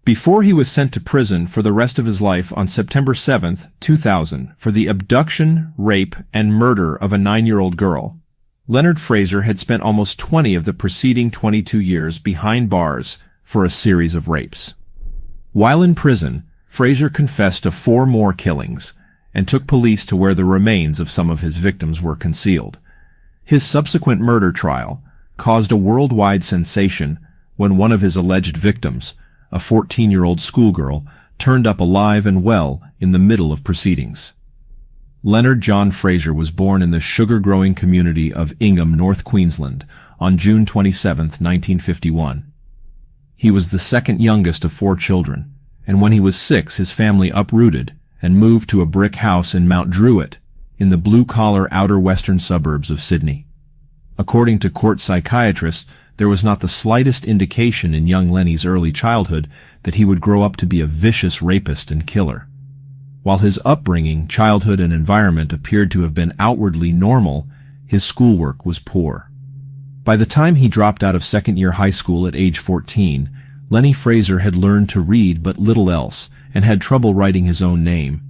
before he was sent to prison for the rest of his life on September 7, 2000, for the abduction, rape, and murder of a 9-year-old girl. Leonard Fraser had spent almost 20 of the preceding 22 years behind bars for a series of rapes. While in prison, Fraser confessed to 4 more killings and took police to where the remains of some of his victims were concealed. His subsequent murder trial caused a worldwide sensation when one of his alleged victims, a 14-year-old schoolgirl, turned up alive and well in the middle of proceedings. Leonard John Fraser was born in the sugar-growing community of Ingham, North Queensland, on June 27, 1951. He was the second youngest of 4 children, and when he was 6, his family uprooted and moved to a brick house in Mount Druitt, in the blue-collar outer western suburbs of Sydney. According to court psychiatrists, there was not the slightest indication in young Lenny's early childhood that he would grow up to be a vicious rapist and killer. While his upbringing, childhood, and environment appeared to have been outwardly normal, his schoolwork was poor. By the time he dropped out of second-year high school at age 14, Lenny Fraser had learned to read but little else and had trouble writing his own name.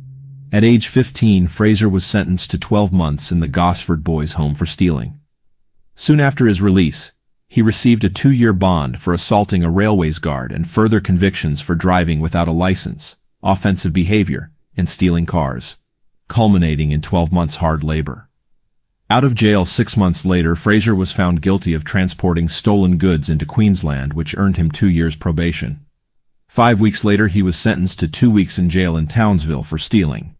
At age 15, Fraser was sentenced to 12 months in the Gosford Boys' Home for stealing. Soon after his release, he received a 2-year bond for assaulting a railways guard and further convictions for driving without a license, offensive behavior, and stealing cars, culminating in 12 months hard labor. Out of jail 6 months later, Fraser was found guilty of transporting stolen goods into Queensland, which earned him 2 years probation. 5 weeks later, he was sentenced to 2 weeks in jail in Townsville for stealing.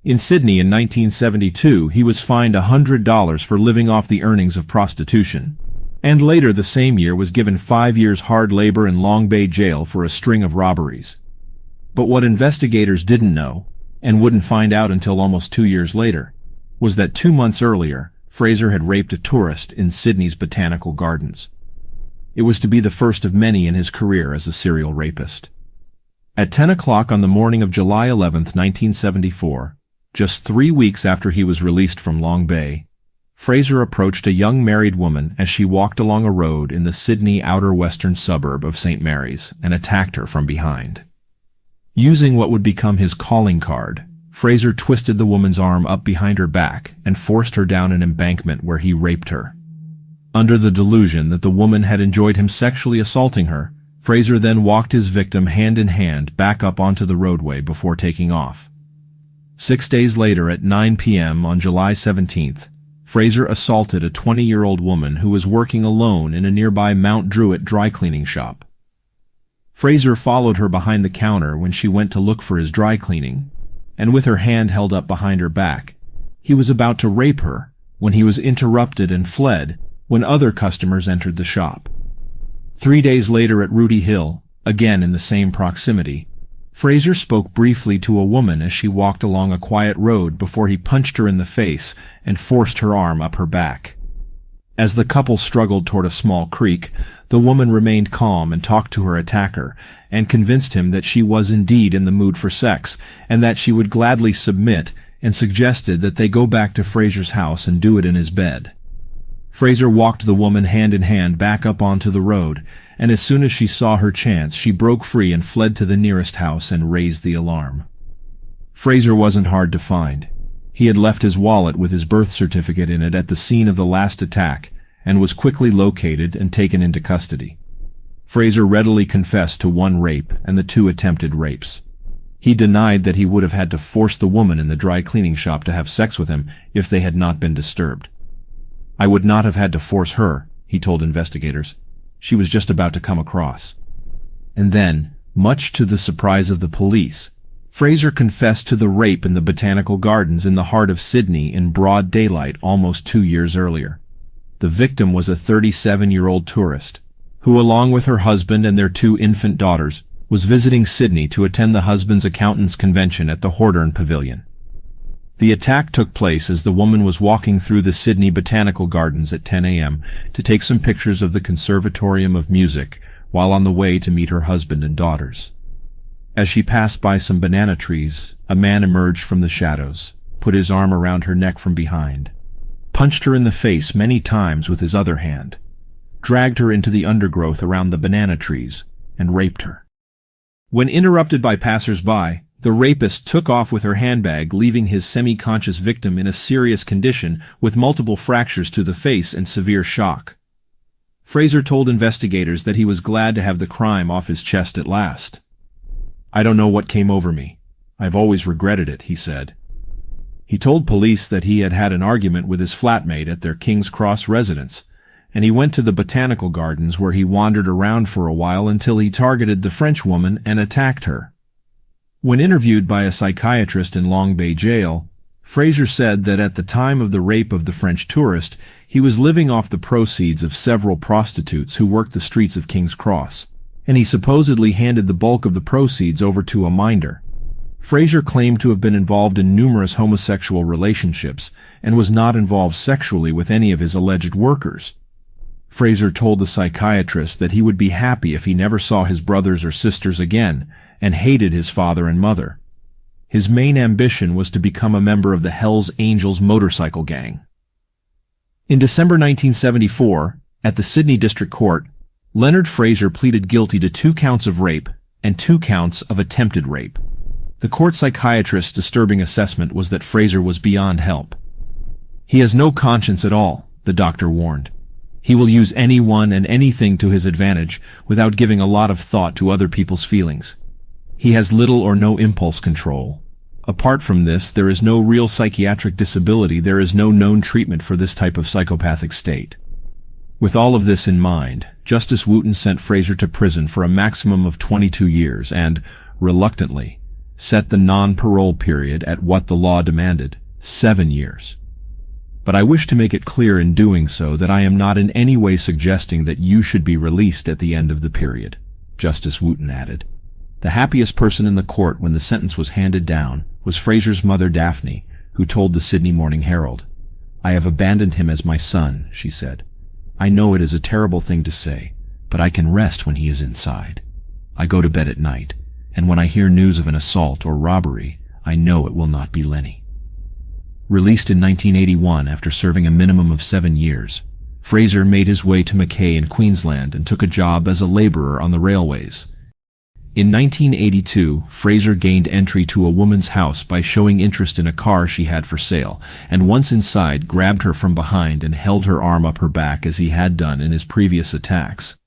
In Sydney in 1972, he was fined $100 for living off the earnings of prostitution, and later the same year was given 5 years hard labor in Long Bay Jail for a string of robberies. But what investigators didn't know, and wouldn't find out until almost 2 years later, was that 2 months earlier, Fraser had raped a tourist in Sydney's botanical gardens. It was to be the first of many in his career as a serial rapist. At 10 o'clock on the morning of July 11, 1974, just 3 weeks after he was released from Long Bay, Fraser approached a young married woman as she walked along a road in the Sydney outer western suburb of St. Mary's and attacked her from behind. Using what would become his calling card, Fraser twisted the woman's arm up behind her back and forced her down an embankment where he raped her. Under the delusion that the woman had enjoyed him sexually assaulting her, Fraser then walked his victim hand in hand back up onto the roadway before taking off. 6 days later at 9 p.m. on July 17th, Fraser assaulted a 20-year-old woman who was working alone in a nearby Mount Druitt dry cleaning shop. Fraser followed her behind the counter when she went to look for his dry cleaning, and with her hand held up behind her back, he was about to rape her when he was interrupted and fled when other customers entered the shop. 3 days later at Rudy Hill, again in the same proximity, Fraser spoke briefly to a woman as she walked along a quiet road before he punched her in the face and forced her arm up her back. As the couple struggled toward a small creek, the woman remained calm and talked to her attacker and convinced him that she was indeed in the mood for sex and that she would gladly submit, and suggested that they go back to Fraser's house and do it in his bed. Fraser walked the woman hand in hand back up onto the road, and as soon as she saw her chance, she broke free and fled to the nearest house and raised the alarm. Fraser wasn't hard to find. He had left his wallet with his birth certificate in it at the scene of the last attack and was quickly located and taken into custody. Fraser readily confessed to 1 rape and the 2 attempted rapes. He denied that he would have had to force the woman in the dry cleaning shop to have sex with him if they had not been disturbed. "I would not have had to force her," he told investigators. "She was just about to come across." And then, much to the surprise of the police, Fraser confessed to the rape in the botanical gardens in the heart of Sydney in broad daylight almost 2 years earlier. The victim was a 37-year-old tourist, who along with her husband and their 2 infant daughters, was visiting Sydney to attend the husband's accountants' convention at the Hordern Pavilion. The attack took place as the woman was walking through the Sydney Botanical Gardens at 10 a.m. to take some pictures of the Conservatorium of Music while on the way to meet her husband and daughters. As she passed by some banana trees, a man emerged from the shadows, put his arm around her neck from behind, punched her in the face many times with his other hand, dragged her into the undergrowth around the banana trees, and raped her. When interrupted by passers-by, the rapist took off with her handbag, leaving his semi-conscious victim in a serious condition with multiple fractures to the face and severe shock. Fraser told investigators that he was glad to have the crime off his chest at last. "I don't know what came over me. I've always regretted it," he said. He told police that he had had an argument with his flatmate at their King's Cross residence, and he went to the botanical gardens where he wandered around for a while until he targeted the French woman and attacked her. When interviewed by a psychiatrist in Long Bay Jail, Fraser said that at the time of the rape of the French tourist, he was living off the proceeds of several prostitutes who worked the streets of King's Cross, and he supposedly handed the bulk of the proceeds over to a minder. Fraser claimed to have been involved in numerous homosexual relationships and was not involved sexually with any of his alleged workers. Fraser told the psychiatrist that he would be happy if he never saw his brothers or sisters again, and hated his father and mother. His main ambition was to become a member of the Hells Angels motorcycle gang. In December 1974, at the Sydney District Court, Leonard Fraser pleaded guilty to 2 counts of rape and 2 counts of attempted rape. The court psychiatrist's disturbing assessment was that Fraser was beyond help. "He has no conscience at all," the doctor warned. "He will use anyone and anything to his advantage without giving a lot of thought to other people's feelings. He has little or no impulse control. Apart from this, there is no real psychiatric disability. There is no known treatment for this type of psychopathic state." With all of this in mind, Justice Wooten sent Fraser to prison for a maximum of 22 years and, reluctantly, set the non-parole period at what the law demanded, 7 years. But I wish to make it clear in doing so that I am not in any way suggesting that you should be released at the end of the period, Justice Wooten added. The happiest person in the court when the sentence was handed down was Fraser's mother Daphne, who told the Sydney Morning Herald. "I have abandoned him as my son," she said. "I know it is a terrible thing to say, but I can rest when he is inside. I go to bed at night, and when I hear news of an assault or robbery, I know it will not be Lenny." Released in 1981 after serving a minimum of 7 years, Fraser made his way to Mackay in Queensland and took a job as a laborer on the railways. In 1982, Fraser gained entry to a woman's house by showing interest in a car she had for sale, and once inside grabbed her from behind and held her arm up her back as he had done in his previous attacks.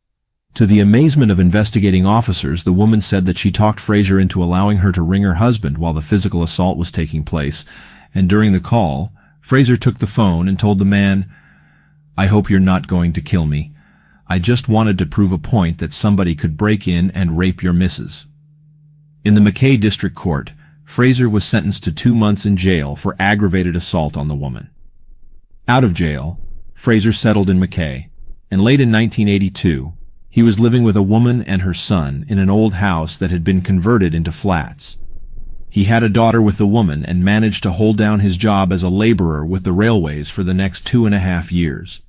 To the amazement of investigating officers, the woman said that she talked Fraser into allowing her to ring her husband while the physical assault was taking place, and during the call, Fraser took the phone and told the man, "I hope you're not going to kill me. I just wanted to prove a point that somebody could break in and rape your missus." In the Mackay District Court, Fraser was sentenced to 2 months in jail for aggravated assault on the woman. Out of jail, Fraser settled in Mackay, and late in 1982, he was living with a woman and her son in an old house that had been converted into flats. He had a daughter with the woman and managed to hold down his job as a laborer with the railways for the next 2.5 years.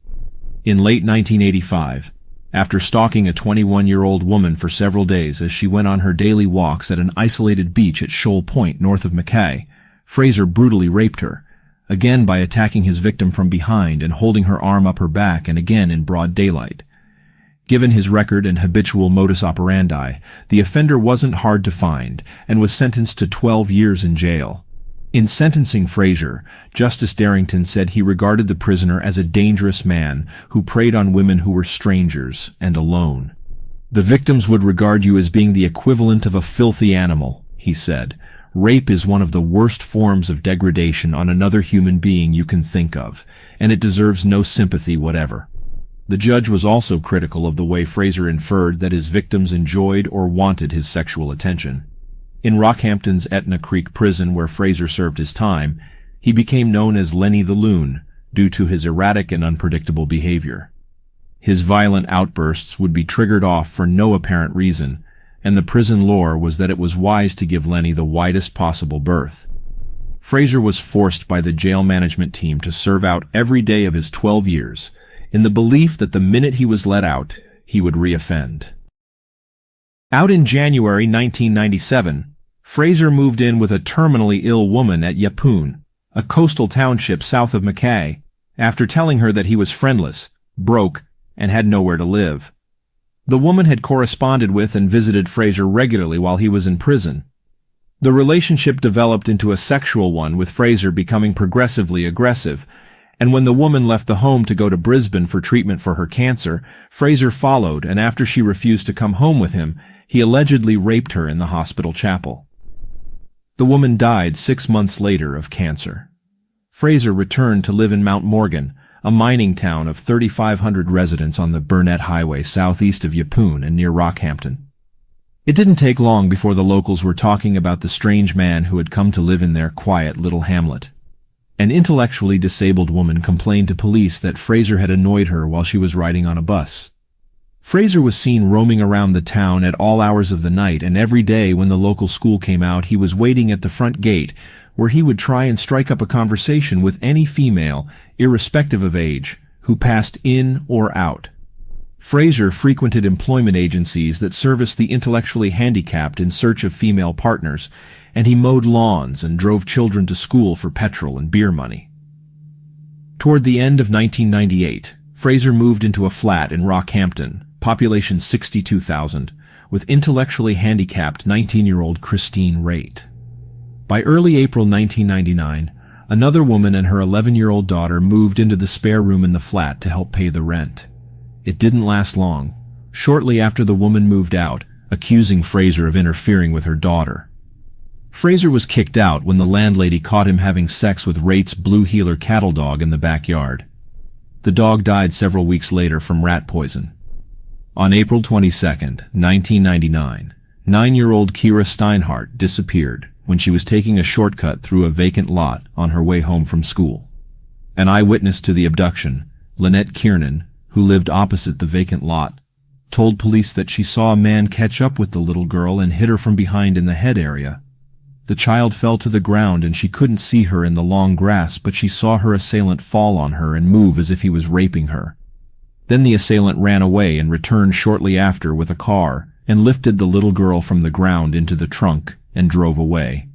In late 1985, after stalking a 21-year-old woman for several days as she went on her daily walks at an isolated beach at Shoal Point north of Mackay, Fraser brutally raped her, again by attacking his victim from behind and holding her arm up her back, and again in broad daylight. Given his record and habitual modus operandi, the offender wasn't hard to find and was sentenced to 12 years in jail. In sentencing Fraser, Justice Darrington said he regarded the prisoner as a dangerous man who preyed on women who were strangers and alone. "The victims would regard you as being the equivalent of a filthy animal," he said. "Rape is one of the worst forms of degradation on another human being you can think of, and it deserves no sympathy whatever." The judge was also critical of the way Fraser inferred that his victims enjoyed or wanted his sexual attention. In Rockhampton's Etna Creek prison where Fraser served his time, he became known as Lenny the Loon due to his erratic and unpredictable behavior. His violent outbursts would be triggered off for no apparent reason, and the prison lore was that it was wise to give Lenny the widest possible berth. Fraser was forced by the jail management team to serve out every day of his 12 years, in the belief that the minute he was let out, he would reoffend. Out in January 1997, Fraser moved in with a terminally ill woman at Yapoon, a coastal township south of Mackay, after telling her that he was friendless, broke, and had nowhere to live. The woman had corresponded with and visited Fraser regularly while he was in prison. The relationship developed into a sexual one, with Fraser becoming progressively aggressive, and when the woman left the home to go to Brisbane for treatment for her cancer, Fraser followed, and after she refused to come home with him, he allegedly raped her in the hospital chapel. The woman died 6 months later of cancer. Fraser returned to live in Mount Morgan, a mining town of 3,500 residents on the Burnett Highway southeast of Yeppoon and near Rockhampton. It didn't take long before the locals were talking about the strange man who had come to live in their quiet little hamlet. An intellectually disabled woman complained to police that Fraser had annoyed her while she was riding on a bus. Fraser was seen roaming around the town at all hours of the night, and every day when the local school came out, he was waiting at the front gate, where he would try and strike up a conversation with any female, irrespective of age, who passed in or out. Fraser frequented employment agencies that serviced the intellectually handicapped in search of female partners, and he mowed lawns and drove children to school for petrol and beer money. Toward the end of 1998, Fraser moved into a flat in Rockhampton, population 62,000, with intellectually handicapped 19-year-old Christine Raitt. By early April 1999, another woman and her 11-year-old daughter moved into the spare room in the flat to help pay the rent. It didn't last long. Shortly after, the woman moved out, accusing Fraser of interfering with her daughter. Fraser was kicked out when the landlady caught him having sex with Raitt's blue heeler cattle dog in the backyard. The dog died several weeks later from rat poison. On April 22, 1999, 9-year-old Kira Steinhardt disappeared when she was taking a shortcut through a vacant lot on her way home from school. An eyewitness to the abduction, Lynette Kiernan, who lived opposite the vacant lot, told police that she saw a man catch up with the little girl and hit her from behind in the head area. The child fell to the ground and she couldn't see her in the long grass, but she saw her assailant fall on her and move as if he was raping her. Then the assailant ran away and returned shortly after with a car and lifted the little girl from the ground into the trunk and drove away.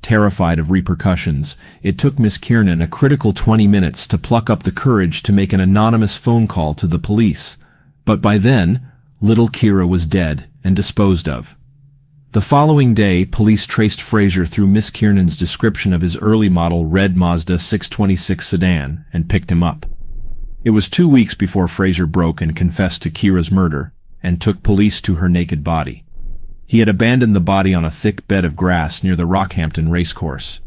Terrified of repercussions, it took Miss Kiernan a critical 20 minutes to pluck up the courage to make an anonymous phone call to the police. But by then, little Kira was dead and disposed of. The following day, police traced Fraser through Miss Kiernan's description of his early model red Mazda 626 sedan and picked him up. It was 2 weeks before Fraser broke and confessed to Kira's murder and took police to her naked body. He had abandoned the body on a thick bed of grass near the Rockhampton racecourse.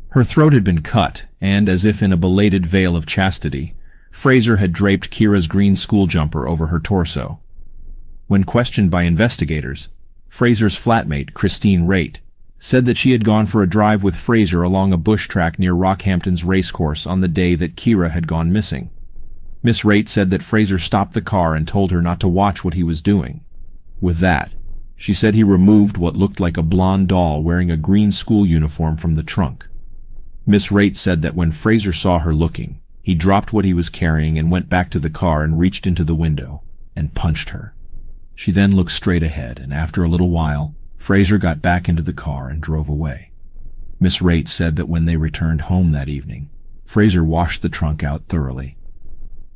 Her throat had been cut, and, as if in a belated veil of chastity, Fraser had draped Kira's green school jumper over her torso. When questioned by investigators, Fraser's flatmate, Christine Raitt, said that she had gone for a drive with Fraser along a bush track near Rockhampton's racecourse on the day that Kira had gone missing. Miss Raitt said that Fraser stopped the car and told her not to watch what he was doing. With that, she said he removed what looked like a blonde doll wearing a green school uniform from the trunk. Miss Raitt said that when Fraser saw her looking, he dropped what he was carrying and went back to the car and reached into the window and punched her. She then looked straight ahead, and after a little while, Fraser got back into the car and drove away. Miss Raitt said that when they returned home that evening, Fraser washed the trunk out thoroughly.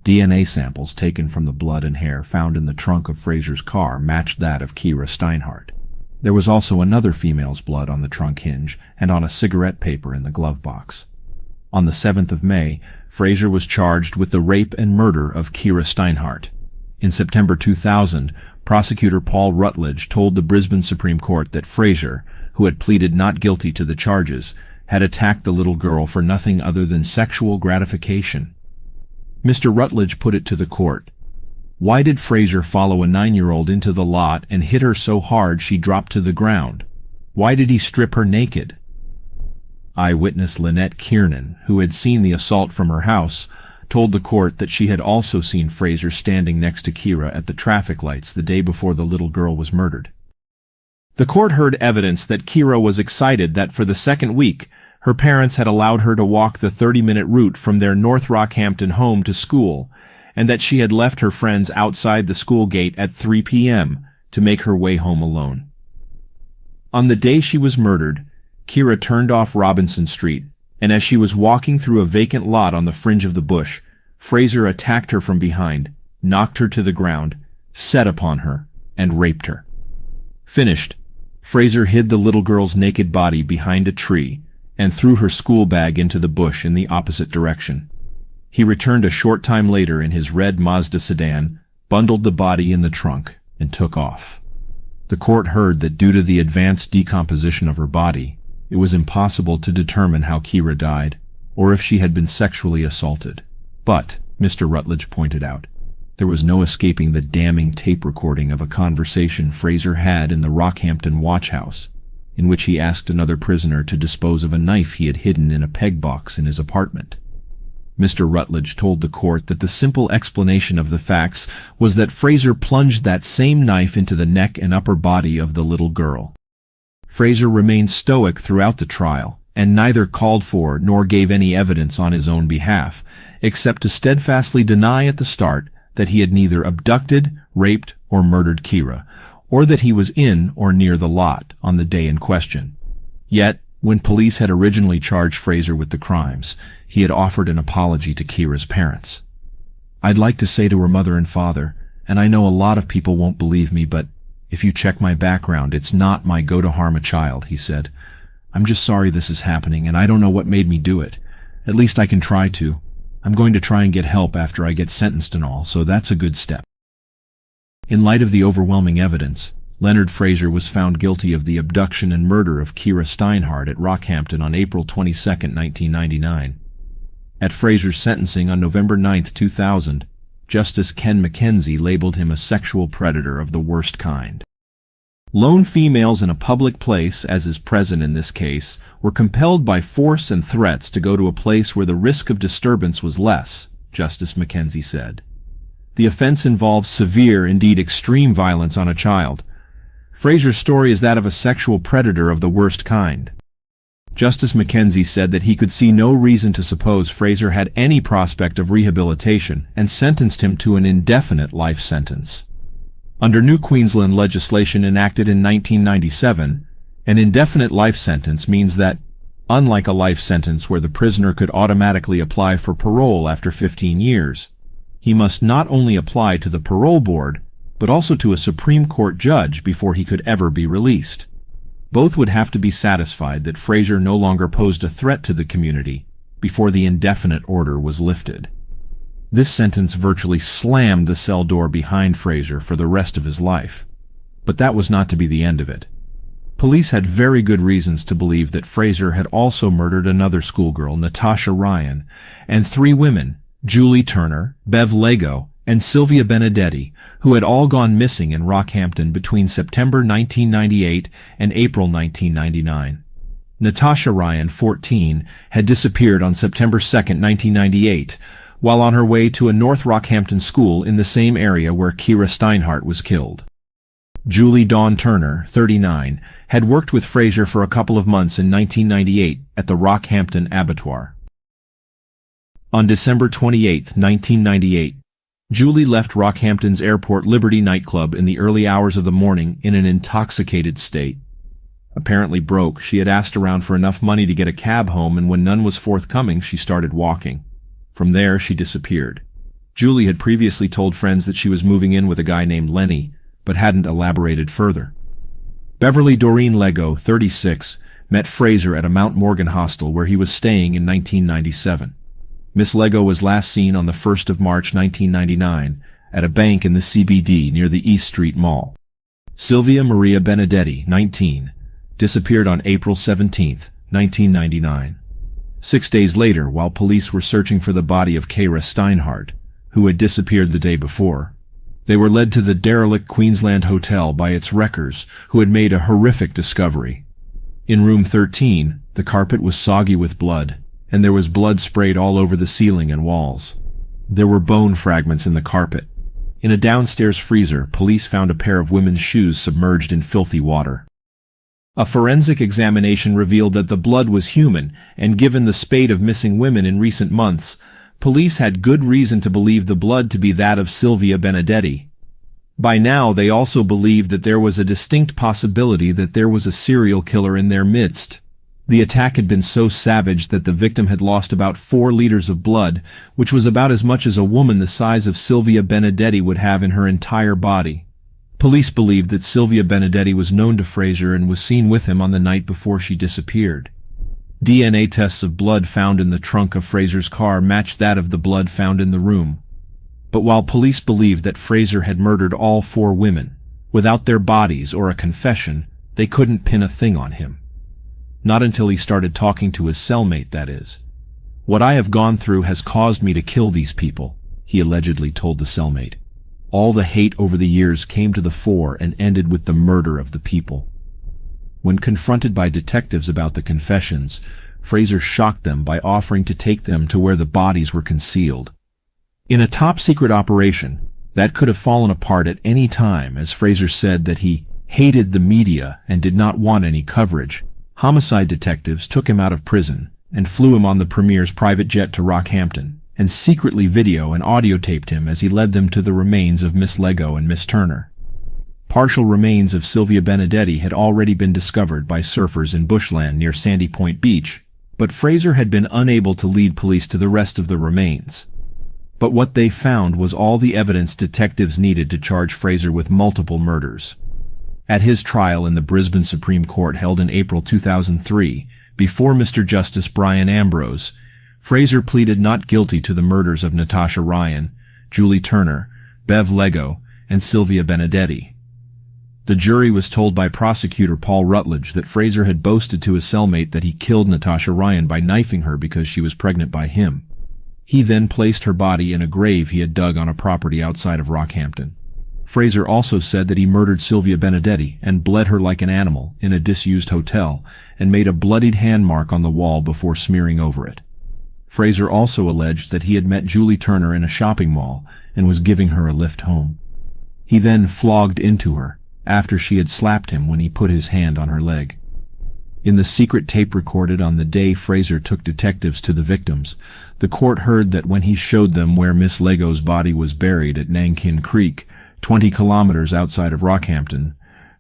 DNA samples taken from the blood and hair found in the trunk of Fraser's car matched that of Kira Steinhardt. There was also another female's blood on the trunk hinge and on a cigarette paper in the glove box. On the 7th of May, Fraser was charged with the rape and murder of Kira Steinhardt. In September 2000, prosecutor Paul Rutledge told the Brisbane Supreme Court that Fraser, who had pleaded not guilty to the charges, had attacked the little girl for nothing other than sexual gratification. Mr. Rutledge put it to the court, "Why did Fraser follow a 9-year-old into the lot and hit her so hard she dropped to the ground? Why did he strip her naked?" Eyewitness Lynette Kiernan, who had seen the assault from her house, told the court that she had also seen Fraser standing next to Kira at the traffic lights the day before the little girl was murdered. The court heard evidence that Kira was excited that for the second week, her parents had allowed her to walk the 30-minute route from their North Rockhampton home to school, and that she had left her friends outside the school gate at 3 p.m. to make her way home alone. On the day she was murdered, Kira turned off Robinson Street, and as she was walking through a vacant lot on the fringe of the bush, Fraser attacked her from behind, knocked her to the ground, set upon her, and raped her. Finished, Fraser hid the little girl's naked body behind a tree and threw her school bag into the bush in the opposite direction. He returned a short time later in his red Mazda sedan, bundled the body in the trunk, and took off. The court heard that due to the advanced decomposition of her body, it was impossible to determine how Kira died, or if she had been sexually assaulted. But, Mr. Rutledge pointed out, there was no escaping the damning tape recording of a conversation Fraser had in the Rockhampton watch house, in which he asked another prisoner to dispose of a knife he had hidden in a peg box in his apartment. Mr. Rutledge told the court that the simple explanation of the facts was that Fraser plunged that same knife into the neck and upper body of the little girl. Fraser remained stoic throughout the trial, and neither called for nor gave any evidence on his own behalf, except to steadfastly deny at the start that he had neither abducted, raped, or murdered Kira, or that he was in or near the lot on the day in question. Yet, when police had originally charged Fraser with the crimes, he had offered an apology to Kira's parents. "I'd like to say to her mother and father, and I know a lot of people won't believe me, but if you check my background, it's not my go to harm a child," he said. "I'm just sorry this is happening, and I don't know what made me do it. At least I can try to. I'm going to try and get help after I get sentenced and all, so that's a good step." In light of the overwhelming evidence, Leonard Fraser was found guilty of the abduction and murder of Kira Steinhardt at Rockhampton on April 22, 1999. At Fraser's sentencing on November 9, 2000, Justice Ken McKenzie labeled him a sexual predator of the worst kind. Lone females in a public place, as is present in this case, were compelled by force and threats to go to a place where the risk of disturbance was less, Justice McKenzie said. The offense involves severe, indeed extreme violence on a child. Fraser's story is that of a sexual predator of the worst kind. Justice McKenzie said that he could see no reason to suppose Fraser had any prospect of rehabilitation and sentenced him to an indefinite life sentence. Under New Queensland legislation enacted in 1997, an indefinite life sentence means that, unlike a life sentence where the prisoner could automatically apply for parole after 15 years, he must not only apply to the parole board, but also to a Supreme Court judge before he could ever be released. Both would have to be satisfied that Fraser no longer posed a threat to the community before the indefinite order was lifted. This sentence virtually slammed the cell door behind Fraser for the rest of his life. But that was not to be the end of it. Police had very good reasons to believe that Fraser had also murdered another schoolgirl, Natasha Ryan, and 3 women, Julie Turner, Bev Lego, and Sylvia Benedetti, who had all gone missing in Rockhampton between September 1998 and April 1999. Natasha Ryan, 14, had disappeared on September 2, 1998, while on her way to a North Rockhampton school in the same area where Kira Steinhardt was killed. Julie Dawn Turner, 39, had worked with Fraser for a couple of months in 1998 at the Rockhampton Abattoir. On December 28, 1998, Julie left Rockhampton's Airport Liberty nightclub in the early hours of the morning in an intoxicated state. Apparently broke, she had asked around for enough money to get a cab home, and when none was forthcoming, she started walking. From there, she disappeared. Julie had previously told friends that she was moving in with a guy named Lenny, but hadn't elaborated further. Beverly Doreen Lego, 36, met Fraser at a Mount Morgan hostel where he was staying in 1997. Miss Lego was last seen on the 1st of March 1999 at a bank in the CBD near the East Street Mall. Sylvia Maria Benedetti, 19, disappeared on April 17, 1999. 6 days later, while police were searching for the body of Kira Steinhardt, who had disappeared the day before, they were led to the derelict Queensland Hotel by its wreckers, who had made a horrific discovery. In room 13, the carpet was soggy with blood, and there was blood sprayed all over the ceiling and walls. There were bone fragments in the carpet. In a downstairs freezer, police found a pair of women's shoes submerged in filthy water. A forensic examination revealed that the blood was human, and given the spate of missing women in recent months, police had good reason to believe the blood to be that of Sylvia Benedetti. By now, they also believed that there was a distinct possibility that there was a serial killer in their midst. The attack had been so savage that the victim had lost about 4 liters of blood, which was about as much as a woman the size of Sylvia Benedetti would have in her entire body. Police believed that Sylvia Benedetti was known to Fraser and was seen with him on the night before she disappeared. DNA tests of blood found in the trunk of Fraser's car matched that of the blood found in the room. But while police believed that Fraser had murdered all 4 women, without their bodies or a confession, they couldn't pin a thing on him. Not until he started talking to his cellmate, that is. "What I have gone through has caused me to kill these people," he allegedly told the cellmate. All the hate over the years came to the fore and ended with the murder of the people. When confronted by detectives about the confessions, Fraser shocked them by offering to take them to where the bodies were concealed. In a top-secret operation, that could have fallen apart at any time, as Fraser said that he hated the media and did not want any coverage. Homicide detectives took him out of prison and flew him on the Premier's private jet to Rockhampton, and secretly video and audio taped him as he led them to the remains of Miss Lego and Miss Turner. Partial remains of Sylvia Benedetti had already been discovered by surfers in bushland near Sandy Point Beach, but Fraser had been unable to lead police to the rest of the remains. But what they found was all the evidence detectives needed to charge Fraser with multiple murders. At his trial in the Brisbane Supreme Court held in April 2003, before Mr. Justice Brian Ambrose, Fraser pleaded not guilty to the murders of Natasha Ryan, Julie Turner, Bev Lego, and Sylvia Benedetti. The jury was told by prosecutor Paul Rutledge that Fraser had boasted to his cellmate that he killed Natasha Ryan by knifing her because she was pregnant by him. He then placed her body in a grave he had dug on a property outside of Rockhampton. Fraser also said that he murdered Sylvia Benedetti and bled her like an animal in a disused hotel and made a bloodied hand mark on the wall before smearing over it. Fraser also alleged that he had met Julie Turner in a shopping mall and was giving her a lift home. He then flogged into her after she had slapped him when he put his hand on her leg. In the secret tape recorded on the day Fraser took detectives to the victims, the court heard that when he showed them where Miss Lego's body was buried at Nankin Creek, 20 kilometers outside of Rockhampton,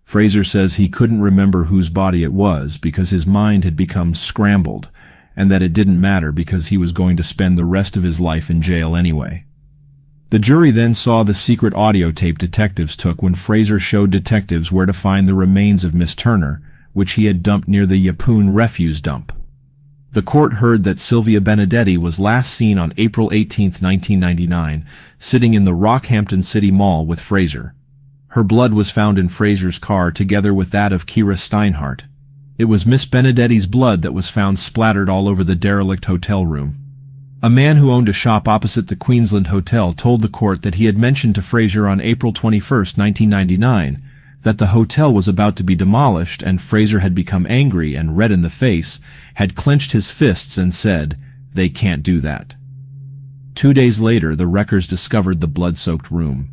Fraser says he couldn't remember whose body it was because his mind had become scrambled, and that it didn't matter because he was going to spend the rest of his life in jail anyway. The jury then saw the secret audio tape detectives took when Fraser showed detectives where to find the remains of Miss Turner, which he had dumped near the Yapoon refuse dump. The court heard that Sylvia Benedetti was last seen on April 18, 1999, sitting in the Rockhampton City Mall with Fraser. Her blood was found in Fraser's car together with that of Kira Steinhardt. It was Miss Benedetti's blood that was found splattered all over the derelict hotel room. A man who owned a shop opposite the Queensland Hotel told the court that he had mentioned to Fraser on April 21, 1999, that the hotel was about to be demolished and Fraser had become angry and red in the face, had clenched his fists and said, "They can't do that." 2 days later, the wreckers discovered the blood-soaked room.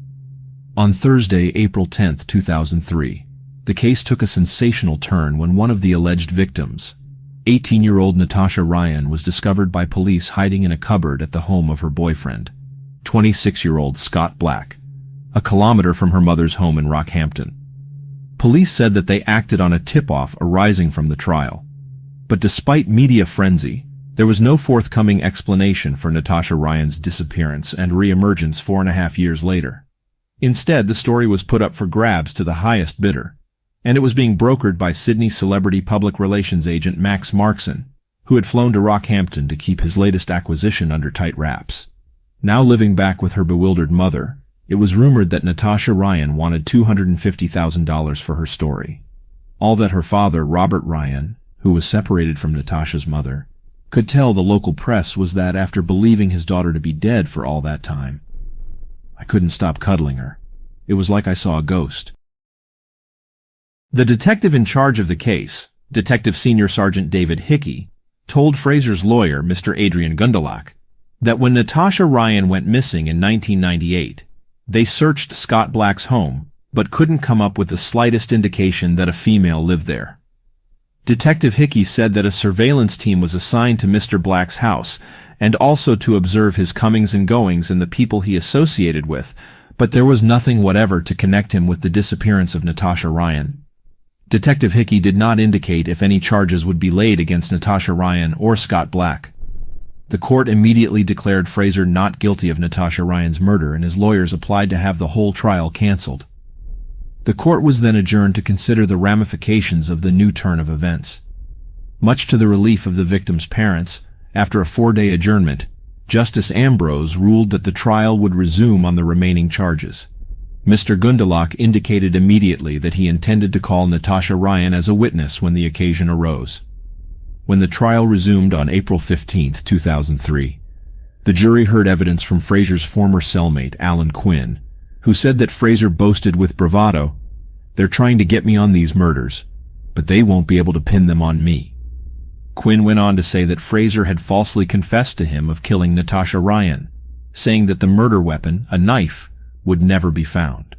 On Thursday, April 10, 2003, the case took a sensational turn when one of the alleged victims, 18-year-old Natasha Ryan, was discovered by police hiding in a cupboard at the home of her boyfriend, 26-year-old Scott Black, a kilometer from her mother's home in Rockhampton. Police said that they acted on a tip-off arising from the trial. But despite media frenzy, there was no forthcoming explanation for Natasha Ryan's disappearance and re-emergence 4.5 years later. Instead, the story was put up for grabs to the highest bidder, and it was being brokered by Sydney celebrity public relations agent Max Markson, who had flown to Rockhampton to keep his latest acquisition under tight wraps. Now living back with her bewildered mother, it was rumored that Natasha Ryan wanted $250,000 for her story. All that her father, Robert Ryan, who was separated from Natasha's mother, could tell the local press was that after believing his daughter to be dead for all that time, "I couldn't stop cuddling her. It was like I saw a ghost." The detective in charge of the case, Detective Senior Sergeant David Hickey, told Fraser's lawyer, Mr. Adrian Gundelach, that when Natasha Ryan went missing in 1998, they searched Scott Black's home, but couldn't come up with the slightest indication that a female lived there. Detective Hickey said that a surveillance team was assigned to Mr. Black's house, and also to observe his comings and goings and the people he associated with, but there was nothing whatever to connect him with the disappearance of Natasha Ryan. Detective Hickey did not indicate if any charges would be laid against Natasha Ryan or Scott Black. The court immediately declared Fraser not guilty of Natasha Ryan's murder, and his lawyers applied to have the whole trial canceled. The court was then adjourned to consider the ramifications of the new turn of events. Much to the relief of the victims' parents, after a 4-day adjournment, Justice Ambrose ruled that the trial would resume on the remaining charges. Mr. Gundelach indicated immediately that he intended to call Natasha Ryan as a witness when the occasion arose. When the trial resumed on April 15, 2003, the jury heard evidence from Fraser's former cellmate, Alan Quinn, who said that Fraser boasted with bravado, "They're trying to get me on these murders, but they won't be able to pin them on me." Quinn went on to say that Fraser had falsely confessed to him of killing Natasha Ryan, saying that the murder weapon, a knife, would never be found.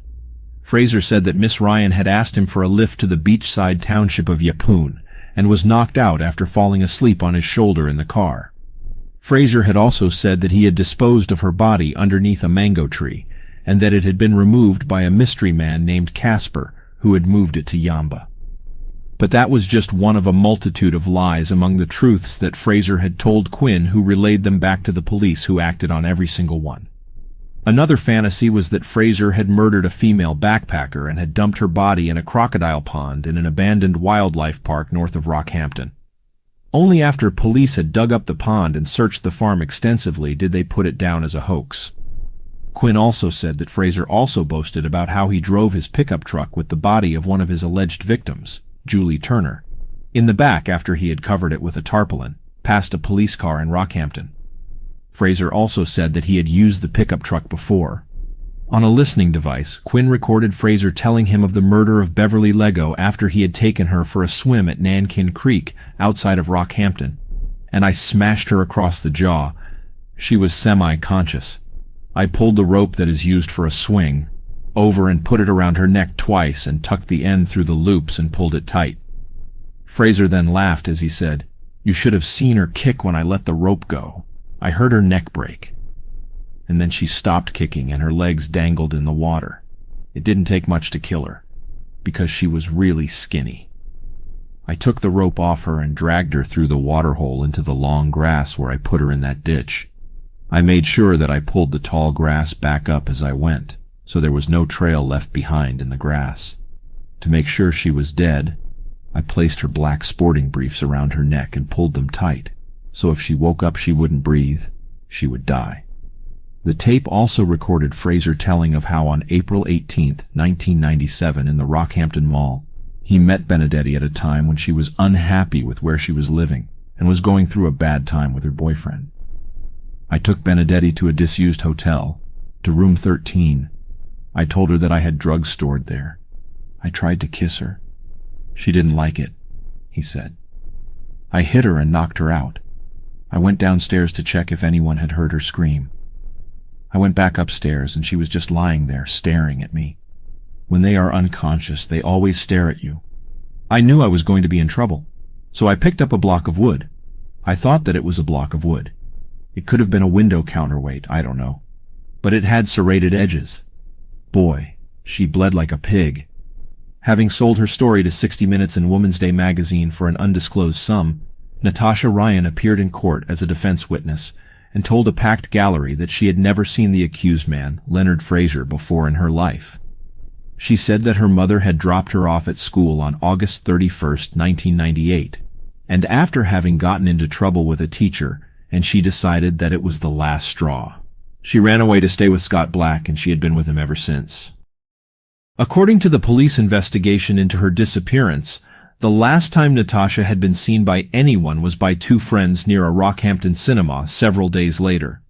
Fraser said that Miss Ryan had asked him for a lift to the beachside township of Yapoon and was knocked out after falling asleep on his shoulder in the car. Fraser had also said that he had disposed of her body underneath a mango tree and that it had been removed by a mystery man named Casper, who had moved it to Yamba. But that was just one of a multitude of lies among the truths that Fraser had told Quinn, who relayed them back to the police, who acted on every single one. Another fantasy was that Fraser had murdered a female backpacker and had dumped her body in a crocodile pond in an abandoned wildlife park north of Rockhampton. Only after police had dug up the pond and searched the farm extensively did they put it down as a hoax. Quinn also said that Fraser also boasted about how he drove his pickup truck with the body of one of his alleged victims, Julie Turner, in the back after he had covered it with a tarpaulin, past a police car in Rockhampton. Fraser also said that he had used the pickup truck before. On a listening device, Quinn recorded Fraser telling him of the murder of Beverly Lego after he had taken her for a swim at Nankin Creek outside of Rockhampton, and I smashed her across the jaw. She was semi-conscious. I pulled the rope that is used for a swing over and put it around her neck twice and tucked the end through the loops and pulled it tight. Fraser then laughed as he said, "You should have seen her kick when I let the rope go. I heard her neck break." And then she stopped kicking and her legs dangled in the water. It didn't take much to kill her, because she was really skinny. I took the rope off her and dragged her through the water hole into the long grass where I put her in that ditch. I made sure that I pulled the tall grass back up as I went, so there was no trail left behind in the grass. To make sure she was dead, I placed her black sporting briefs around her neck and pulled them tight, so if she woke up she wouldn't breathe, she would die. The tape also recorded Fraser telling of how on April 18, 1997, in the Rockhampton Mall, he met Benedetti at a time when she was unhappy with where she was living and was going through a bad time with her boyfriend. I took Benedetti to a disused hotel, to room 13. I told her that I had drugs stored there. I tried to kiss her. She didn't like it, he said. I hit her and knocked her out. I went downstairs to check if anyone had heard her scream. I went back upstairs and she was just lying there staring at me. When they are unconscious, they always stare at you. I knew I was going to be in trouble, so I picked up a block of wood. I thought that it was a block of wood. It could have been a window counterweight, I don't know. But it had serrated edges. Boy, she bled like a pig. Having sold her story to 60 Minutes and Woman's Day magazine for an undisclosed sum, Natasha Ryan appeared in court as a defense witness and told a packed gallery that she had never seen the accused man, Lenny Fraser, before in her life. She said that her mother had dropped her off at school on August 31, 1998, and after having gotten into trouble with a teacher, and she decided that it was the last straw. She ran away to stay with Scott Black, and she had been with him ever since. According to the police investigation into her disappearance, the last time Natasha had been seen by anyone was by two friends near a Rockhampton cinema several days later.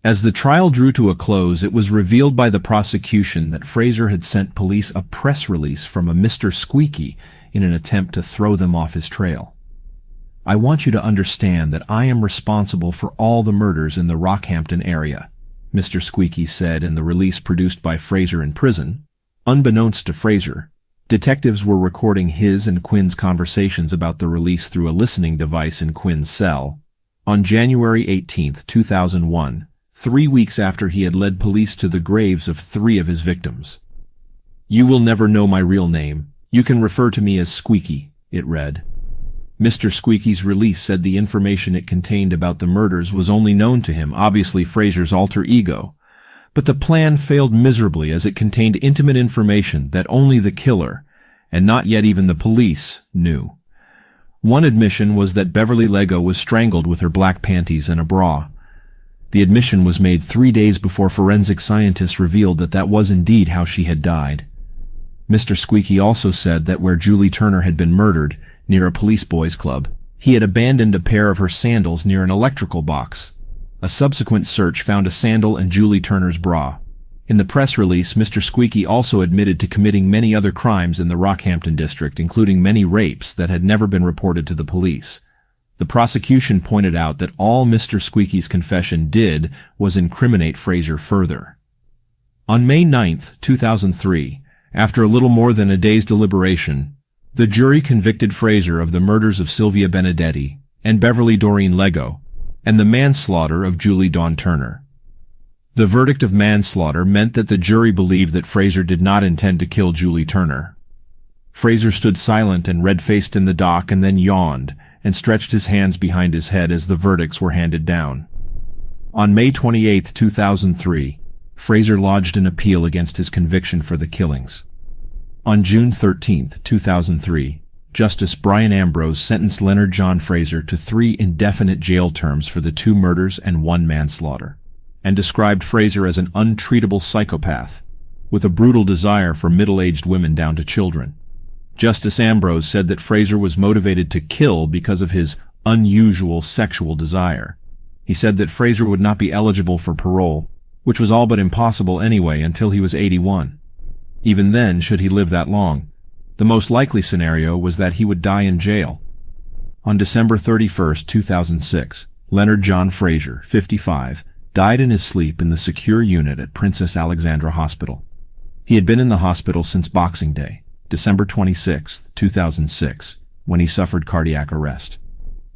As the trial drew to a close, it was revealed by the prosecution that Fraser had sent police a press release from a Mr. Squeaky in an attempt to throw them off his trail. "I want you to understand that I am responsible for all the murders in the Rockhampton area," Mr. Squeaky said in the release produced by Fraser in prison. Unbeknownst to Fraser, detectives were recording his and Quinn's conversations about the release through a listening device in Quinn's cell. On January 18, 2001, 3 weeks after he had led police to the graves of 3 of his victims. "You will never know my real name. "You can refer to me as Squeaky," it read. Mr. Squeaky's release said the information it contained about the murders was only known to him, obviously Fraser's alter ego. But the plan failed miserably as it contained intimate information that only the killer, and not yet even the police, knew. One admission was that Beverly Lego was strangled with her black panties and a bra. The admission was made 3 days before forensic scientists revealed that that was indeed how she had died. Mr. Squeaky also said that where Julie Turner had been murdered, near a police boys' club, he had abandoned a pair of her sandals near an electrical box. A subsequent search found a sandal and Julie Turner's bra. In the press release, Mr. Squeaky also admitted to committing many other crimes in the Rockhampton district, including many rapes that had never been reported to the police. The prosecution pointed out that all Mr. Squeaky's confession did was incriminate Fraser further. On May 9, 2003, after a little more than a day's deliberation, the jury convicted Fraser of the murders of Sylvia Benedetti and Beverly Doreen Lego, and the manslaughter of Julie Dawn Turner. The verdict of manslaughter meant that the jury believed that Fraser did not intend to kill Julie Turner. Fraser stood silent and red-faced in the dock and then yawned and stretched his hands behind his head as the verdicts were handed down. On May 28, 2003, Fraser lodged an appeal against his conviction for the killings. On June 13, 2003, Justice Brian Ambrose sentenced Leonard John Fraser to 3 indefinite jail terms for the 2 murders and 1 manslaughter, and described Fraser as an untreatable psychopath, with a brutal desire for middle-aged women down to children. Justice Ambrose said that Fraser was motivated to kill because of his unusual sexual desire. He said that Fraser would not be eligible for parole, which was all but impossible anyway until he was 81. Even then, should he live that long, the most likely scenario was that he would die in jail. On December 31, 2006, Leonard John Fraser, 55, died in his sleep in the secure unit at Princess Alexandra Hospital. He had been in the hospital since Boxing Day, December 26, 2006, when he suffered cardiac arrest.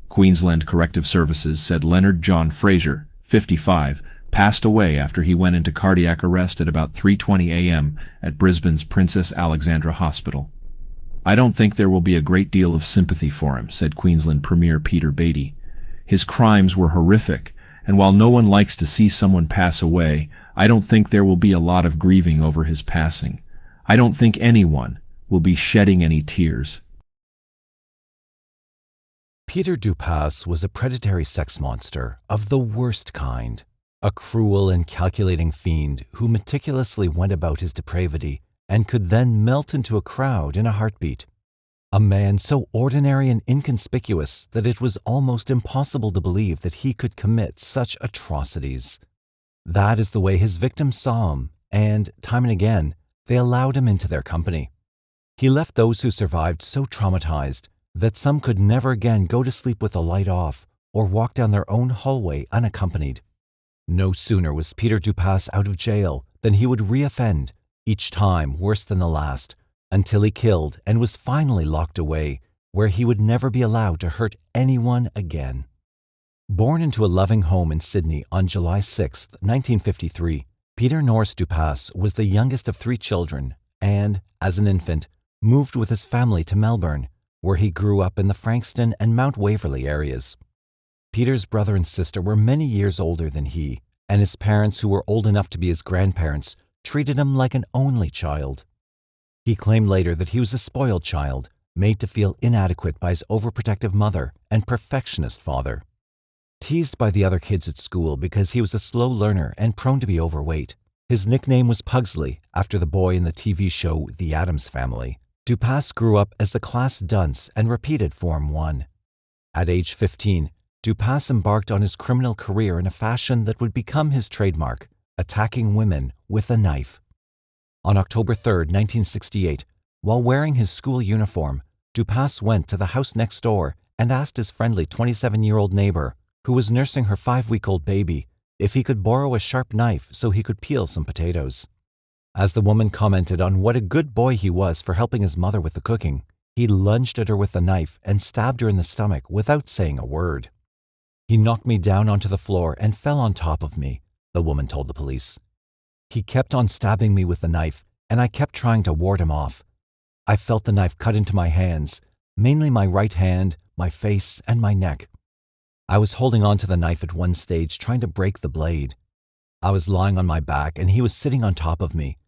Queensland Corrective Services said Leonard John Fraser, 55, passed away after he went into cardiac arrest at about 3:20 a.m. at Brisbane's Princess Alexandra Hospital. "I don't think there will be a great deal of sympathy for him," said Queensland Premier Peter Beattie. "His crimes were horrific, and while no one likes to see someone pass away, I don't think there will be a lot of grieving over his passing. I don't think anyone will be shedding any tears." Peter Dupas was a predatory sex monster of the worst kind. A cruel and calculating fiend who meticulously went about his depravity and could then melt into a crowd in a heartbeat. A man so ordinary and inconspicuous that it was almost impossible to believe that he could commit such atrocities. That is the way his victims saw him, and, time and again, they allowed him into their company. He left those who survived so traumatized that some could never again go to sleep with the light off or walk down their own hallway unaccompanied. No sooner was Peter Dupas out of jail than he would reoffend, each time worse than the last, until he killed and was finally locked away, where he would never be allowed to hurt anyone again. Born into a loving home in Sydney on July 6, 1953, Peter Norris Dupas was the youngest of 3 children and, as an infant, moved with his family to Melbourne, where he grew up in the Frankston and Mount Waverley areas. Peter's brother and sister were many years older than he, and his parents, who were old enough to be his grandparents, treated him like an only child. He claimed later that he was a spoiled child, made to feel inadequate by his overprotective mother and perfectionist father. Teased by the other kids at school because he was a slow learner and prone to be overweight, his nickname was Pugsley, after the boy in the TV show The Addams Family. Dupas grew up as the class dunce and repeated Form 1. At age 15, Dupas embarked on his criminal career in a fashion that would become his trademark, attacking women with a knife. On October 3, 1968, while wearing his school uniform, Dupas went to the house next door and asked his friendly 27-year-old neighbor, who was nursing her 5-week-old baby, if he could borrow a sharp knife so he could peel some potatoes. As the woman commented on what a good boy he was for helping his mother with the cooking, he lunged at her with the knife and stabbed her in the stomach without saying a word. "He knocked me down onto the floor and fell on top of me," the woman told the police. "He kept on stabbing me with the knife, and I kept trying to ward him off. I felt the knife cut into my hands, mainly my right hand, my face, and my neck. I was holding on to the knife at one stage, trying to break the blade. I was lying on my back, and he was sitting on top of me.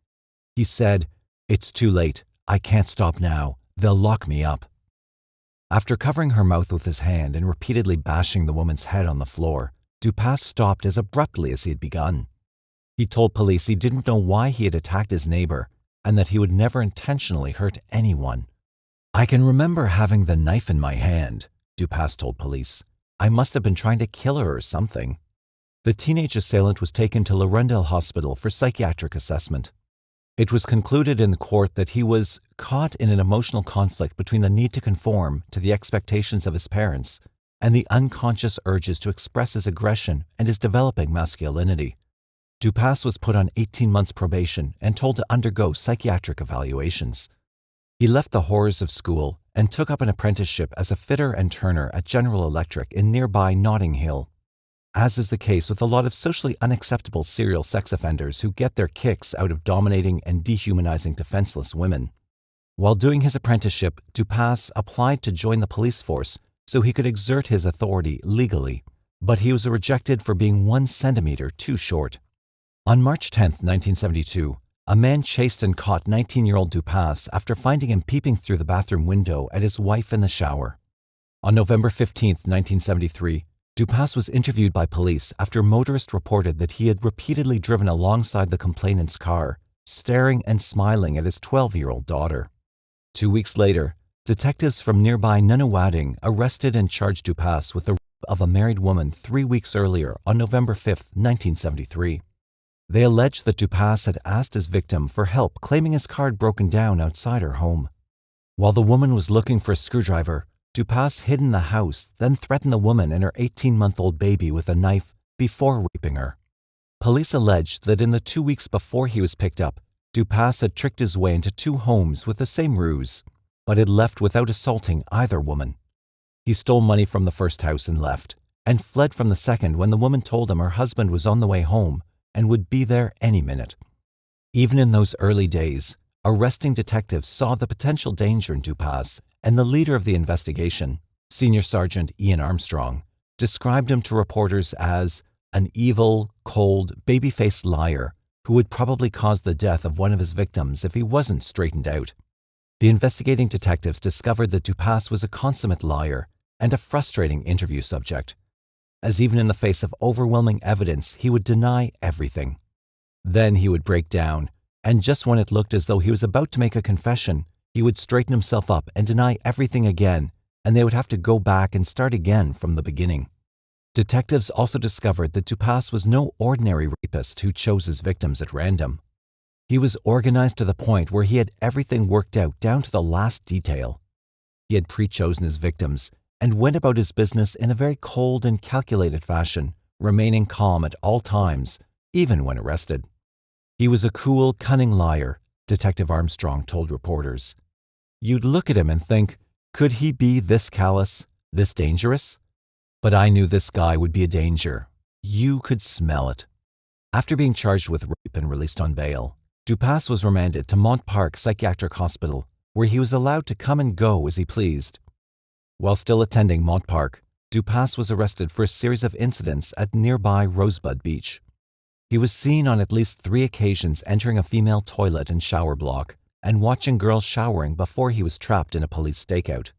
He said, "It's too late. I can't stop now. They'll lock me up." After covering her mouth with his hand and repeatedly bashing the woman's head on the floor, Dupas stopped as abruptly as he had begun. He told police he didn't know why he had attacked his neighbor and that he would never intentionally hurt anyone. "I can remember having the knife in my hand," Dupas told police. "I must have been trying to kill her or something." The teenage assailant was taken to Lorendale Hospital for psychiatric assessment. It was concluded in the court that he was caught in an emotional conflict between the need to conform to the expectations of his parents and the unconscious urges to express his aggression and his developing masculinity. Dupas was put on 18 months probation and told to undergo psychiatric evaluations. He left the horrors of school and took up an apprenticeship as a fitter and turner at General Electric in nearby Notting Hill. As is the case with a lot of socially unacceptable serial sex offenders who get their kicks out of dominating and dehumanizing defenseless women. While doing his apprenticeship, Dupas applied to join the police force so he could exert his authority legally, but he was rejected for being 1 centimeter too short. On March 10, 1972, a man chased and caught 19-year-old Dupas after finding him peeping through the bathroom window at his wife in the shower. On November 15, 1973, Dupas was interviewed by police after motorists reported that he had repeatedly driven alongside the complainant's car, staring and smiling at his 12-year-old daughter. 2 weeks later, detectives from nearby Nunawading arrested and charged Dupas with the rape of a married woman 3 weeks earlier on November 5, 1973. They alleged that Dupas had asked his victim for help, claiming his car had broken down outside her home. While the woman was looking for a screwdriver, Dupas hid in the house, then threatened the woman and her 18-month-old baby with a knife before raping her. Police alleged that in the 2 weeks before he was picked up, Dupas had tricked his way into 2 homes with the same ruse, but had left without assaulting either woman. He stole money from the first house and left, and fled from the second when the woman told him her husband was on the way home and would be there any minute. Even in those early days, arresting detectives saw the potential danger in Dupas, and the leader of the investigation, Senior Sergeant Ian Armstrong, described him to reporters as an evil, cold, baby-faced liar who would probably cause the death of one of his victims if he wasn't straightened out. The investigating detectives discovered that Dupas was a consummate liar and a frustrating interview subject, as even in the face of overwhelming evidence, he would deny everything. Then he would break down, and just when it looked as though he was about to make a confession, he would straighten himself up and deny everything again, and they would have to go back and start again from the beginning. Detectives also discovered that Dupas was no ordinary rapist who chose his victims at random. He was organized to the point where he had everything worked out down to the last detail. He had pre-chosen his victims and went about his business in a very cold and calculated fashion, remaining calm at all times, even when arrested. He was a cool, cunning liar, Detective Armstrong told reporters. You'd look at him and think, could he be this callous, this dangerous? But I knew this guy would be a danger. You could smell it. After being charged with rape and released on bail, Dupas was remanded to Mont Park Psychiatric Hospital, where he was allowed to come and go as he pleased. While still attending Mont Park, Dupas was arrested for a series of incidents at nearby Rosebud Beach. He was seen on at least 3 occasions entering a female toilet and shower block and watching girls showering before he was trapped in a police stakeout.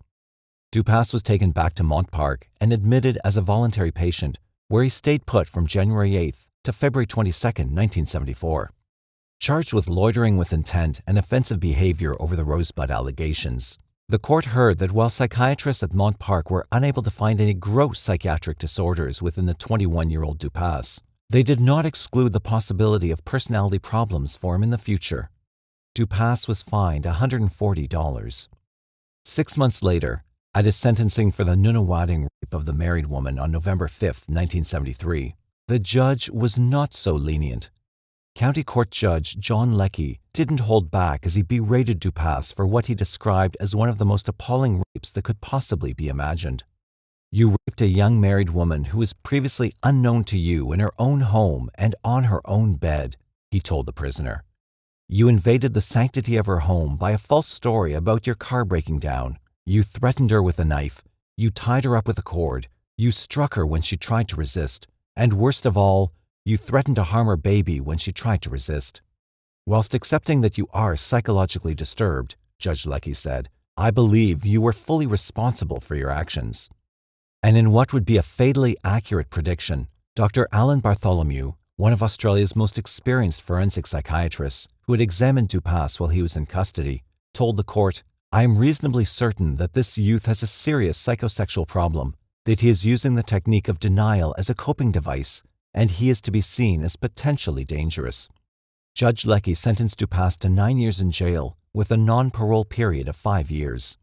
Dupas was taken back to Mont Park and admitted as a voluntary patient, where he stayed put from January 8th to February 22, 1974. Charged with loitering with intent and offensive behavior over the Rosebud allegations, the court heard that while psychiatrists at Mont Park were unable to find any gross psychiatric disorders within the 21-year-old Dupas, they did not exclude the possibility of personality problems for him in the future. Dupas was fined $140. 6 months later, at his sentencing for the Nunawading rape of the married woman on November 5, 1973, the judge was not so lenient. County Court Judge John Leckie didn't hold back as he berated Dupas for what he described as one of the most appalling rapes that could possibly be imagined. You raped a young married woman who was previously unknown to you in her own home and on her own bed, he told the prisoner. You invaded the sanctity of her home by a false story about your car breaking down. You threatened her with a knife. You tied her up with a cord. You struck her when she tried to resist. And worst of all, you threatened to harm her baby when she tried to resist. Whilst accepting that you are psychologically disturbed, Judge Leckie said, I believe you were fully responsible for your actions. And in what would be a fatally accurate prediction, Dr. Alan Bartholomew, one of Australia's most experienced forensic psychiatrists who had examined Dupas while he was in custody, told the court, I am reasonably certain that this youth has a serious psychosexual problem, that he is using the technique of denial as a coping device, and he is to be seen as potentially dangerous. Judge Leckie sentenced Dupas to 9 years in jail with a non-parole period of 5 years.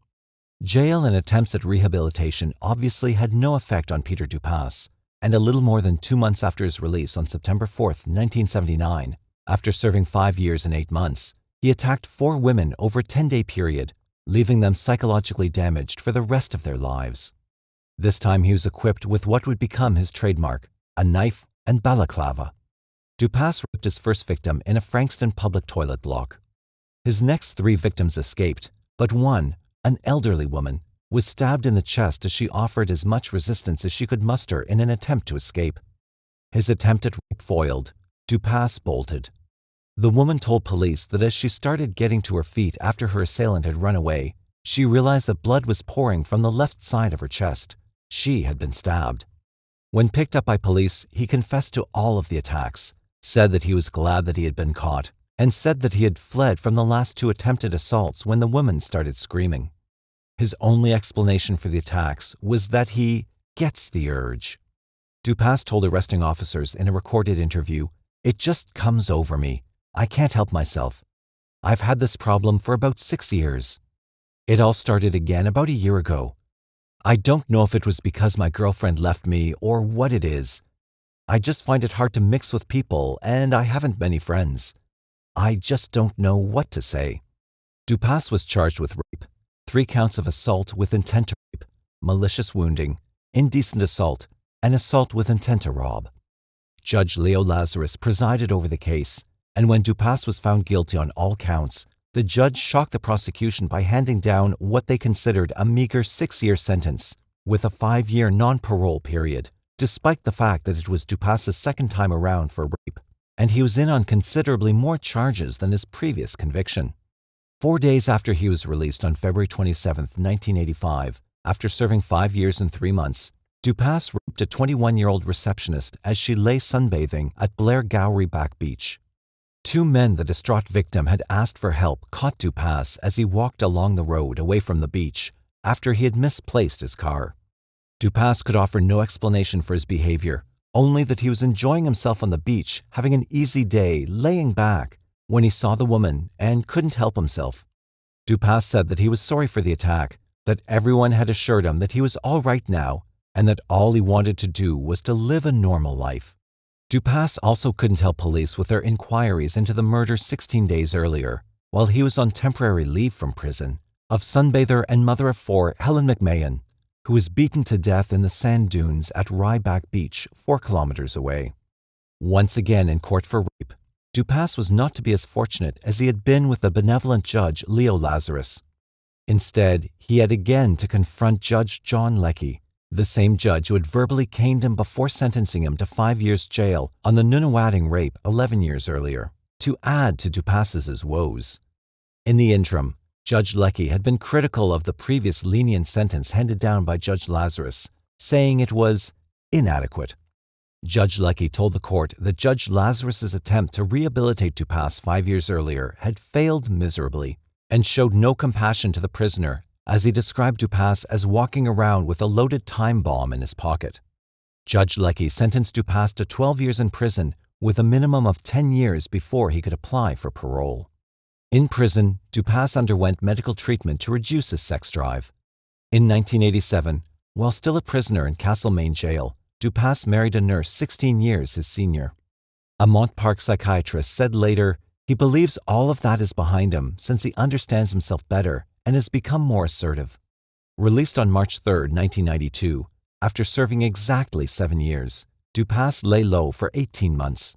Jail and attempts at rehabilitation obviously had no effect on Peter Dupas, and a little more than 2 months after his release on September 4, 1979, after serving 5 years and 8 months, he attacked 4 women over a 10-day period, leaving them psychologically damaged for the rest of their lives. This time he was equipped with what would become his trademark, a knife and balaclava. Dupas raped his first victim in a Frankston public toilet block. His next 3 victims escaped, but one, an elderly woman, was stabbed in the chest as she offered as much resistance as she could muster in an attempt to escape. His attempt at rape foiled. Dupas bolted. The woman told police that as she started getting to her feet after her assailant had run away, she realized that blood was pouring from the left side of her chest. She had been stabbed. When picked up by police, he confessed to all of the attacks, said that he was glad that he had been caught, and said that he had fled from the last 2 attempted assaults when the woman started screaming. His only explanation for the attacks was that he gets the urge. Dupas told arresting officers in a recorded interview, "It just comes over me. I can't help myself. I've had this problem for about 6 years. It all started again about a year ago. I don't know if it was because my girlfriend left me or what it is. I just find it hard to mix with people and I haven't many friends. I just don't know what to say." Dupas was charged with rape, 3 counts of assault with intent to rape, malicious wounding, indecent assault, and assault with intent to rob. Judge Leo Lazarus presided over the case, and when Dupas was found guilty on all counts, the judge shocked the prosecution by handing down what they considered a meager 6-year sentence, with a 5-year non-parole period, despite the fact that it was Dupas's second time around for rape, and he was in on considerably more charges than his previous conviction. 4 days after he was released on February 27, 1985, after serving 5 years and 3 months, Dupas raped a 21-year-old receptionist as she lay sunbathing at Blair Gowrie Back Beach. 2 men, the distraught victim, had asked for help, caught Dupas as he walked along the road away from the beach after he had misplaced his car. Dupas could offer no explanation for his behavior, only that he was enjoying himself on the beach, having an easy day, laying back, when he saw the woman and couldn't help himself. Dupas said that he was sorry for the attack, that everyone had assured him that he was all right now, and that all he wanted to do was to live a normal life. Dupas also couldn't help police with their inquiries into the murder 16 days earlier, while he was on temporary leave from prison, of sunbather and mother of 4 Helen McMahon, who was beaten to death in the sand dunes at Ryback Beach, 4 kilometers away. Once again in court for rape, Dupas was not to be as fortunate as he had been with the benevolent judge Leo Lazarus. Instead, he had again to confront Judge John Leckie, the same judge who had verbally caned him before sentencing him to 5 years jail on the Nunawading rape 11 years earlier, to add to Dupas's woes. In the interim, Judge Leckie had been critical of the previous lenient sentence handed down by Judge Lazarus, saying it was inadequate. Judge Leckie told the court that Judge Lazarus's attempt to rehabilitate Dupas 5 years earlier had failed miserably, and showed no compassion to the prisoner as he described Dupas as walking around with a loaded time bomb in his pocket. Judge Leckie sentenced Dupas to 12 years in prison with a minimum of 10 years before he could apply for parole. In prison, Dupas underwent medical treatment to reduce his sex drive. In 1987, while still a prisoner in Castlemaine Jail, Dupas married a nurse 16 years his senior. A Mont Park psychiatrist said later, he believes all of that is behind him since he understands himself better and has become more assertive. Released on March 3, 1992, after serving exactly 7 years, Dupas lay low for 18 months.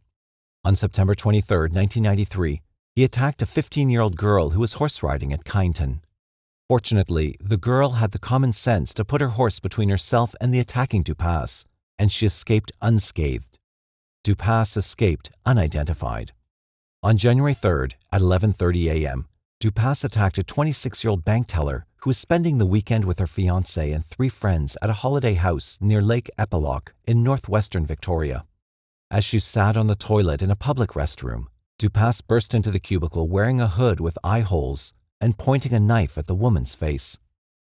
On September 23, 1993, He attacked a 15-year-old girl who was horse riding at Kyneton. Fortunately, the girl had the common sense to put her horse between herself and the attacking Dupas, and she escaped unscathed. Dupas escaped unidentified. On January 3rd at 11:30 a.m., Dupas attacked a 26-year-old bank teller who was spending the weekend with her fiancé and 3 friends at a holiday house near Lake Eppalock in northwestern Victoria. As she sat on the toilet in a public restroom, Dupas burst into the cubicle wearing a hood with eye holes and pointing a knife at the woman's face.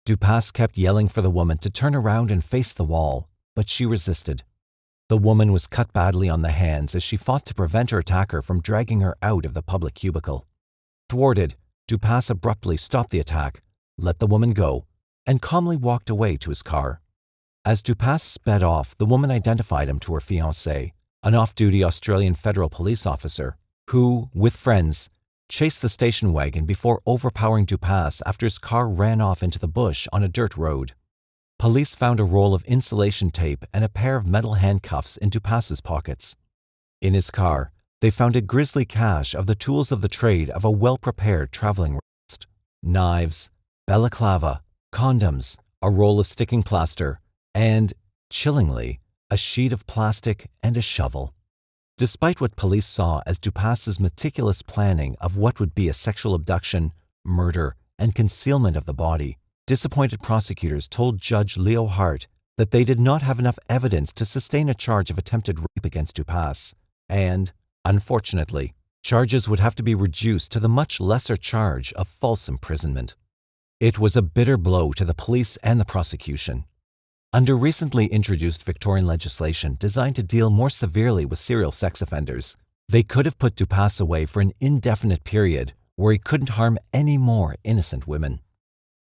Dupas kept yelling for the woman to turn around and face the wall, but she resisted. The woman was cut badly on the hands as she fought to prevent her attacker from dragging her out of the public cubicle. Thwarted, Dupas abruptly stopped the attack, let the woman go, and calmly walked away to his car. As Dupas sped off, the woman identified him to her fiancé, an off-duty Australian federal police officer, who, with friends, chased the station wagon before overpowering Dupas after his car ran off into the bush on a dirt road. Police found a roll of insulation tape and a pair of metal handcuffs in Dupas's pockets. In his car, they found a grisly cache of the tools of the trade of a well-prepared traveling rapist: knives, balaclava, condoms, a roll of sticking plaster, and, chillingly, a sheet of plastic and a shovel. Despite what police saw as Dupas's meticulous planning of what would be a sexual abduction, murder, and concealment of the body, disappointed prosecutors told Judge Leo Hart that they did not have enough evidence to sustain a charge of attempted rape against Dupas, and, unfortunately, charges would have to be reduced to the much lesser charge of false imprisonment. It was a bitter blow to the police and the prosecution. Under recently introduced Victorian legislation designed to deal more severely with serial sex offenders, they could have put Dupas away for an indefinite period where he couldn't harm any more innocent women.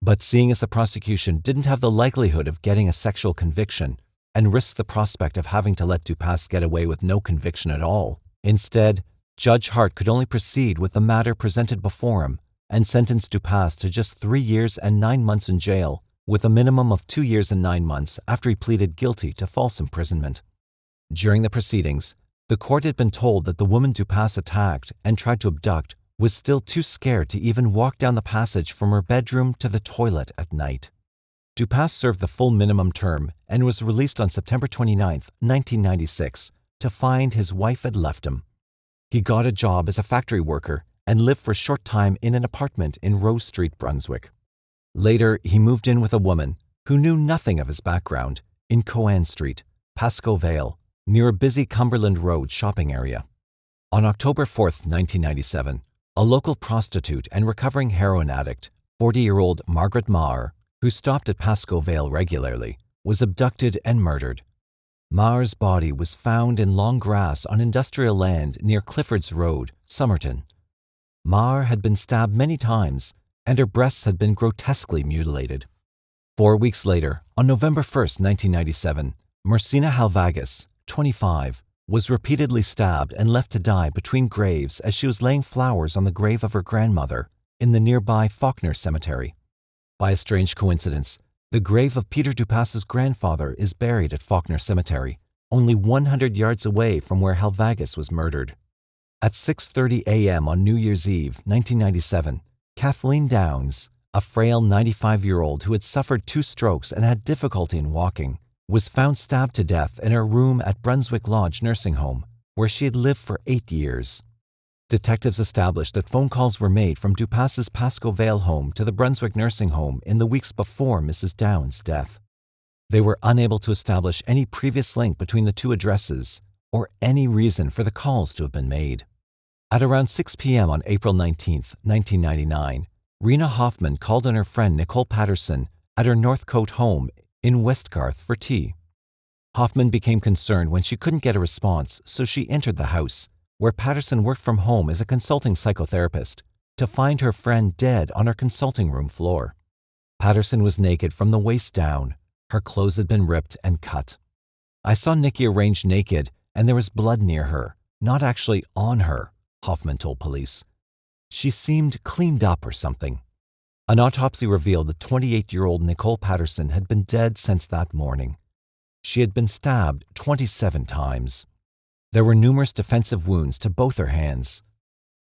But seeing as the prosecution didn't have the likelihood of getting a sexual conviction and risked the prospect of having to let Dupas get away with no conviction at all, instead, Judge Hart could only proceed with the matter presented before him and sentenced Dupas to just 3 years and 9 months in jail, with a minimum of 2 years and 9 months after he pleaded guilty to false imprisonment. During the proceedings, the court had been told that the woman Dupas attacked and tried to abduct was still too scared to even walk down the passage from her bedroom to the toilet at night. Dupas served the full minimum term and was released on September 29, 1996, to find his wife had left him. He got a job as a factory worker and lived for a short time in an apartment in Rose Street, Brunswick. Later, he moved in with a woman who knew nothing of his background in Coan Street, Pascoe Vale, near a busy Cumberland Road shopping area. On October 4, 1997, a local prostitute and recovering heroin addict, 40-year-old Margaret Maher, who stopped at Pascoe Vale regularly, was abducted and murdered. Maher's body was found in long grass on industrial land near Clifford's Road, Somerton. Maher had been stabbed many times, and her breasts had been grotesquely mutilated. 4 weeks later, on November 1, 1997, Marcina Halvagas, 25, was repeatedly stabbed and left to die between graves as she was laying flowers on the grave of her grandmother in the nearby Faulkner Cemetery. By a strange coincidence, the grave of Peter Dupas's grandfather is buried at Faulkner Cemetery, only 100 yards away from where Halvagas was murdered. At 6:30 a.m. on New Year's Eve, 1997, Kathleen Downs, a frail 95-year-old who had suffered 2 strokes and had difficulty in walking, was found stabbed to death in her room at Brunswick Lodge Nursing Home, where she had lived for 8 years. Detectives established that phone calls were made from Dupas's Pascoe Vale home to the Brunswick Nursing Home in the weeks before Mrs. Downs' death. They were unable to establish any previous link between the 2 addresses or any reason for the calls to have been made. At around 6 p.m. on April 19, 1999, Rena Hoffman called on her friend Nicole Patterson at her Northcote home in Westgarth for tea. Hoffman became concerned when she couldn't get a response, so she entered the house, where Patterson worked from home as a consulting psychotherapist, to find her friend dead on her consulting room floor. Patterson was naked from the waist down. Her clothes had been ripped and cut. "I saw Nikki arranged naked, and there was blood near her, not actually on her," Hoffman told police. "She seemed cleaned up or something." An autopsy revealed that 28-year-old Nicole Patterson had been dead since that morning. She had been stabbed 27 times. There were numerous defensive wounds to both her hands.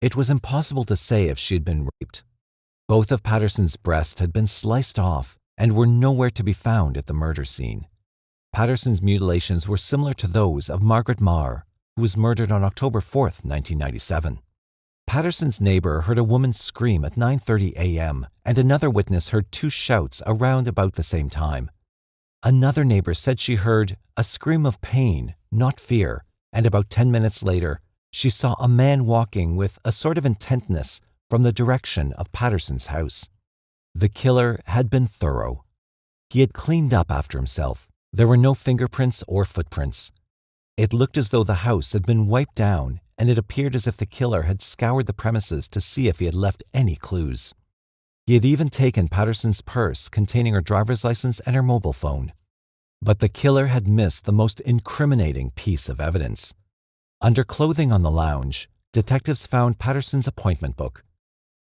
It was impossible to say if she had been raped. Both of Patterson's breasts had been sliced off and were nowhere to be found at the murder scene. Patterson's mutilations were similar to those of Margaret Marr, who was murdered on October 4, 1997. Patterson's neighbor heard a woman scream at 9:30 a.m., and another witness heard two shouts around about the same time. Another neighbor said she heard a scream of pain, not fear, and about 10 minutes later, she saw a man walking with a sort of intentness from the direction of Patterson's house. The killer had been thorough. He had cleaned up after himself. There were no fingerprints or footprints. It looked as though the house had been wiped down, and it appeared as if the killer had scoured the premises to see if he had left any clues. He had even taken Patterson's purse containing her driver's license and her mobile phone. But the killer had missed the most incriminating piece of evidence. Under clothing on the lounge, detectives found Patterson's appointment book.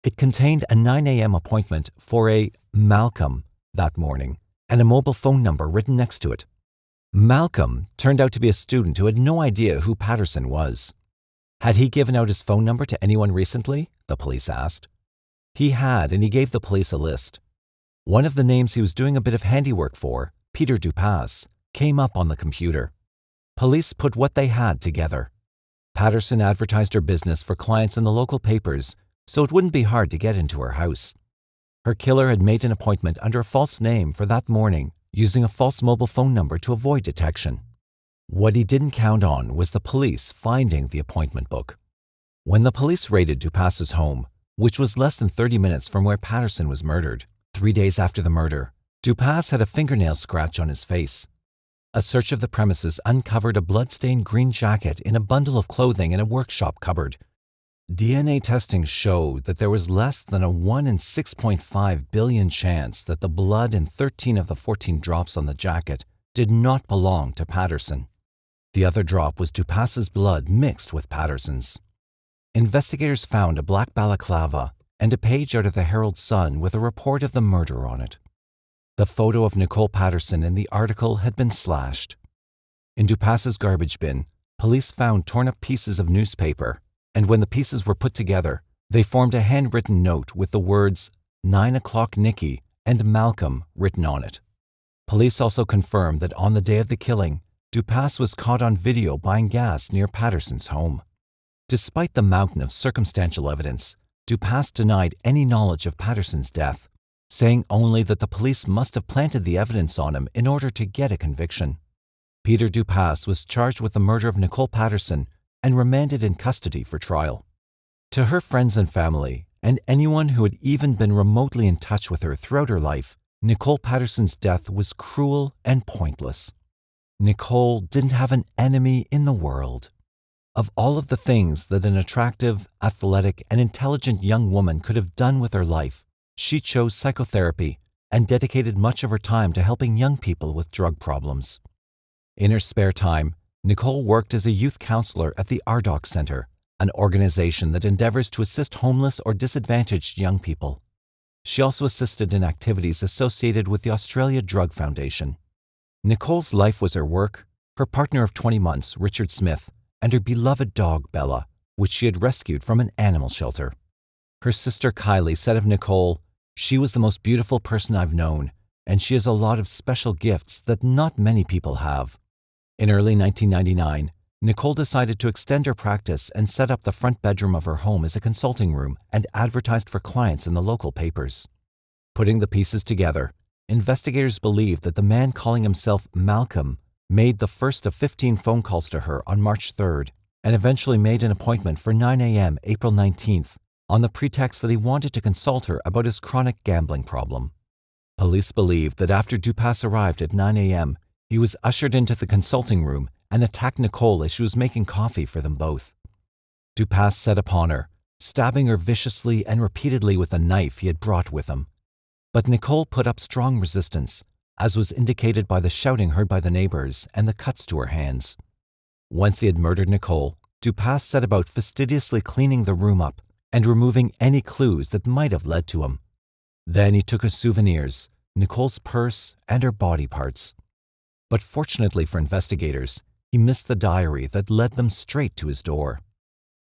It contained a 9 a.m. appointment for a Malcolm that morning, and a mobile phone number written next to it. Malcolm turned out to be a student who had no idea who Patterson was. Had he given out his phone number to anyone recently? The police asked. He had, and he gave the police a list. One of the names he was doing a bit of handiwork for, Peter Dupas, came up on the computer. Police put what they had together. Patterson advertised her business for clients in the local papers, so it wouldn't be hard to get into her house. Her killer had made an appointment under a false name for that morning, using a false mobile phone number to avoid detection. What he didn't count on was the police finding the appointment book. When the police raided Dupas's home, which was less than 30 minutes from where Patterson was murdered, 3 days after the murder, Dupas had a fingernail scratch on his face. A search of the premises uncovered a blood-stained green jacket in a bundle of clothing in a workshop cupboard. DNA testing showed that there was less than a 1 in 6.5 billion chance that the blood in 13 of the 14 drops on the jacket did not belong to Patterson. The other drop was Dupas's blood mixed with Patterson's. Investigators found a black balaclava and a page out of the Herald Sun with a report of the murder on it. The photo of Nicole Patterson in the article had been slashed. In Dupas's garbage bin, police found torn-up pieces of newspaper, and when the pieces were put together, they formed a handwritten note with the words 9 o'clock Nikki and Malcolm written on it. Police also confirmed that on the day of the killing, Dupas was caught on video buying gas near Patterson's home. Despite the mountain of circumstantial evidence, Dupas denied any knowledge of Patterson's death, saying only that the police must have planted the evidence on him in order to get a conviction. Peter Dupas was charged with the murder of Nicole Patterson and remanded in custody for trial. To her friends and family, and anyone who had even been remotely in touch with her throughout her life, Nicole Patterson's death was cruel and pointless. Nicole didn't have an enemy in the world. Of all of the things that an attractive, athletic, and intelligent young woman could have done with her life, she chose psychotherapy and dedicated much of her time to helping young people with drug problems. In her spare time, Nicole worked as a youth counselor at the Ardoc Center, an organization that endeavors to assist homeless or disadvantaged young people. She also assisted in activities associated with the Australia Drug Foundation. Nicole's life was her work, her partner of 20 months, Richard Smith, and her beloved dog, Bella, which she had rescued from an animal shelter. Her sister Kylie said of Nicole, "She was the most beautiful person I've known, and she has a lot of special gifts that not many people have." In early 1999, Nicole decided to extend her practice and set up the front bedroom of her home as a consulting room and advertised for clients in the local papers. Putting the pieces together, investigators believe that the man calling himself Malcolm made the first of 15 phone calls to her on March 3rd and eventually made an appointment for 9 a.m. April 19th on the pretext that he wanted to consult her about his chronic gambling problem. Police believe that after Dupas arrived at 9 a.m., he was ushered into the consulting room and attacked Nicole as she was making coffee for them both. Dupas set upon her, stabbing her viciously and repeatedly with a knife he had brought with him. But Nicole put up strong resistance, as was indicated by the shouting heard by the neighbors and the cuts to her hands. Once he had murdered Nicole, Dupas set about fastidiously cleaning the room up and removing any clues that might have led to him. Then he took her souvenirs, Nicole's purse, and her body parts. But fortunately for investigators, he missed the diary that led them straight to his door.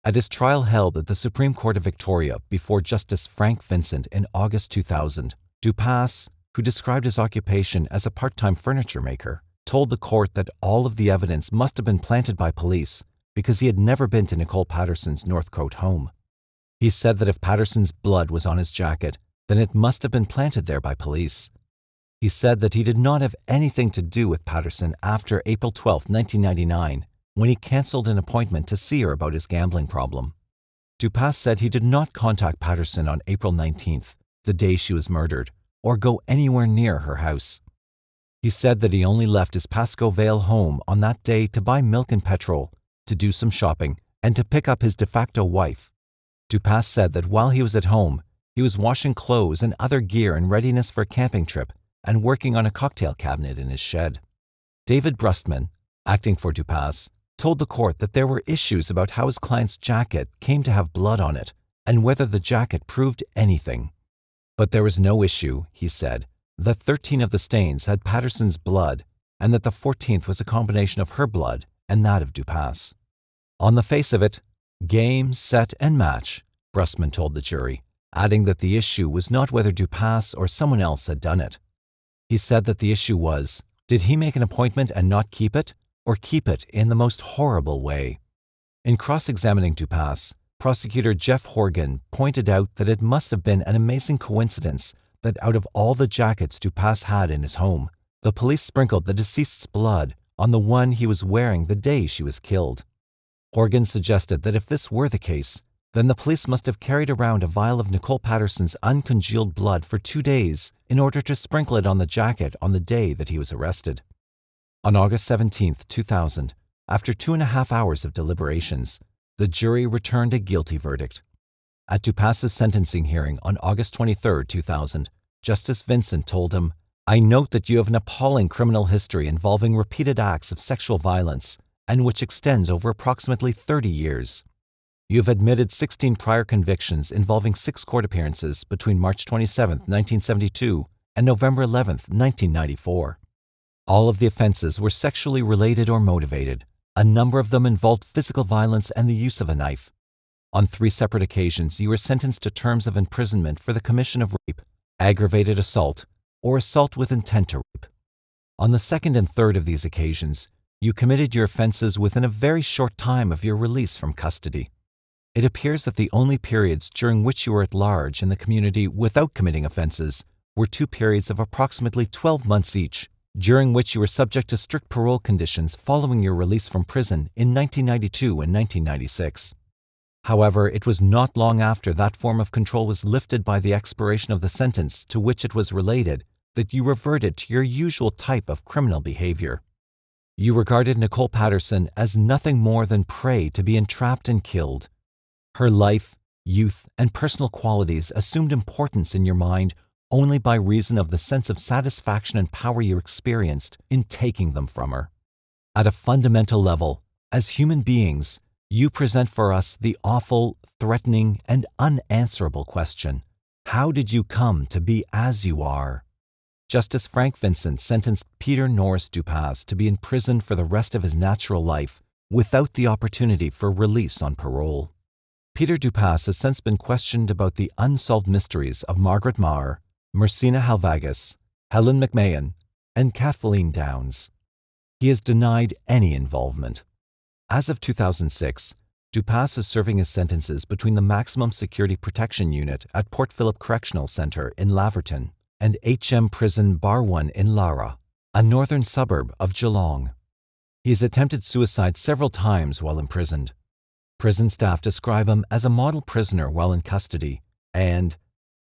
At his trial held at the Supreme Court of Victoria before Justice Frank Vincent in August 2000, Dupas, who described his occupation as a part-time furniture maker, told the court that all of the evidence must have been planted by police because he had never been to Nicole Patterson's Northcote home. He said that if Patterson's blood was on his jacket, then it must have been planted there by police. He said that he did not have anything to do with Patterson after April 12, 1999, when he cancelled an appointment to see her about his gambling problem. Dupas said he did not contact Patterson on April 19th, the day she was murdered, or go anywhere near her house. He said that he only left his Pascoe Vale home on that day to buy milk and petrol, to do some shopping, and to pick up his de facto wife. Dupas said that while he was at home, he was washing clothes and other gear in readiness for a camping trip and working on a cocktail cabinet in his shed. David Brustman, acting for Dupas, told the court that there were issues about how his client's jacket came to have blood on it and whether the jacket proved anything. But there was no issue, he said, that 13 of the stains had Patterson's blood and that the 14th was a combination of her blood and that of Dupas. On the face of it, game, set, and match, Brustman told the jury, adding that the issue was not whether Dupas or someone else had done it. He said that the issue was, did he make an appointment and not keep it, or keep it in the most horrible way? In cross-examining Dupas, prosecutor Jeff Horgan pointed out that it must have been an amazing coincidence that out of all the jackets Dupas had in his home, the police sprinkled the deceased's blood on the one he was wearing the day she was killed. Horgan suggested that if this were the case, then the police must have carried around a vial of Nicole Patterson's uncongealed blood for 2 days in order to sprinkle it on the jacket on the day that he was arrested. On August 17, 2000, after 2.5 hours of deliberations, the jury returned a guilty verdict. At Dupas's sentencing hearing on August 23, 2000, Justice Vincent told him, "I note that you have an appalling criminal history involving repeated acts of sexual violence and which extends over approximately 30 years. You have admitted 16 prior convictions involving 6 court appearances between March 27, 1972 and November 11, 1994. All of the offenses were sexually related or motivated. A number of them involved physical violence and the use of a knife. On 3 separate occasions, you were sentenced to terms of imprisonment for the commission of rape, aggravated assault, or assault with intent to rape. On the second and third of these occasions, you committed your offenses within a very short time of your release from custody. It appears that the only periods during which you were at large in the community without committing offenses were 2 periods of approximately 12 months each, during which you were subject to strict parole conditions following your release from prison in 1992 and 1996. However, it was not long after that form of control was lifted by the expiration of the sentence to which it was related that you reverted to your usual type of criminal behavior. You regarded Nicole Patterson as nothing more than prey to be entrapped and killed. Her life, youth, and personal qualities assumed importance in your mind only by reason of the sense of satisfaction and power you experienced in taking them from her. At a fundamental level, as human beings, you present for us the awful, threatening, and unanswerable question, how did you come to be as you are? Justice Frank Vincent sentenced Peter Norris Dupas to be in prison for the rest of his natural life without the opportunity for release on parole. Peter Dupas has since been questioned about the unsolved mysteries of Margaret Maher, Mersina Halvagas, Helen McMahon, and Kathleen Downs. He has denied any involvement. As of 2006, Dupas is serving his sentences between the Maximum Security Protection Unit at Port Phillip Correctional Centre in Laverton and HM Prison Bar 1 in Lara, a northern suburb of Geelong. He has attempted suicide several times while imprisoned. Prison staff describe him as a model prisoner while in custody and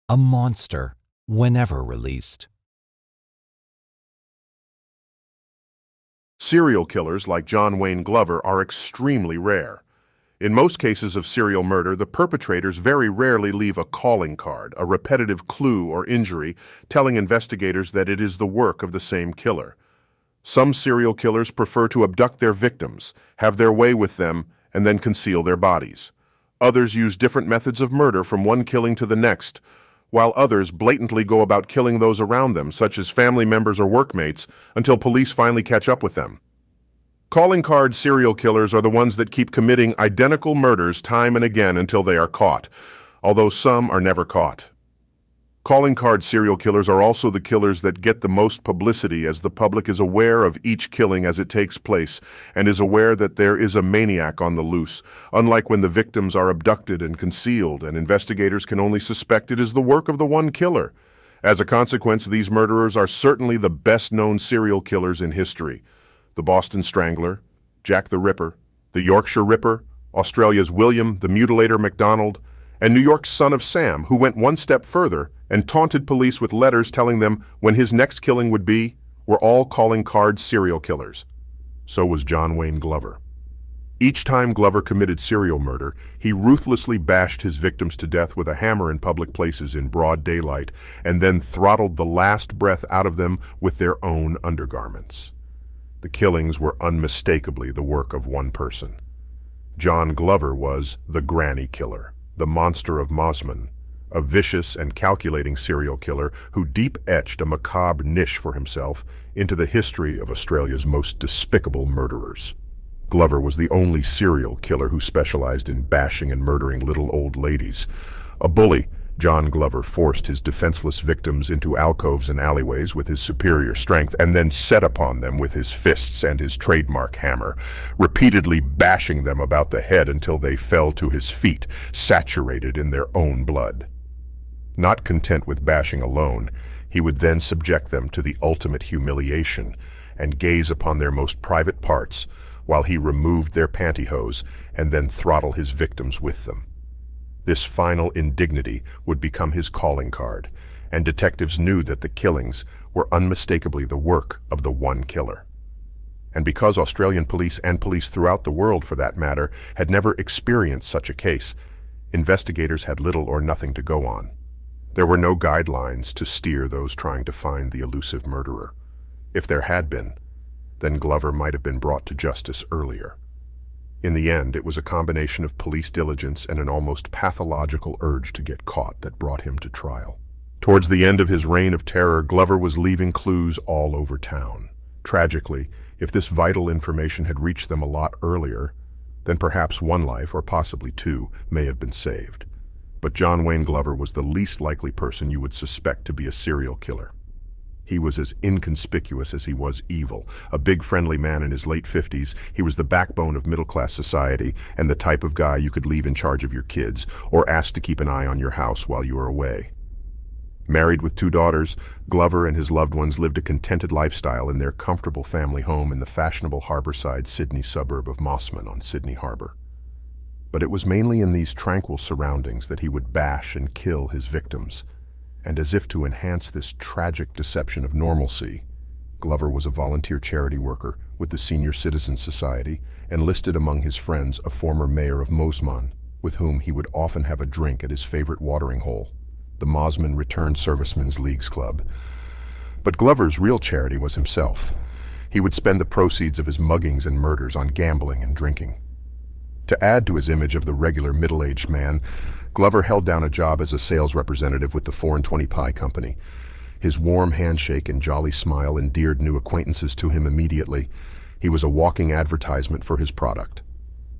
a monster whenever released. Serial killers like John Wayne Glover are extremely rare. In most cases of serial murder, the perpetrators very rarely leave a calling card, a repetitive clue or injury, telling investigators that it is the work of the same killer. Some serial killers prefer to abduct their victims, have their way with them, and then conceal their bodies. Others use different methods of murder from one killing to the next, while others blatantly go about killing those around them, such as family members or workmates, until police finally catch up with them. Calling card serial killers are the ones that keep committing identical murders time and again until they are caught, although some are never caught. Calling card serial killers are also the killers that get the most publicity, as the public is aware of each killing as it takes place and is aware that there is a maniac on the loose, unlike when the victims are abducted and concealed and investigators can only suspect it is the work of the one killer. As a consequence, these murderers are certainly the best-known serial killers in history. The Boston Strangler, Jack the Ripper, the Yorkshire Ripper, Australia's William the Mutilator MacDonald, and New York's Son of Sam, who went one step further and taunted police with letters telling them when his next killing would be, were all calling card serial killers. So was John Wayne Glover. Each time Glover committed serial murder, he ruthlessly bashed his victims to death with a hammer in public places in broad daylight, and then throttled the last breath out of them with their own undergarments. The killings were unmistakably the work of one person. John Glover was the Granny Killer, the monster of Mosman, a vicious and calculating serial killer who deep-etched a macabre niche for himself into the history of Australia's most despicable murderers. Glover was the only serial killer who specialized in bashing and murdering little old ladies. A bully, John Glover forced his defenseless victims into alcoves and alleyways with his superior strength and then set upon them with his fists and his trademark hammer, repeatedly bashing them about the head until they fell to his feet, saturated in their own blood. Not content with bashing alone, he would then subject them to the ultimate humiliation and gaze upon their most private parts while he removed their pantyhose and then throttle his victims with them. This final indignity would become his calling card, and detectives knew that the killings were unmistakably the work of the one killer. And because Australian police and police throughout the world, for that matter, had never experienced such a case, investigators had little or nothing to go on. There were no guidelines to steer those trying to find the elusive murderer. If there had been, then Glover might have been brought to justice earlier. In the end, it was a combination of police diligence and an almost pathological urge to get caught that brought him to trial. Towards the end of his reign of terror, Glover was leaving clues all over town. Tragically, if this vital information had reached them a lot earlier, then perhaps one life, or possibly two, may have been saved. But John Wayne Glover was the least likely person you would suspect to be a serial killer. He was as inconspicuous as he was evil. A big, friendly man in his late 50s, he was the backbone of middle-class society and the type of guy you could leave in charge of your kids or ask to keep an eye on your house while you were away. Married with 2 daughters, Glover and his loved ones lived a contented lifestyle in their comfortable family home in the fashionable harborside Sydney suburb of Mosman on Sydney Harbour. But it was mainly in these tranquil surroundings that he would bash and kill his victims. And as if to enhance this tragic deception of normalcy, Glover was a volunteer charity worker with the Senior Citizens Society and listed among his friends a former mayor of Mosman, with whom he would often have a drink at his favorite watering hole, the Mosman Returned Servicemen's Leagues Club. But Glover's real charity was himself. He would spend the proceeds of his muggings and murders on gambling and drinking. To add to his image of the regular middle-aged man, Glover held down a job as a sales representative with the 4 and 20 Pie Company. His warm handshake and jolly smile endeared new acquaintances to him immediately. He was a walking advertisement for his product,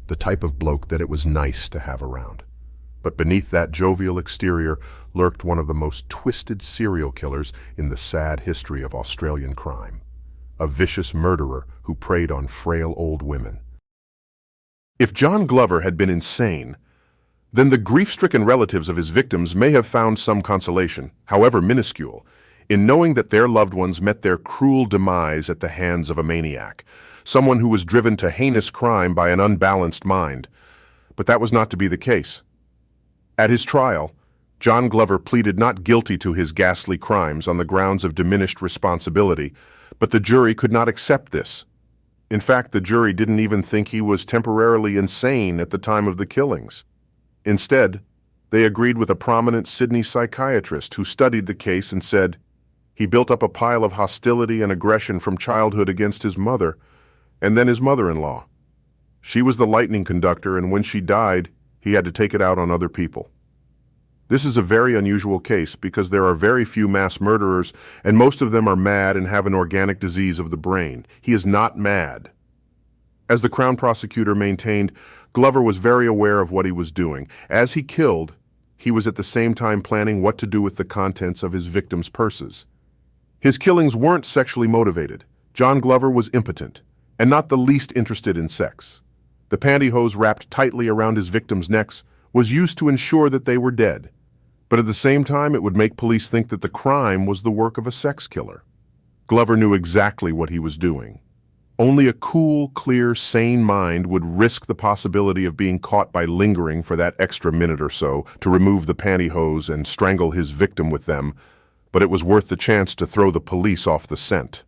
the type of bloke that it was nice to have around. But beneath that jovial exterior lurked one of the most twisted serial killers in the sad history of Australian crime, a vicious murderer who preyed on frail old women. If John Glover had been insane, then the grief-stricken relatives of his victims may have found some consolation, however minuscule, in knowing that their loved ones met their cruel demise at the hands of a maniac, someone who was driven to heinous crime by an unbalanced mind. But that was not to be the case. At his trial, John Glover pleaded not guilty to his ghastly crimes on the grounds of diminished responsibility, but the jury could not accept this. In fact, the jury didn't even think he was temporarily insane at the time of the killings. Instead, they agreed with a prominent Sydney psychiatrist who studied the case and said, he built up a pile of hostility and aggression from childhood against his mother, and then his mother-in-law. She was the lightning conductor, and when she died, he had to take it out on other people. This is a very unusual case because there are very few mass murderers, and most of them are mad and have an organic disease of the brain. He is not mad. As the Crown prosecutor maintained, Glover was very aware of what he was doing. As he killed, he was at the same time planning what to do with the contents of his victims' purses. His killings weren't sexually motivated. John Glover was impotent, and not the least interested in sex. The pantyhose wrapped tightly around his victims' necks was used to ensure that they were dead. But at the same time, it would make police think that the crime was the work of a sex killer. Glover knew exactly what he was doing. Only a cool, clear, sane mind would risk the possibility of being caught by lingering for that extra minute or so to remove the pantyhose and strangle his victim with them, but it was worth the chance to throw the police off the scent.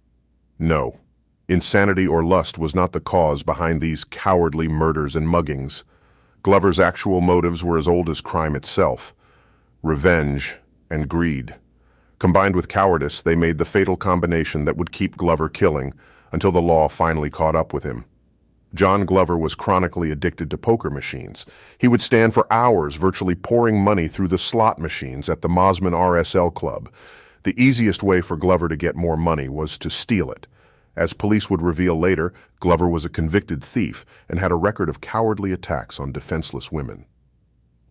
No, insanity or lust was not the cause behind these cowardly murders and muggings. Glover's actual motives were as old as crime itself: revenge and greed. Combined with cowardice, they made the fatal combination that would keep Glover killing until the law finally caught up with him. John Glover was chronically addicted to poker machines. He would stand for hours virtually pouring money through the slot machines at the Mosman RSL Club. The easiest way for Glover to get more money was to steal it. As police would reveal later, Glover was a convicted thief and had a record of cowardly attacks on defenseless women.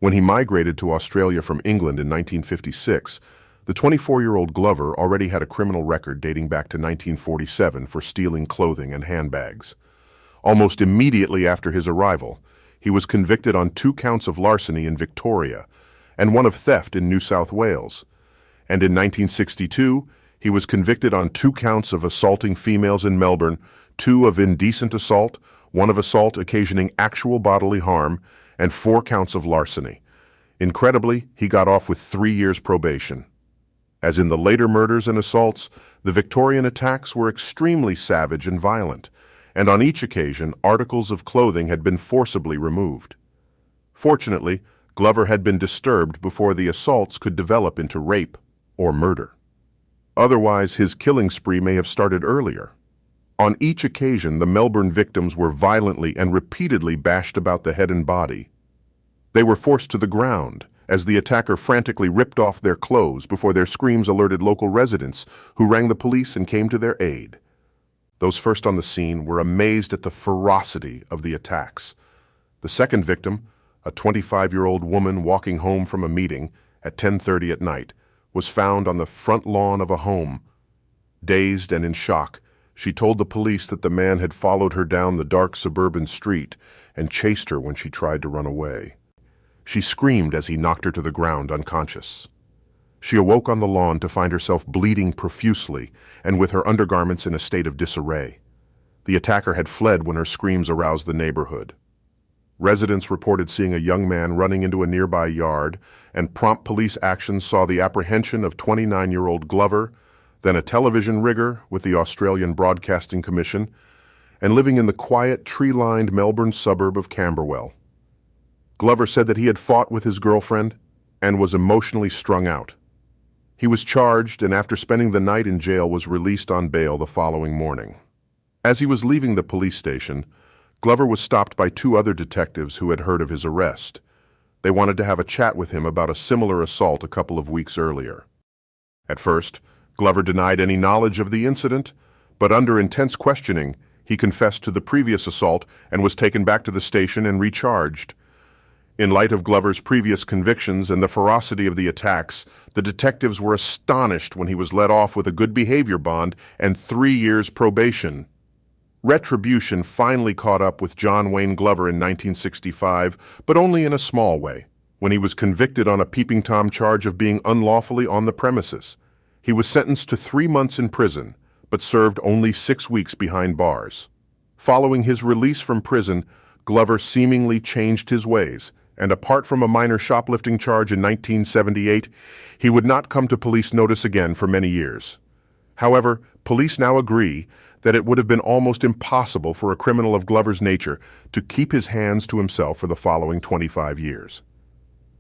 When he migrated to Australia from England in 1956, the 24-year-old Glover already had a criminal record dating back to 1947 for stealing clothing and handbags. Almost immediately after his arrival, he was convicted on 2 counts of larceny in Victoria and 1 of theft in New South Wales. And in 1962, he was convicted on 2 counts of assaulting females in Melbourne, 2 of indecent assault, 1 of assault occasioning actual bodily harm, and 4 counts of larceny. Incredibly, he got off with 3 years probation. As in the later murders and assaults, the Victorian attacks were extremely savage and violent, and on each occasion, articles of clothing had been forcibly removed. Fortunately, Glover had been disturbed before the assaults could develop into rape or murder. Otherwise, his killing spree may have started earlier. On each occasion, the Melbourne victims were violently and repeatedly bashed about the head and body. They were forced to the ground, as the attacker frantically ripped off their clothes before their screams alerted local residents, who rang the police and came to their aid. Those first on the scene were amazed at the ferocity of the attacks. The second victim, a 25-year-old woman walking home from a meeting at 10:30 at night, was found on the front lawn of a home. Dazed and in shock, she told the police that the man had followed her down the dark suburban street and chased her when she tried to run away. She screamed as he knocked her to the ground unconscious. She awoke on the lawn to find herself bleeding profusely and with her undergarments in a state of disarray. The attacker had fled when her screams aroused the neighborhood. Residents reported seeing a young man running into a nearby yard, and prompt police action saw the apprehension of 29-year-old Glover, then a television rigger with the Australian Broadcasting Commission, and living in the quiet, tree-lined Melbourne suburb of Camberwell. Glover said that he had fought with his girlfriend and was emotionally strung out. He was charged and after spending the night in jail was released on bail the following morning. As he was leaving the police station, Glover was stopped by 2 other detectives who had heard of his arrest. They wanted to have a chat with him about a similar assault a couple of weeks earlier. At first, Glover denied any knowledge of the incident, but under intense questioning, he confessed to the previous assault and was taken back to the station and recharged. In light of Glover's previous convictions and the ferocity of the attacks, the detectives were astonished when he was let off with a good behavior bond and 3 years probation. Retribution finally caught up with John Wayne Glover in 1965, but only in a small way, when he was convicted on a peeping Tom charge of being unlawfully on the premises. He was sentenced to 3 months in prison, but served only 6 weeks behind bars. Following his release from prison, Glover seemingly changed his ways, and apart from a minor shoplifting charge in 1978, he would not come to police notice again for many years. However, police now agree that it would have been almost impossible for a criminal of Glover's nature to keep his hands to himself for the following 25 years.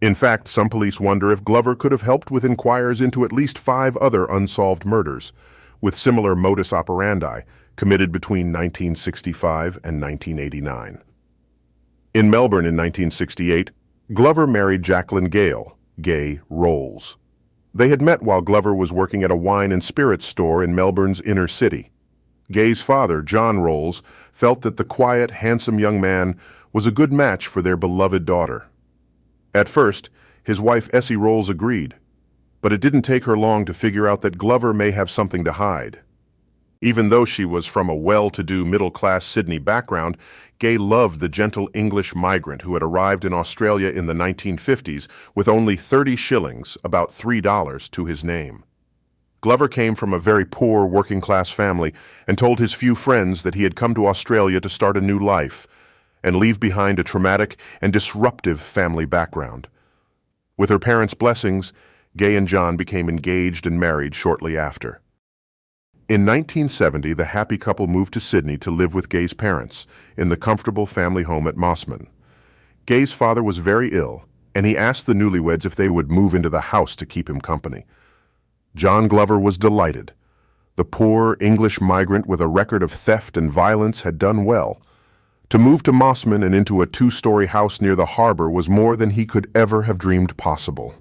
In fact, some police wonder if Glover could have helped with inquiries into at least 5 other unsolved murders, with similar modus operandi, committed between 1965 and 1989. In Melbourne in 1968, Glover married Jacqueline Gale, gay Rolls. They had met while Glover was working at a wine and spirits store in Melbourne's inner city. Gay's father, John Rolls, felt that the quiet, handsome young man was a good match for their beloved daughter. At first, his wife Essie Rolls agreed, but it didn't take her long to figure out that Glover may have something to hide. Even though she was from a well-to-do middle-class Sydney background, Gay loved the gentle English migrant who had arrived in Australia in the 1950s with only 30 shillings, about $3, to his name. Glover came from a very poor working-class family and told his few friends that he had come to Australia to start a new life and leave behind a traumatic and disruptive family background. With her parents' blessings, Gay and John became engaged and married shortly after. In 1970, the happy couple moved to Sydney to live with Gay's parents in the comfortable family home at Mossman. Gay's father was very ill, and he asked the newlyweds if they would move into the house to keep him company. John Glover was delighted. The poor English migrant with a record of theft and violence had done well. To move to Mossman and into a 2-story house near the harbor was more than he could ever have dreamed possible.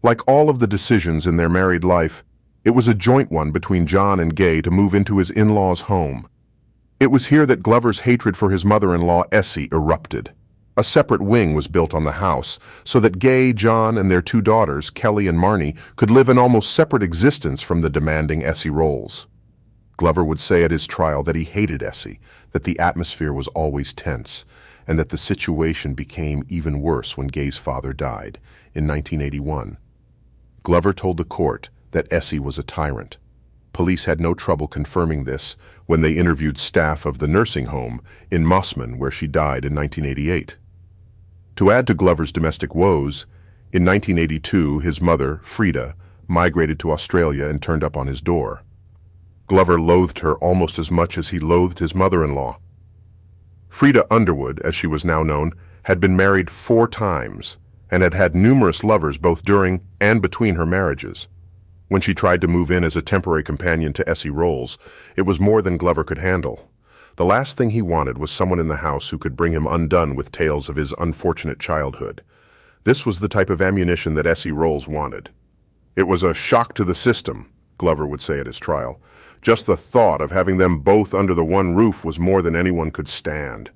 Like all of the decisions in their married life, it was a joint one between John and Gay to move into his in-laws' home. It was here that Glover's hatred for his mother-in-law, Essie, erupted. A separate wing was built on the house, so that Gay, John, and their 2 daughters, Kelly and Marnie, could live an almost separate existence from the demanding Essie Rolls. Glover would say at his trial that he hated Essie, that the atmosphere was always tense, and that the situation became even worse when Gay's father died in 1981. Glover told the court that Essie was a tyrant. Police had no trouble confirming this when they interviewed staff of the nursing home in Mossman, where she died in 1988. To add to Glover's domestic woes, in 1982 his mother, Frida, migrated to Australia and turned up on his door. Glover loathed her almost as much as he loathed his mother-in-law. Frida Underwood, as she was now known, had been married 4 times and had had numerous lovers both during and between her marriages. When she tried to move in as a temporary companion to Essie Rolls, it was more than Glover could handle. The last thing he wanted was someone in the house who could bring him undone with tales of his unfortunate childhood. This was the type of ammunition that Essie Rolls wanted. It was a shock to the system, Glover would say at his trial. Just the thought of having them both under the one roof was more than anyone could stand.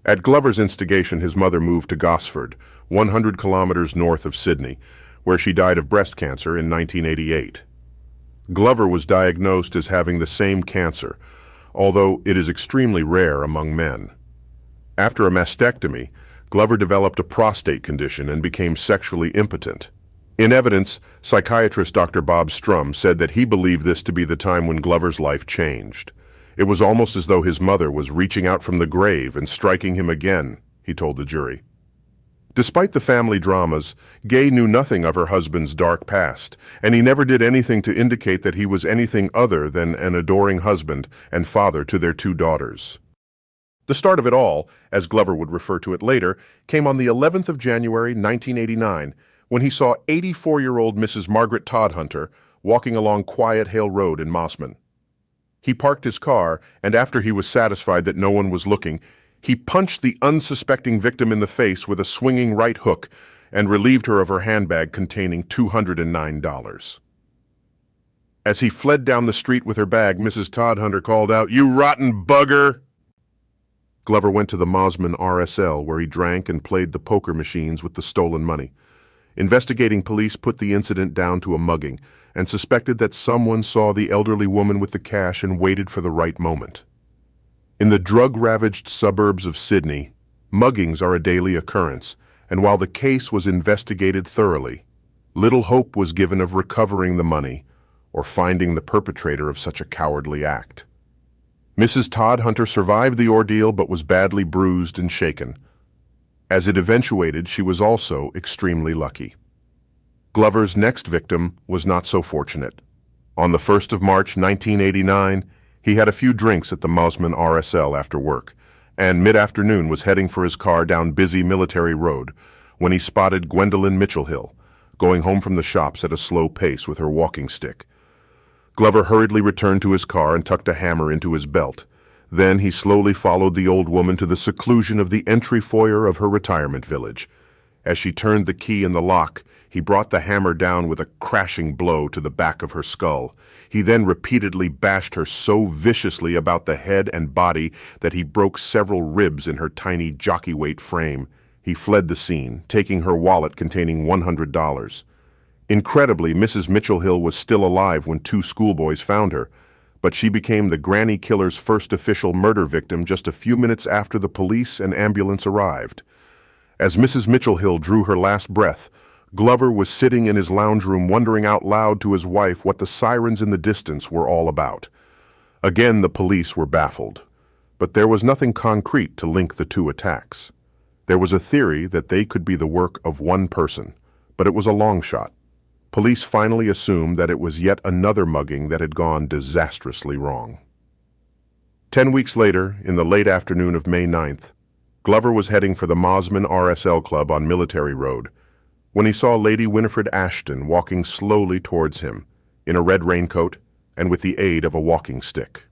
At Glover's instigation, his mother moved to Gosford, 100 kilometers north of Sydney, where she died of breast cancer in 1988. Glover was diagnosed as having the same cancer, although it is extremely rare among men. After a mastectomy, Glover developed a prostate condition and became sexually impotent. In evidence, psychiatrist Dr. Bob Strum said that he believed this to be the time when Glover's life changed. It was almost as though his mother was reaching out from the grave and striking him again, he told the jury. Despite the family dramas, Gay knew nothing of her husband's dark past, and he never did anything to indicate that he was anything other than an adoring husband and father to their 2 daughters. The start of it all, as Glover would refer to it later, came on the 11th of January 1989, when he saw 84-year-old Mrs. Margaret Todhunter walking along Quiet Hill Road in Mossman. He parked his car, and after he was satisfied that no one was looking, he punched the unsuspecting victim in the face with a swinging right hook and relieved her of her handbag containing $209. As he fled down the street with her bag, Mrs. Todhunter called out, "You rotten bugger!" Glover went to the Mossman RSL, where he drank and played the poker machines with the stolen money. Investigating police put the incident down to a mugging and suspected that someone saw the elderly woman with the cash and waited for the right moment. In the drug-ravaged suburbs of Sydney, muggings are a daily occurrence, and while the case was investigated thoroughly, little hope was given of recovering the money or finding the perpetrator of such a cowardly act. Mrs. Todhunter survived the ordeal but was badly bruised and shaken. As it eventuated, she was also extremely lucky. Glover's next victim was not so fortunate. On the 1st of March 1989, he had a few drinks at the Mossman RSL after work, and mid-afternoon was heading for his car down busy Military Road when he spotted Gwendolyn Mitchell-Hill, going home from the shops at a slow pace with her walking stick. Glover hurriedly returned to his car and tucked a hammer into his belt. Then he slowly followed the old woman to the seclusion of the entry foyer of her retirement village. As she turned the key in the lock, He brought the hammer down with a crashing blow to the back of her skull. He then repeatedly bashed her so viciously about the head and body that he broke several ribs in her tiny jockey-weight frame. He fled the scene, taking her wallet containing $100. Incredibly, Mrs. Mitchell-Hill was still alive when two schoolboys found her, but she became the granny killer's first official murder victim just a few minutes after the police and ambulance arrived. As Mrs. Mitchell-Hill drew her last breath, Glover was sitting in his lounge room wondering out loud to his wife what the sirens in the distance were all about. Again, the police were baffled, but there was nothing concrete to link the two attacks. There was a theory that they could be the work of one person, but it was a long shot. Police finally assumed that it was yet another mugging that had gone disastrously wrong. 10 weeks later, in the late afternoon of May 9th, Glover was heading for the Mosman RSL Club on Military Road when he saw Lady Winifred Ashton walking slowly towards him, in a red raincoat and with the aid of a walking stick.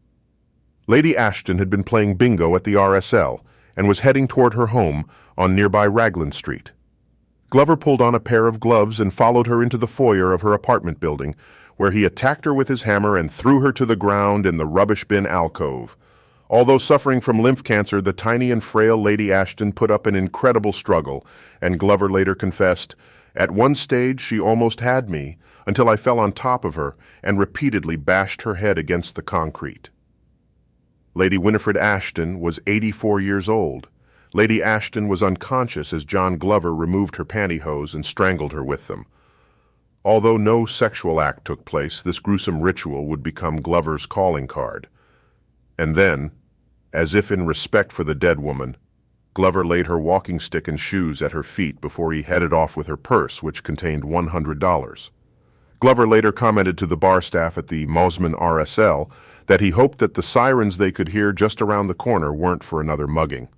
Lady Ashton had been playing bingo at the RSL and was heading toward her home on nearby Raglan Street. Glover pulled on a pair of gloves and followed her into the foyer of her apartment building, where he attacked her with his hammer and threw her to the ground in the rubbish bin alcove. Although suffering from lymph cancer, the tiny and frail Lady Ashton put up an incredible struggle, and Glover later confessed, "At one stage she almost had me, until I fell on top of her and repeatedly bashed her head against the concrete." Lady Winifred Ashton was 84 years old. Lady Ashton was unconscious as John Glover removed her pantyhose and strangled her with them. Although no sexual act took place, this gruesome ritual would become Glover's calling card. And then, as if in respect for the dead woman, Glover laid her walking stick and shoes at her feet before he headed off with her purse, which contained $100. Glover later commented to the bar staff at the Mosman RSL that he hoped that the sirens they could hear just around the corner weren't for another mugging.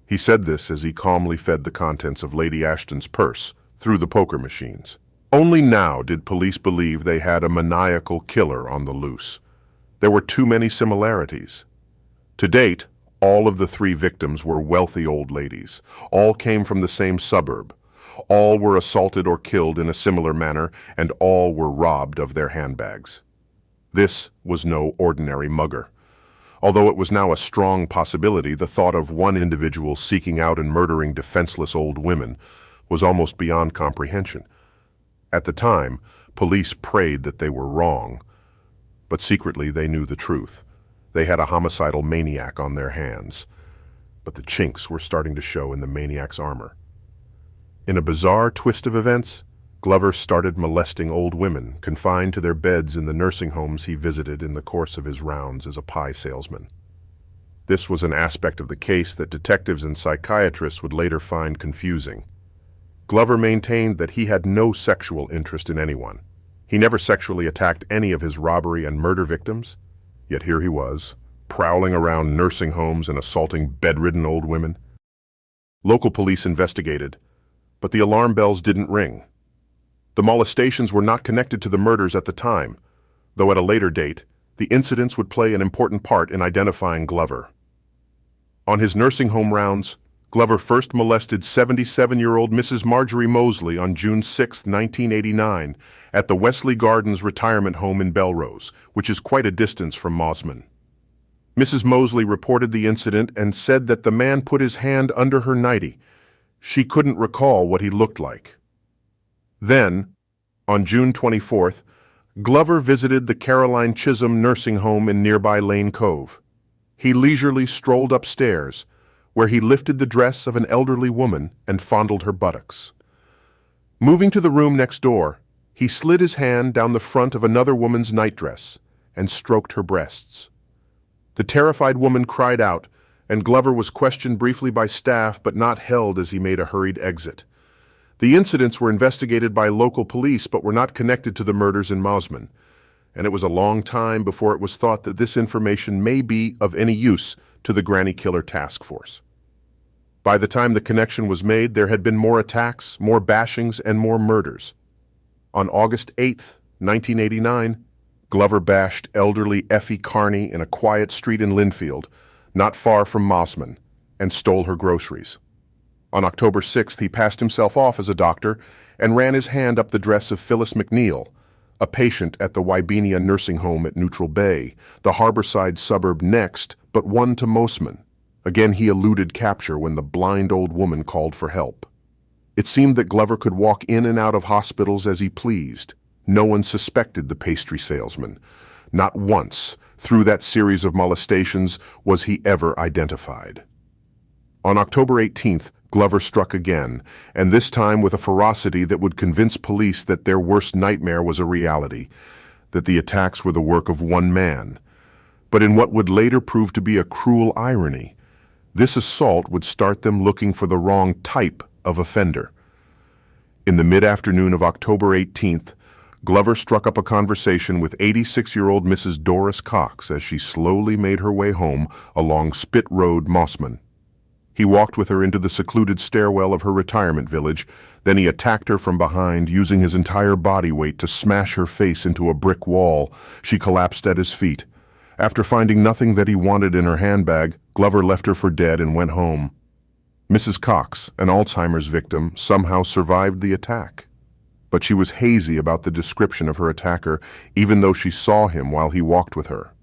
He said this as he calmly fed the contents of Lady Ashton's purse through the poker machines. Only now did police believe they had a maniacal killer on the loose. There were too many similarities. To date, all of the three victims were wealthy old ladies. All came from the same suburb. All were assaulted or killed in a similar manner, and all were robbed of their handbags. This was no ordinary mugger. Although it was now a strong possibility, the thought of one individual seeking out and murdering defenseless old women was almost beyond comprehension. At the time, police prayed that they were wrong, but secretly they knew the truth. They had a homicidal maniac on their hands, but the chinks were starting to show in the maniac's armor. In a bizarre twist of events, Glover started molesting old women confined to their beds in the nursing homes he visited in the course of his rounds as a pie salesman. This was an aspect of the case that detectives and psychiatrists would later find confusing. Glover maintained that he had no sexual interest in anyone. He never sexually attacked any of his robbery and murder victims, yet here he was, prowling around nursing homes and assaulting bedridden old women. Local police investigated, but the alarm bells didn't ring. The molestations were not connected to the murders at the time, though at a later date, the incidents would play an important part in identifying Glover. On his nursing home rounds, Glover first molested 77-year-old Mrs. Marjorie Mosley on June 6, 1989, at the Wesley Gardens retirement home in Belrose, which is quite a distance from Mosman. Mrs. Mosley reported the incident and said that the man put his hand under her nightie. She couldn't recall what he looked like. Then, on June 24th, Glover visited the Caroline Chisholm nursing home in nearby Lane Cove. He leisurely strolled upstairs, where he lifted the dress of an elderly woman and fondled her buttocks. Moving to the room next door, he slid his hand down the front of another woman's nightdress and stroked her breasts. The terrified woman cried out, and Glover was questioned briefly by staff but not held as he made a hurried exit. The incidents were investigated by local police but were not connected to the murders in Mosman, and it was a long time before it was thought that this information may be of any use to the Granny Killer Task Force. By the time the connection was made, there had been more attacks, more bashings, and more murders. On August 8, 1989, Glover bashed elderly Effie Carney in a quiet street in Linfield, not far from Mosman, and stole her groceries. On October 6th, he passed himself off as a doctor and ran his hand up the dress of Phyllis McNeil, a patient at the Wybenia nursing home at Neutral Bay, the harborside suburb next, but one to Mosman. Again, he eluded capture when the blind old woman called for help. It seemed that Glover could walk in and out of hospitals as he pleased. No one suspected the pastry salesman. Not once, through that series of molestations, was he ever identified. On October 18th, Glover struck again, and this time with a ferocity that would convince police that their worst nightmare was a reality, that the attacks were the work of one man. But in what would later prove to be a cruel irony, this assault would start them looking for the wrong type of offender. In the mid-afternoon of October 18th, Glover struck up a conversation with 86-year-old Mrs. Doris Cox as she slowly made her way home along Spit Road, Mosman. He walked with her into the secluded stairwell of her retirement village, then he attacked her from behind, using his entire body weight to smash her face into a brick wall. She collapsed at his feet. After finding nothing that he wanted in her handbag, Glover left her for dead and went home. Mrs. Cox, an Alzheimer's victim, somehow survived the attack. But she was hazy about the description of her attacker, even though she saw him while he walked with her.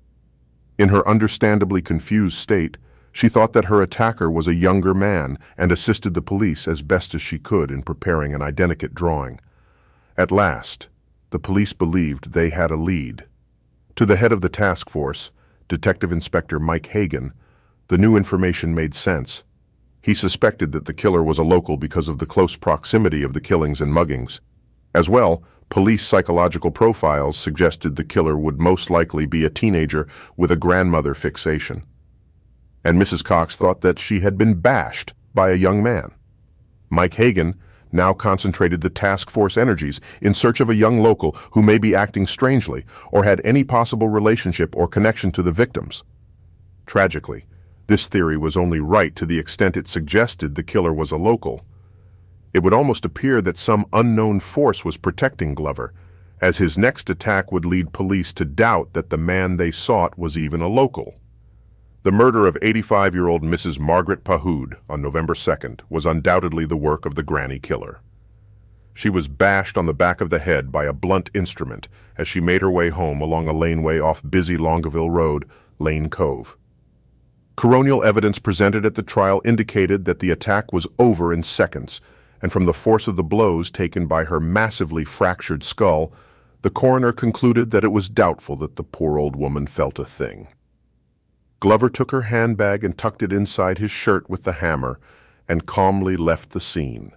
In her understandably confused state, she thought that her attacker was a younger man and assisted the police as best as she could in preparing an identikit drawing. At last, the police believed they had a lead. To the head of the task force, Detective Inspector Mike Hagan, the new information made sense. He suspected that the killer was a local because of the close proximity of the killings and muggings. As well, police psychological profiles suggested the killer would most likely be a teenager with a grandmother fixation. And Mrs. Cox thought that she had been bashed by a young man. Mike Hagan now concentrated the task force energies in search of a young local who may be acting strangely or had any possible relationship or connection to the victims. Tragically, this theory was only right to the extent it suggested the killer was a local. It would almost appear that some unknown force was protecting Glover, as his next attack would lead police to doubt that the man they sought was even a local. The murder of 85-year-old Mrs. Margaret Pahoud on November 2nd was undoubtedly the work of the granny killer. She was bashed on the back of the head by a blunt instrument as she made her way home along a laneway off busy Longueville Road, Lane Cove. Coronial evidence presented at the trial indicated that the attack was over in seconds, and from the force of the blows taken by her massively fractured skull, the coroner concluded that it was doubtful that the poor old woman felt a thing. Glover took her handbag and tucked it inside his shirt with the hammer and calmly left the scene.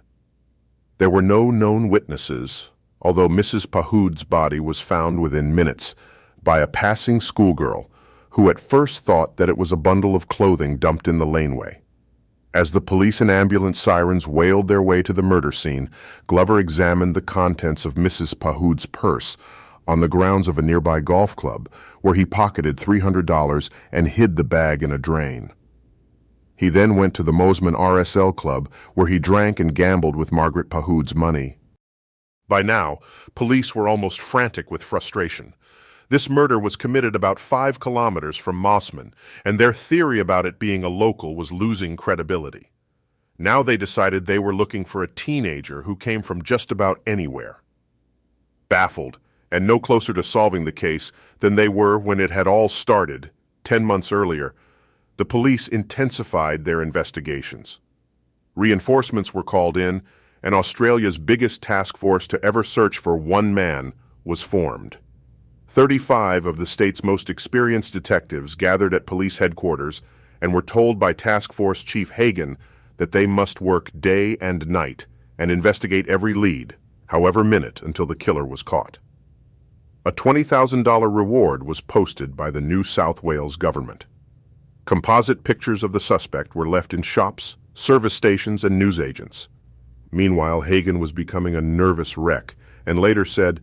There were no known witnesses, although Mrs. Pahoud's body was found within minutes by a passing schoolgirl who at first thought that it was a bundle of clothing dumped in the laneway. As the police and ambulance sirens wailed their way to the murder scene, Glover examined the contents of Mrs. Pahoud's purse on the grounds of a nearby golf club, where he pocketed $300 and hid the bag in a drain. He then went to the Mosman RSL Club, where he drank and gambled with Margaret Pahoud's money. By now, police were almost frantic with frustration. This murder was committed about 5 kilometers from Mosman, and their theory about it being a local was losing credibility. Now they decided they were looking for a teenager who came from just about anywhere. Baffled, and no closer to solving the case than they were when it had all started, 10 months earlier, the police intensified their investigations. Reinforcements were called in, and Australia's biggest task force to ever search for one man was formed. 35 of the state's most experienced detectives gathered at police headquarters and were told by Task Force Chief Hagan that they must work day and night and investigate every lead, however minute, until the killer was caught. A $20,000 reward was posted by the New South Wales government. Composite pictures of the suspect were left in shops, service stations, and newsagents. Meanwhile, Hagan was becoming a nervous wreck and later said,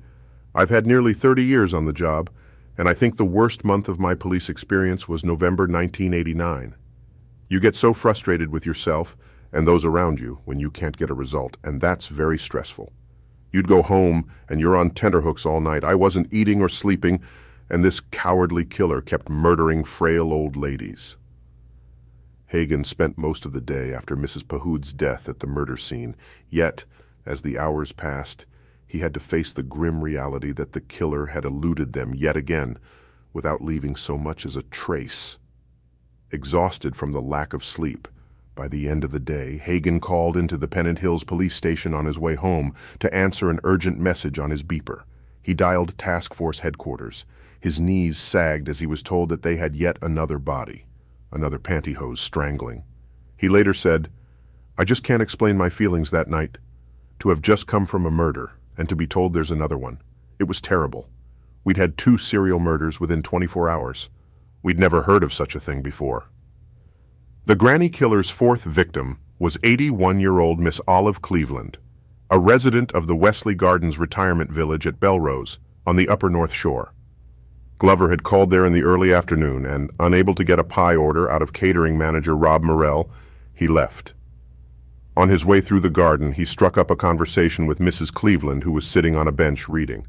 "I've had nearly 30 years on the job, and I think the worst month of my police experience was November 1989. You get so frustrated with yourself and those around you when you can't get a result, and that's very stressful. You'd go home and you're on tenterhooks all night. I wasn't eating or sleeping, and this cowardly killer kept murdering frail old ladies." Hagen spent most of the day after Mrs. Pahoud's death at the murder scene, yet, as the hours passed, he had to face the grim reality that the killer had eluded them yet again, without leaving so much as a trace. Exhausted from the lack of sleep, by the end of the day, Hagen called into the Pennant Hills police station on his way home to answer an urgent message on his beeper. He dialed task force headquarters. His knees sagged as he was told that they had yet another body, another pantyhose strangling. He later said, "I just can't explain my feelings that night. To have just come from a murder, and to be told there's another one. It was terrible. We'd had 2 serial murders within 24 hours. We'd never heard of such a thing before." The granny killer's 4th victim was 81-year-old Miss Olive Cleveland, a resident of the Wesley Gardens retirement village at Belrose, on the upper North Shore. Glover had called there in the early afternoon, and, unable to get a pie order out of catering manager Rob Morrell, he left. On his way through the garden, he struck up a conversation with Mrs. Cleveland, who was sitting on a bench reading.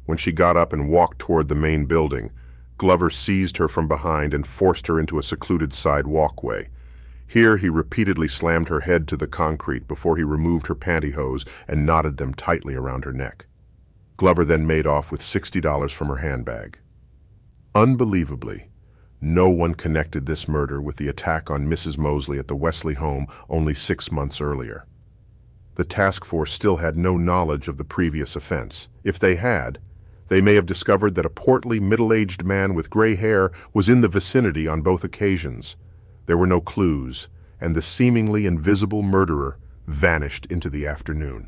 When she got up and walked toward the main building, Glover seized her from behind and forced her into a secluded side walkway. Here he repeatedly slammed her head to the concrete before he removed her pantyhose and knotted them tightly around her neck. Glover then made off with $60 from her handbag. Unbelievably, no one connected this murder with the attack on Mrs. Mosley at the Wesley home only 6 months earlier. The task force still had no knowledge of the previous offense. If they had, they may have discovered that a portly, middle-aged man with gray hair was in the vicinity on both occasions. There were no clues, and the seemingly invisible murderer vanished into the afternoon.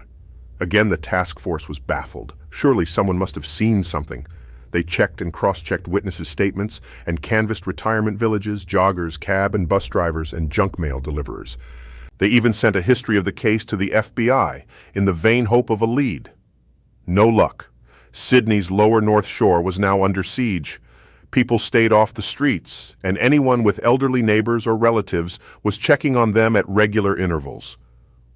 Again, the task force was baffled. Surely someone must have seen something. They checked and cross-checked witnesses' statements and canvassed retirement villages, joggers, cab and bus drivers, and junk mail deliverers. They even sent a history of the case to the FBI in the vain hope of a lead. No luck. Sydney's lower North Shore was now under siege. People stayed off the streets, and anyone with elderly neighbors or relatives was checking on them at regular intervals.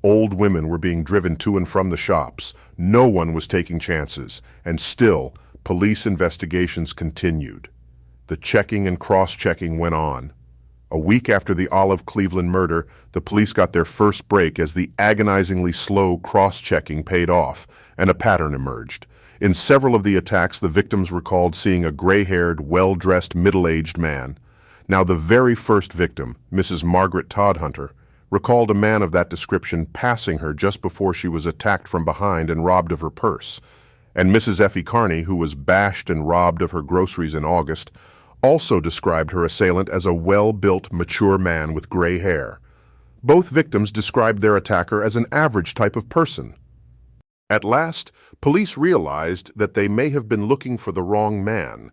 Old women were being driven to and from the shops. No one was taking chances, and still, police investigations continued. The checking and cross-checking went on. A week after the Olive Cleveland murder, the police got their first break as the agonizingly slow cross-checking paid off, and a pattern emerged. In several of the attacks, the victims recalled seeing a gray-haired, well-dressed, middle-aged man. Now, the very first victim, Mrs. Margaret Todhunter, recalled a man of that description passing her just before she was attacked from behind and robbed of her purse. And Mrs. Effie Carney, who was bashed and robbed of her groceries in August, also described her assailant as a well-built, mature man with gray hair. Both victims described their attacker as an average type of person. At last, police realized that they may have been looking for the wrong man,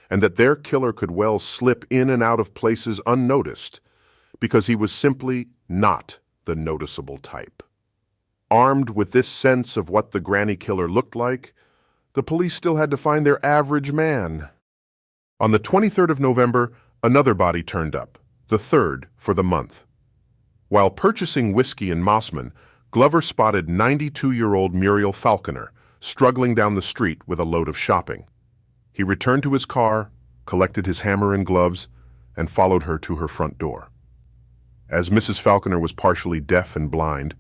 and that their killer could well slip in and out of places unnoticed, because he was simply not the noticeable type. Armed with this sense of what the granny killer looked like, the police still had to find their average man. On the 23rd of November, another body turned up, the 3rd for the month. While purchasing whiskey in Mossman, Glover spotted 92-year-old Muriel Falconer struggling down the street with a load of shopping. He returned to his car, collected his hammer and gloves, and followed her to her front door. As Mrs. Falconer was partially deaf and blind,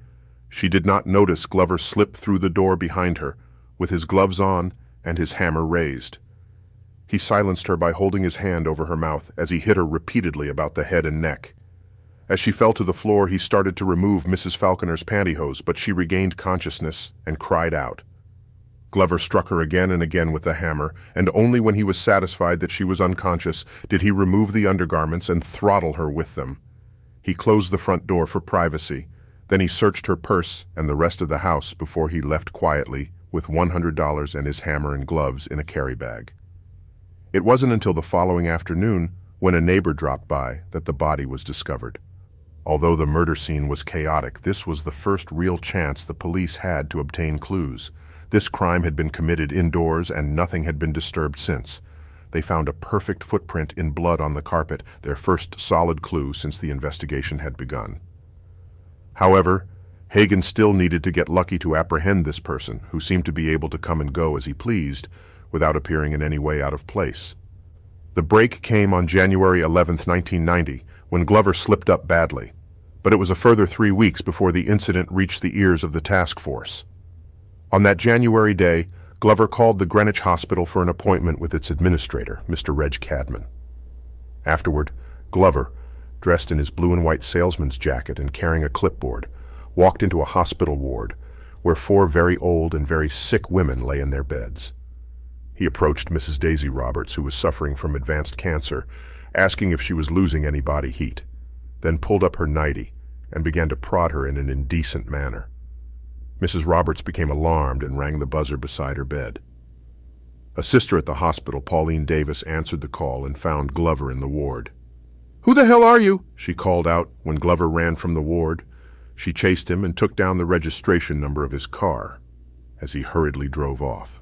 she did not notice Glover slip through the door behind her, with his gloves on and his hammer raised. He silenced her by holding his hand over her mouth as he hit her repeatedly about the head and neck. As she fell to the floor, he started to remove Mrs. Falconer's pantyhose, but she regained consciousness and cried out. Glover struck her again and again with the hammer, and only when he was satisfied that she was unconscious did he remove the undergarments and throttle her with them. He closed the front door for privacy. Then he searched her purse and the rest of the house before he left quietly with $100 and his hammer and gloves in a carry bag. It wasn't until the following afternoon, when a neighbor dropped by, that the body was discovered. Although the murder scene was chaotic, this was the first real chance the police had to obtain clues. This crime had been committed indoors and nothing had been disturbed since. They found a perfect footprint in blood on the carpet, their first solid clue since the investigation had begun. However, Hagen still needed to get lucky to apprehend this person, who seemed to be able to come and go as he pleased, without appearing in any way out of place. The break came on January 11, 1990, when Glover slipped up badly, but it was a further 3 weeks before the incident reached the ears of the task force. On that January day, Glover called the Greenwich Hospital for an appointment with its administrator, Mr. Reg Cadman. Afterward, Glover, dressed in his blue and white salesman's jacket and carrying a clipboard, walked into a hospital ward where 4 very old and very sick women lay in their beds. He approached Mrs. Daisy Roberts, who was suffering from advanced cancer, asking if she was losing any body heat, then pulled up her nightie and began to prod her in an indecent manner. Mrs. Roberts became alarmed and rang the buzzer beside her bed. A sister at the hospital, Pauline Davis, answered the call and found Glover in the ward. "Who the hell are you?" she called out when Glover ran from the ward. She chased him and took down the registration number of his car as he hurriedly drove off.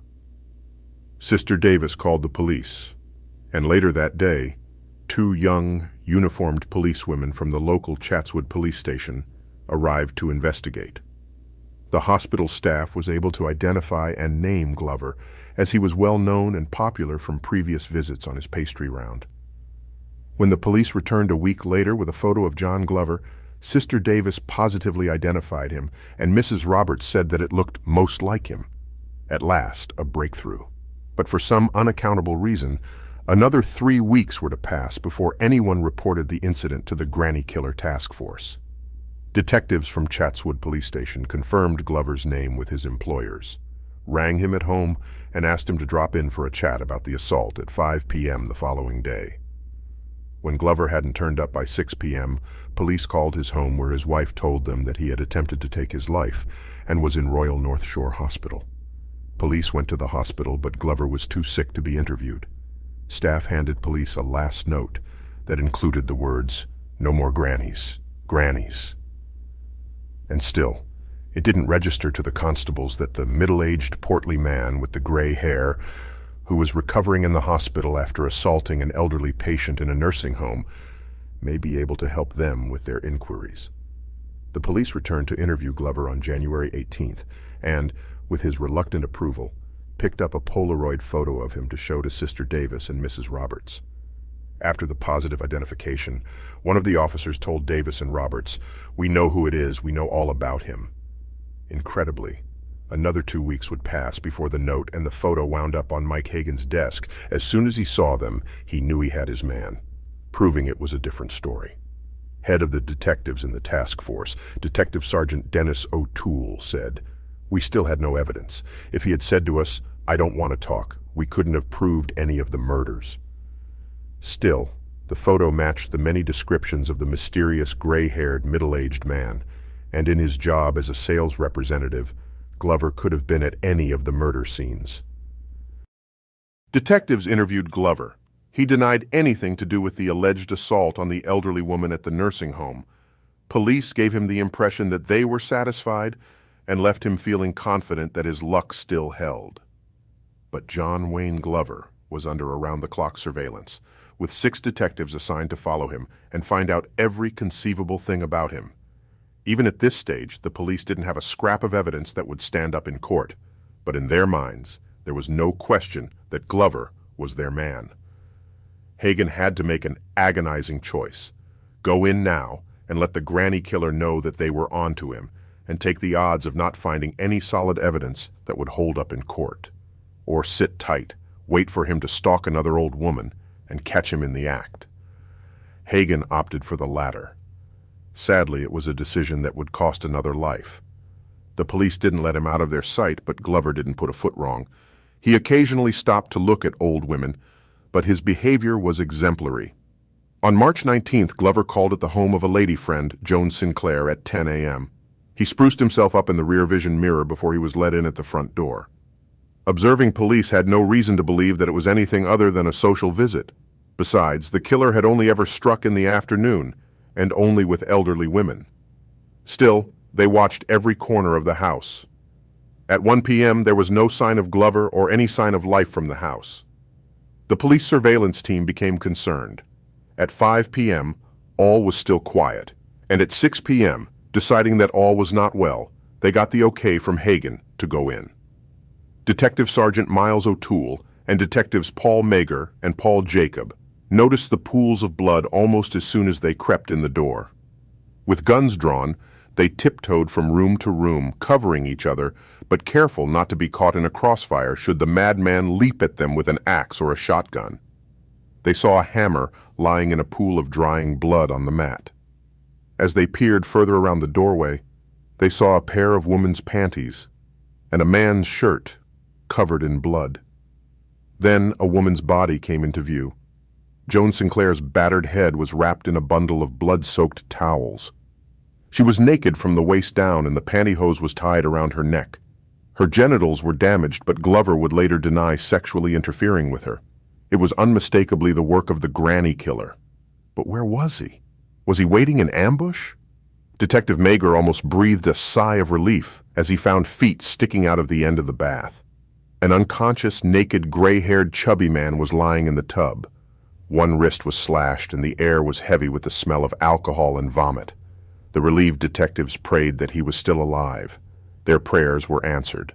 Sister Davis called the police, and later that day, 2 young, uniformed policewomen from the local Chatswood police station arrived to investigate. The hospital staff was able to identify and name Glover, as he was well known and popular from previous visits on his pastry round. When the police returned a week later with a photo of John Glover, Sister Davis positively identified him, and Mrs. Roberts said that it looked most like him. At last, a breakthrough. But for some unaccountable reason, another 3 weeks were to pass before anyone reported the incident to the Granny Killer Task Force. Detectives from Chatswood Police Station confirmed Glover's name with his employers, rang him at home, and asked him to drop in for a chat about the assault at 5 p.m. the following day. When Glover hadn't turned up by 6 p.m., police called his home where his wife told them that he had attempted to take his life and was in Royal North Shore Hospital. Police went to the hospital, but Glover was too sick to be interviewed. Staff handed police a last note that included the words, "No more grannies, grannies." And still, it didn't register to the constables that the middle-aged, portly man with the gray hair, who was recovering in the hospital after assaulting an elderly patient in a nursing home, may be able to help them with their inquiries. The police returned to interview Glover on January 18th and, with his reluctant approval, picked up a Polaroid photo of him to show to Sister Davis and Mrs. Roberts. After the positive identification, one of the officers told Davis and Roberts, "We know who it is, we know all about him." Incredibly, another 2 weeks would pass before the note and the photo wound up on Mike Hagan's desk. As soon as he saw them, he knew he had his man, proving it was a different story. Head of the detectives in the task force, Detective Sergeant Dennis O'Toole, said, "We still had no evidence. If he had said to us, 'I don't want to talk,' we couldn't have proved any of the murders." Still, the photo matched the many descriptions of the mysterious gray-haired, middle-aged man, and in his job as a sales representative, Glover could have been at any of the murder scenes. Detectives interviewed Glover. He denied anything to do with the alleged assault on the elderly woman at the nursing home. Police gave him the impression that they were satisfied and left him feeling confident that his luck still held. But John Wayne Glover was under around-the-clock surveillance, with 6 detectives assigned to follow him and find out every conceivable thing about him. Even at this stage, the police didn't have a scrap of evidence that would stand up in court, but in their minds, there was no question that Glover was their man. Hagan had to make an agonizing choice: go in now and let the granny killer know that they were onto him, and take the odds of not finding any solid evidence that would hold up in court, or sit tight, wait for him to stalk another old woman, and catch him in the act. Hagan opted for the latter. Sadly, it was a decision that would cost another life. The police didn't let him out of their sight, but Glover didn't put a foot wrong. He occasionally stopped to look at old women, but his behavior was exemplary. On March 19th, Glover called at the home of a lady friend, Joan Sinclair, at 10 a.m. He spruced himself up in the rear vision mirror before he was let in at the front door. Observing police had no reason to believe that it was anything other than a social visit. Besides, the killer had only ever struck in the afternoon, and only with elderly women. Still, they watched every corner of the house. At 1 p.m., there was no sign of Glover or any sign of life from the house. The police surveillance team became concerned. At 5 p.m., all was still quiet, and at 6 p.m., deciding that all was not well, they got the okay from Hagan to go in. Detective Sergeant Miles O'Toole and Detectives Paul Mager and Paul Jacob noticed the pools of blood almost as soon as they crept in the door. With guns drawn, they tiptoed from room to room, covering each other, but careful not to be caught in a crossfire should the madman leap at them with an axe or a shotgun. They saw a hammer lying in a pool of drying blood on the mat. As they peered further around the doorway, they saw a pair of woman's panties and a man's shirt covered in blood. Then a woman's body came into view. Joan Sinclair's battered head was wrapped in a bundle of blood-soaked towels. She was naked from the waist down and the pantyhose was tied around her neck. Her genitals were damaged, but Glover would later deny sexually interfering with her. It was unmistakably the work of the granny killer. But where was he? Was he waiting in ambush? Detective Mager almost breathed a sigh of relief as he found feet sticking out of the end of the bath. An unconscious, naked, gray-haired, chubby man was lying in the tub. One wrist was slashed and the air was heavy with the smell of alcohol and vomit. The relieved detectives prayed that he was still alive. Their prayers were answered.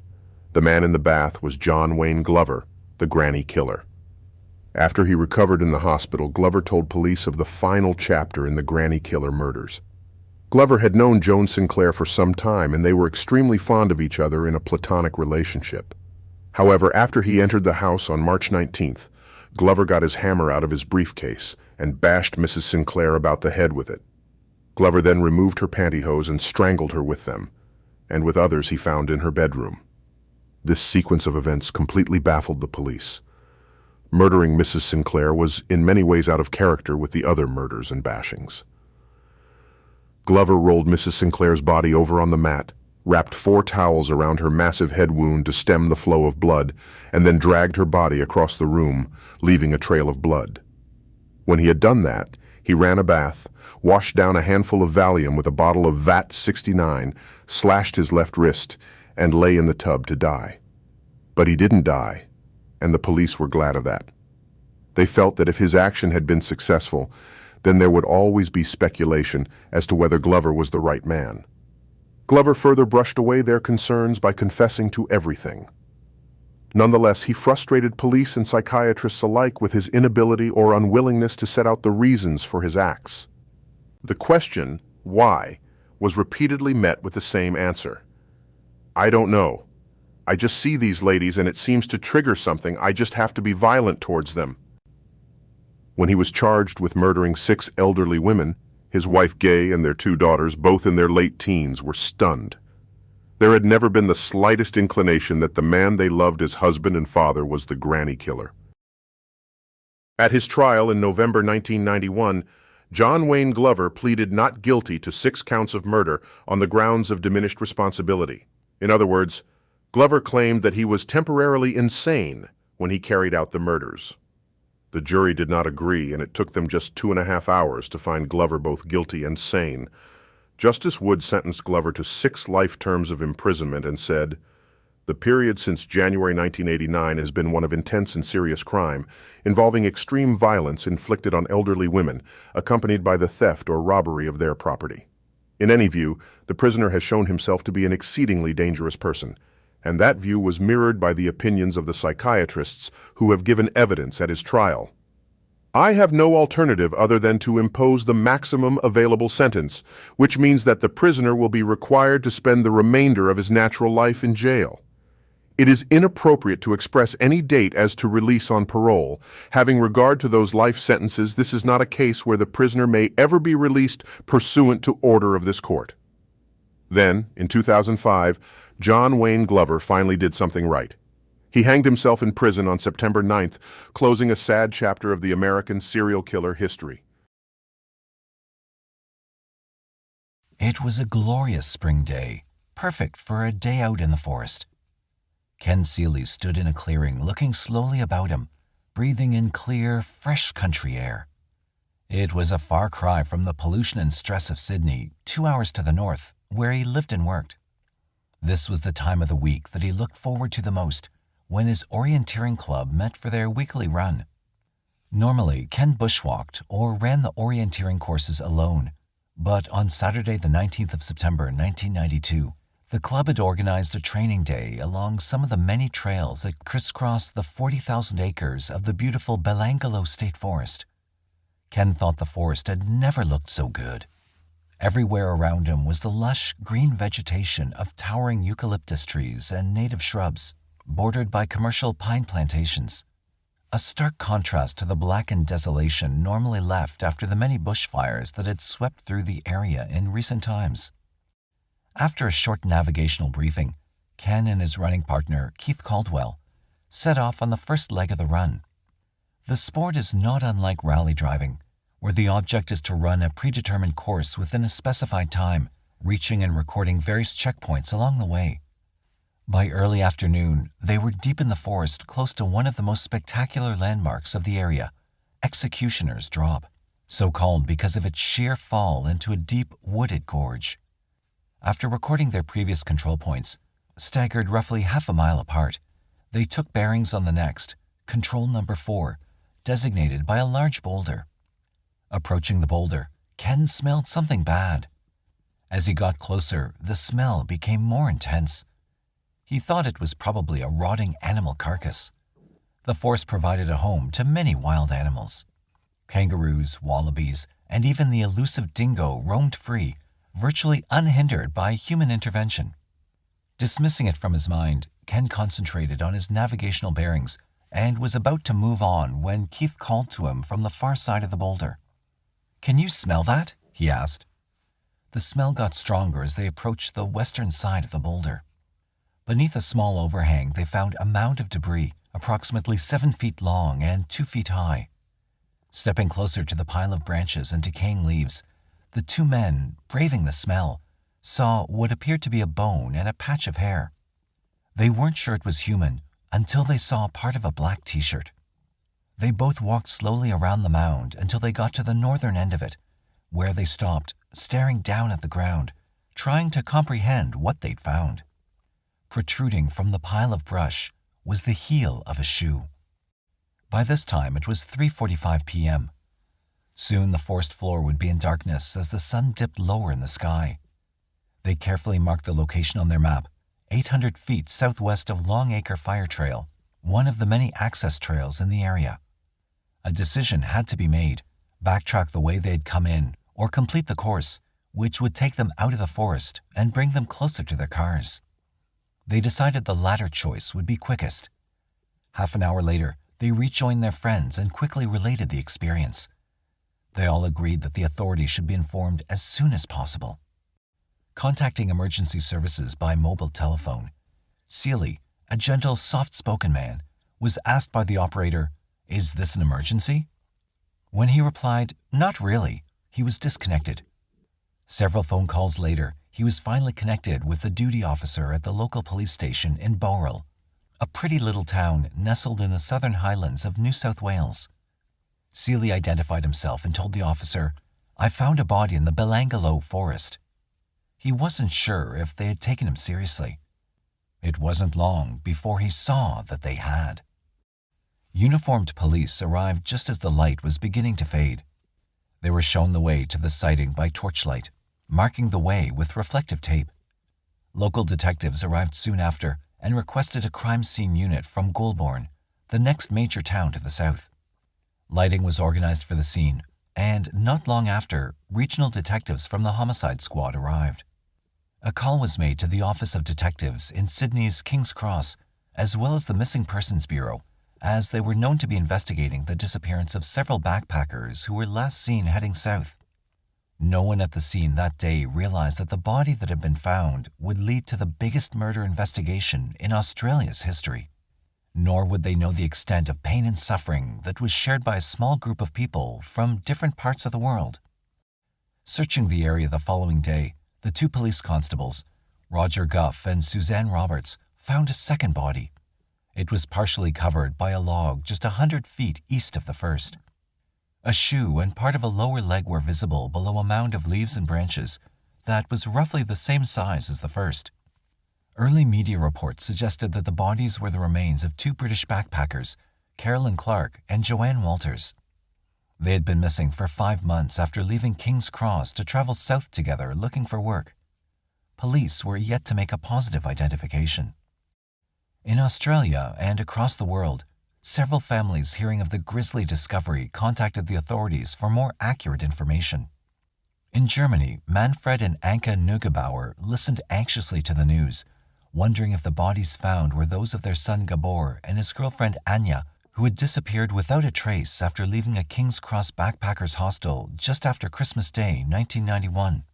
The man in the bath was John Wayne Glover, the granny killer. After he recovered in the hospital, Glover told police of the final chapter in the granny killer murders. Glover had known Joan Sinclair for some time, and they were extremely fond of each other in a platonic relationship. However, after he entered the house on March 19th, Glover got his hammer out of his briefcase and bashed Mrs. Sinclair about the head with it. Glover then removed her pantyhose and strangled her with them, and with others he found in her bedroom. This sequence of events completely baffled the police. Murdering Mrs. Sinclair was in many ways out of character with the other murders and bashings. Glover rolled Mrs. Sinclair's body over on the mat, wrapped 4 towels around her massive head wound to stem the flow of blood, and then dragged her body across the room, leaving a trail of blood. When he had done that, he ran a bath, washed down a handful of Valium with a bottle of VAT 69, slashed his left wrist, and lay in the tub to die. But he didn't die, and the police were glad of that. They felt that if his action had been successful, then there would always be speculation as to whether Glover was the right man. Glover further brushed away their concerns by confessing to everything. Nonetheless, he frustrated police and psychiatrists alike with his inability or unwillingness to set out the reasons for his acts. The question, why, was repeatedly met with the same answer. I don't know. I just see these ladies and it seems to trigger something. I just have to be violent towards them. When he was charged with murdering 6 elderly women, his wife Gay and their 2 daughters, both in their late teens, were stunned. There had never been the slightest inclination that the man they loved as husband and father was the granny killer. At his trial in November 1991, John Wayne Glover pleaded not guilty to 6 counts of murder on the grounds of diminished responsibility. In other words, Glover claimed that he was temporarily insane when he carried out the murders. The jury did not agree, and it took them just 2.5 hours to find Glover both guilty and sane. Justice Wood sentenced Glover to 6 life terms of imprisonment and said, "The period since January 1989 has been one of intense and serious crime, involving extreme violence inflicted on elderly women, accompanied by the theft or robbery of their property. In any view, the prisoner has shown himself to be an exceedingly dangerous person, and that view was mirrored by the opinions of the psychiatrists who have given evidence at his trial. I have no alternative other than to impose the maximum available sentence, which means that the prisoner will be required to spend the remainder of his natural life in jail. It is inappropriate to express any date as to release on parole. Having regard to those life sentences, this is not a case where the prisoner may ever be released pursuant to order of this court." Then, in 2005, John Wayne Glover finally did something right. He hanged himself in prison on September 9th, closing a sad chapter of the American serial killer history. It was a glorious spring day, perfect for a day out in the forest. Ken Seeley stood in a clearing, looking slowly about him, breathing in clear, fresh country air. It was a far cry from the pollution and stress of Sydney, 2 hours to the north, where he lived and worked. This was the time of the week that he looked forward to the most, when his orienteering club met for their weekly run. Normally, Ken bushwalked or ran the orienteering courses alone, but on Saturday the 19th of September 1992, the club had organized a training day along some of the many trails that crisscrossed the 40,000 acres of the beautiful Belangelo State Forest. Ken thought the forest had never looked so good. Everywhere around him was the lush green vegetation of towering eucalyptus trees and native shrubs, bordered by commercial pine plantations. A stark contrast to the blackened desolation normally left after the many bushfires that had swept through the area in recent times. After a short navigational briefing, Ken and his running partner, Keith Caldwell, set off on the first leg of the run. The sport is not unlike rally driving, where the object is to run a predetermined course within a specified time, reaching and recording various checkpoints along the way. By early afternoon, they were deep in the forest close to one of the most spectacular landmarks of the area, Executioner's Drop, so called because of its sheer fall into a deep, wooded gorge. After recording their previous control points, staggered roughly half a mile apart, they took bearings on the next, control number 4, designated by a large boulder. Approaching the boulder, Ken smelled something bad. As he got closer, the smell became more intense. He thought it was probably a rotting animal carcass. The forest provided a home to many wild animals. Kangaroos, wallabies, and even the elusive dingo roamed free, virtually unhindered by human intervention. Dismissing it from his mind, Ken concentrated on his navigational bearings and was about to move on when Keith called to him from the far side of the boulder. "Can you smell that?" he asked. The smell got stronger as they approached the western side of the boulder. Beneath a small overhang, they found a mound of debris, approximately 7 feet long and 2 feet high. Stepping closer to the pile of branches and decaying leaves, the two men, braving the smell, saw what appeared to be a bone and a patch of hair. They weren't sure it was human until they saw part of a black t-shirt. They both walked slowly around the mound until they got to the northern end of it, where they stopped, staring down at the ground, trying to comprehend what they'd found. Protruding from the pile of brush was the heel of a shoe. By this time, it was 3:45 p.m. Soon the forest floor would be in darkness as the sun dipped lower in the sky. They carefully marked the location on their map, 800 feet southwest of Longacre Fire Trail, one of the many access trails in the area. A decision had to be made: backtrack the way they had come in or complete the course, which would take them out of the forest and bring them closer to their cars. They decided the latter choice would be quickest. Half an hour later, they rejoined their friends and quickly related the experience. They all agreed that the authorities should be informed as soon as possible. Contacting emergency services by mobile telephone, Seeley, a gentle, soft-spoken man, was asked by the operator, "Is this an emergency?" When he replied, "Not really," he was disconnected. Several phone calls later, he was finally connected with the duty officer at the local police station in Bowral, a pretty little town nestled in the southern highlands of New South Wales. Seeley identified himself and told the officer, "I found a body in the Belangalo forest." He wasn't sure if they had taken him seriously. It wasn't long before he saw that they had. Uniformed police arrived just as the light was beginning to fade. They were shown the way to the sighting by torchlight, marking the way with reflective tape. Local detectives arrived soon after and requested a crime scene unit from Goulbourn, the next major town to the south. Lighting was organized for the scene, and not long after, regional detectives from the homicide squad arrived. A call was made to the Office of Detectives in Sydney's King's Cross, as well as the Missing Persons Bureau, as they were known to be investigating the disappearance of several backpackers who were last seen heading south. No one at the scene that day realized that the body that had been found would lead to the biggest murder investigation in Australia's history. Nor would they know the extent of pain and suffering that was shared by a small group of people from different parts of the world. Searching the area the following day, the two police constables, Roger Guff and Suzanne Roberts, found a second body. It was partially covered by a log just 100 feet east of the first. A shoe and part of a lower leg were visible below a mound of leaves and branches that was roughly the same size as the first. Early media reports suggested that the bodies were the remains of two British backpackers, Carolyn Clark and Joanne Walters. They had been missing for 5 months after leaving King's Cross to travel south together looking for work. Police were yet to make a positive identification. In Australia and across the world, several families hearing of the grisly discovery contacted the authorities for more accurate information. In Germany, Manfred and Anke Neugebauer listened anxiously to the news, wondering if the bodies found were those of their son Gabor and his girlfriend Anya, who had disappeared without a trace after leaving a King's Cross backpackers hostel just after Christmas Day, 1991.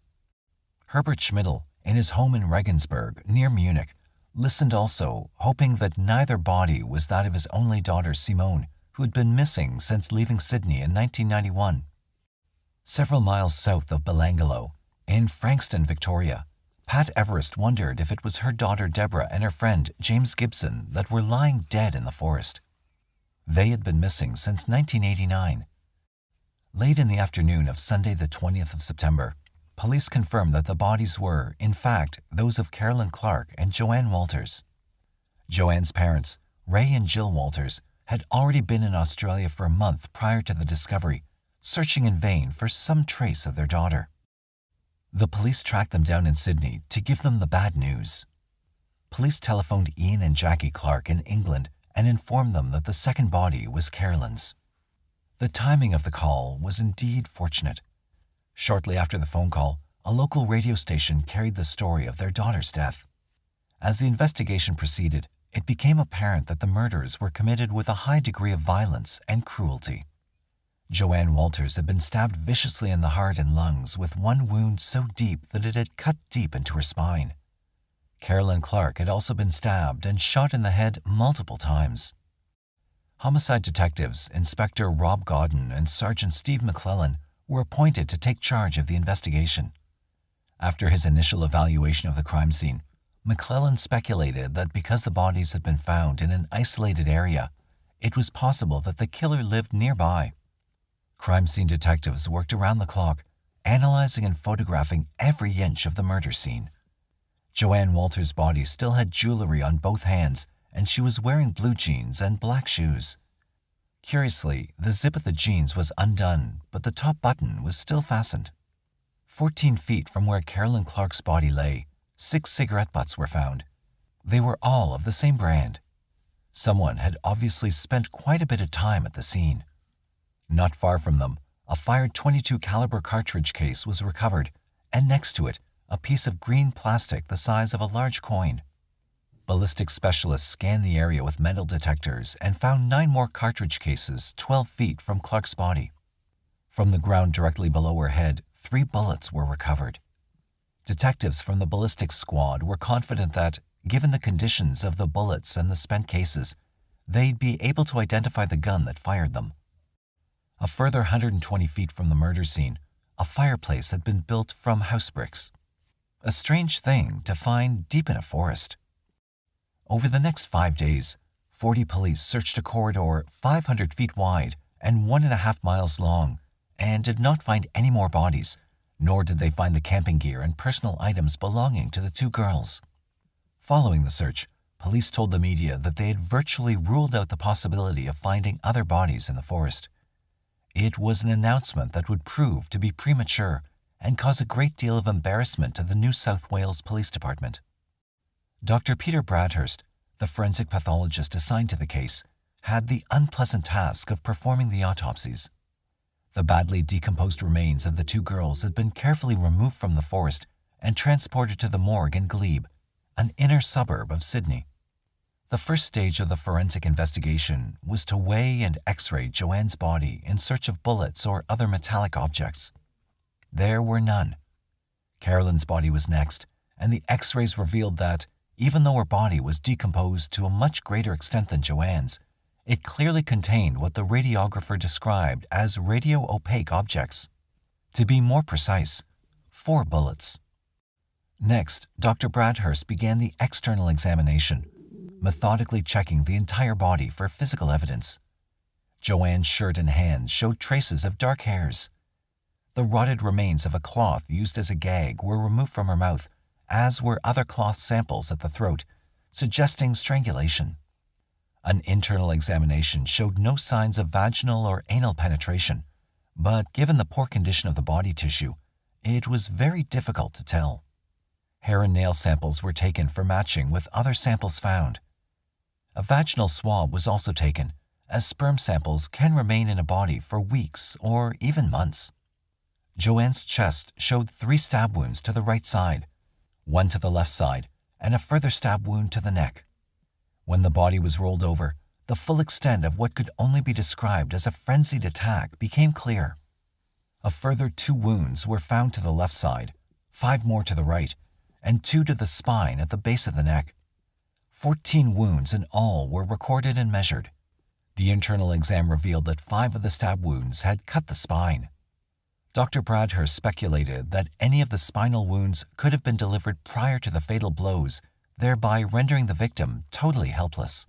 Herbert Schmidl, in his home in Regensburg, near Munich, listened also, hoping that neither body was that of his only daughter Simone, who had been missing since leaving Sydney in 1991. Several miles south of Belangelo, in Frankston, Victoria, Pat Everest wondered if it was her daughter Deborah and her friend James Gibson that were lying dead in the forest. They had been missing since 1989. Late in the afternoon of Sunday the 20th of September, police confirmed that the bodies were, in fact, those of Carolyn Clark and Joanne Walters. Joanne's parents, Ray and Jill Walters, had already been in Australia for a month prior to the discovery, searching in vain for some trace of their daughter. The police tracked them down in Sydney to give them the bad news. Police telephoned Ian and Jackie Clark in England and informed them that the second body was Carolyn's. The timing of the call was indeed fortunate. Shortly after the phone call, a local radio station carried the story of their daughter's death. As the investigation proceeded, it became apparent that the murders were committed with a high degree of violence and cruelty. Joanne Walters had been stabbed viciously in the heart and lungs with one wound so deep that it had cut deep into her spine. Carolyn Clark had also been stabbed and shot in the head multiple times. Homicide detectives Inspector Rob Godden and Sergeant Steve McClellan were appointed to take charge of the investigation. After his initial evaluation of the crime scene, McClellan speculated that because the bodies had been found in an isolated area, it was possible that the killer lived nearby. Crime scene detectives worked around the clock, analyzing and photographing every inch of the murder scene. Joanne Walters' body still had jewelry on both hands, and she was wearing blue jeans and black shoes. Curiously, the zip of the jeans was undone, but the top button was still fastened. 14 feet from where Carolyn Clark's body lay, 6 cigarette butts were found. They were all of the same brand. Someone had obviously spent quite a bit of time at the scene. Not far from them, a fired .22 caliber cartridge case was recovered, and next to it, a piece of green plastic the size of a large coin. Ballistic specialists scanned the area with metal detectors and found 9 more cartridge cases 12 feet from Clark's body. From the ground directly below her head, 3 bullets were recovered. Detectives from the ballistics squad were confident that, given the conditions of the bullets and the spent cases, they'd be able to identify the gun that fired them. A further 120 feet from the murder scene, a fireplace had been built from house bricks. A strange thing to find deep in a forest. Over the next 5 days, 40 police searched a corridor 500 feet wide and 1.5 miles long and did not find any more bodies, nor did they find the camping gear and personal items belonging to the 2 girls. Following the search, police told the media that they had virtually ruled out the possibility of finding other bodies in the forest. It was an announcement that would prove to be premature and cause a great deal of embarrassment to the New South Wales Police Department. Dr. Peter Bradhurst, the forensic pathologist assigned to the case, had the unpleasant task of performing the autopsies. The badly decomposed remains of the 2 girls had been carefully removed from the forest and transported to the morgue in Glebe, an inner suburb of Sydney. The first stage of the forensic investigation was to weigh and x-ray Joanne's body in search of bullets or other metallic objects. There were none. Carolyn's body was next, and the x-rays revealed that, even though her body was decomposed to a much greater extent than Joanne's, it clearly contained what the radiographer described as radio-opaque objects. To be more precise, 4 bullets. Next, Dr. Bradhurst began the external examination, methodically checking the entire body for physical evidence. Joanne's shirt and hands showed traces of dark hairs. The rotted remains of a cloth used as a gag were removed from her mouth, as were other cloth samples at the throat, suggesting strangulation. An internal examination showed no signs of vaginal or anal penetration, but given the poor condition of the body tissue, it was very difficult to tell. Hair and nail samples were taken for matching with other samples found. A vaginal swab was also taken, as sperm samples can remain in a body for weeks or even months. Joanne's chest showed 3 stab wounds to the right side, 1 to the left side, and a further stab wound to the neck. When the body was rolled over, the full extent of what could only be described as a frenzied attack became clear. A further 2 wounds were found to the left side, 5 more to the right, and 2 to the spine at the base of the neck. 14 wounds in all were recorded and measured. The internal exam revealed that 5 of the stab wounds had cut the spine. Dr. Bradhurst speculated that any of the spinal wounds could have been delivered prior to the fatal blows, thereby rendering the victim totally helpless.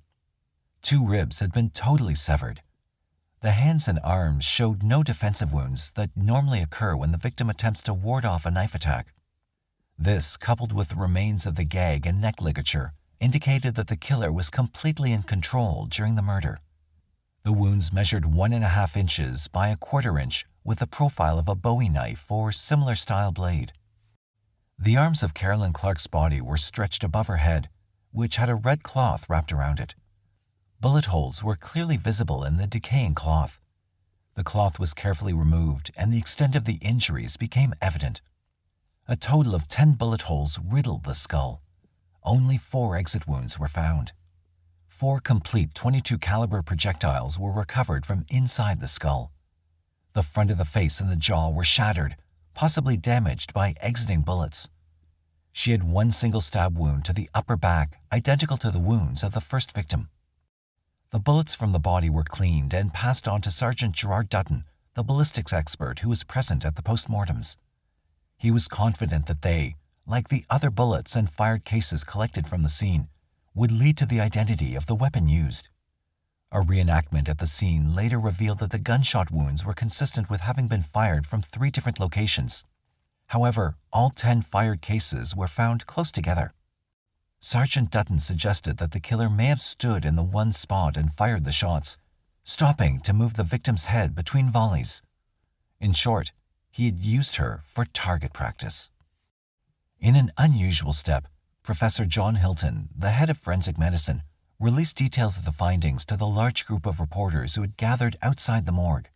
2 ribs had been totally severed. The hands and arms showed no defensive wounds that normally occur when the victim attempts to ward off a knife attack. This, coupled with the remains of the gag and neck ligature, indicated that the killer was completely in control during the murder. The wounds measured 1.5 inches by 1/4 inch with the profile of a Bowie knife or similar style blade. The arms of Carolyn Clark's body were stretched above her head, which had a red cloth wrapped around it. Bullet holes were clearly visible in the decaying cloth. The cloth was carefully removed and the extent of the injuries became evident. A total of 10 bullet holes riddled the skull. Only 4 exit wounds were found. 4 complete .22 caliber projectiles were recovered from inside the skull. The front of the face and the jaw were shattered, possibly damaged by exiting bullets. She had 1 single stab wound to the upper back, identical to the wounds of the first victim. The bullets from the body were cleaned and passed on to Sergeant Gerard Dutton, the ballistics expert who was present at the postmortems. He was confident that they, like the other bullets and fired cases collected from the scene, would lead to the identity of the weapon used. A reenactment at the scene later revealed that the gunshot wounds were consistent with having been fired from 3 different locations. However, all 10 fired cases were found close together. Sergeant Dutton suggested that the killer may have stood in the one spot and fired the shots, stopping to move the victim's head between volleys. In short, he had used her for target practice. In an unusual step, Professor John Hilton, the head of forensic medicine, released details of the findings to the large group of reporters who had gathered outside the morgue.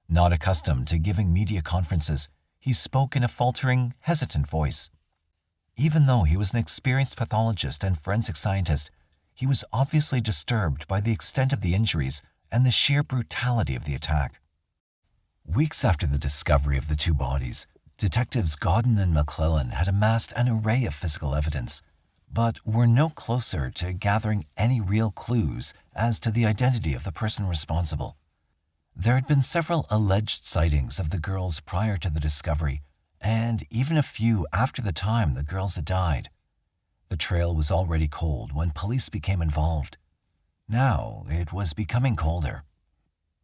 Not accustomed to giving media conferences, he spoke in a faltering, hesitant voice. Even though he was an experienced pathologist and forensic scientist, he was obviously disturbed by the extent of the injuries and the sheer brutality of the attack. Weeks after the discovery of the 2 bodies, Detectives Godden and McClellan had amassed an array of physical evidence, but were no closer to gathering any real clues as to the identity of the person responsible. There had been several alleged sightings of the girls prior to the discovery, and even a few after the time the girls had died. The trail was already cold when police became involved. Now it was becoming colder.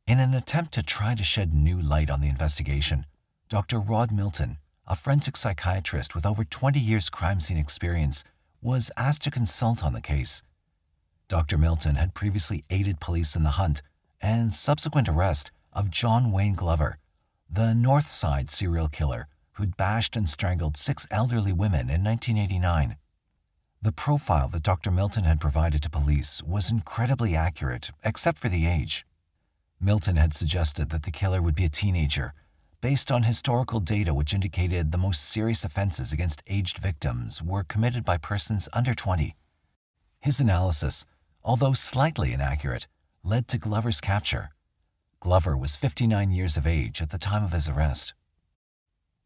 In an attempt to try to shed new light on the investigation, Dr. Rod Milton, a forensic psychiatrist with over 20 years crime scene experience, was asked to consult on the case. Dr. Milton had previously aided police in the hunt and subsequent arrest of John Wayne Glover, the North Side serial killer who'd bashed and strangled 6 elderly women in 1989. The profile that Dr. Milton had provided to police was incredibly accurate, except for the age. Milton had suggested that the killer would be a teenager, based on historical data which indicated the most serious offenses against aged victims were committed by persons under 20. His analysis, although slightly inaccurate, led to Glover's capture. Glover was 59 years of age at the time of his arrest.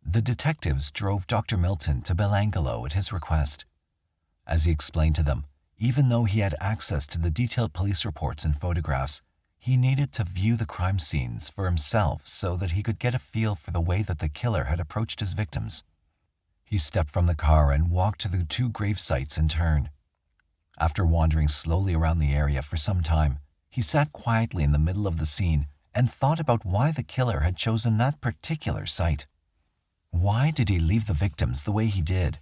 The detectives drove Dr. Milton to Belangelo at his request. As he explained to them, even though he had access to the detailed police reports and photographs, he needed to view the crime scenes for himself so that he could get a feel for the way that the killer had approached his victims. He stepped from the car and walked to the 2 grave sites in turn. After wandering slowly around the area for some time, he sat quietly in the middle of the scene and thought about why the killer had chosen that particular site. Why did he leave the victims the way he did?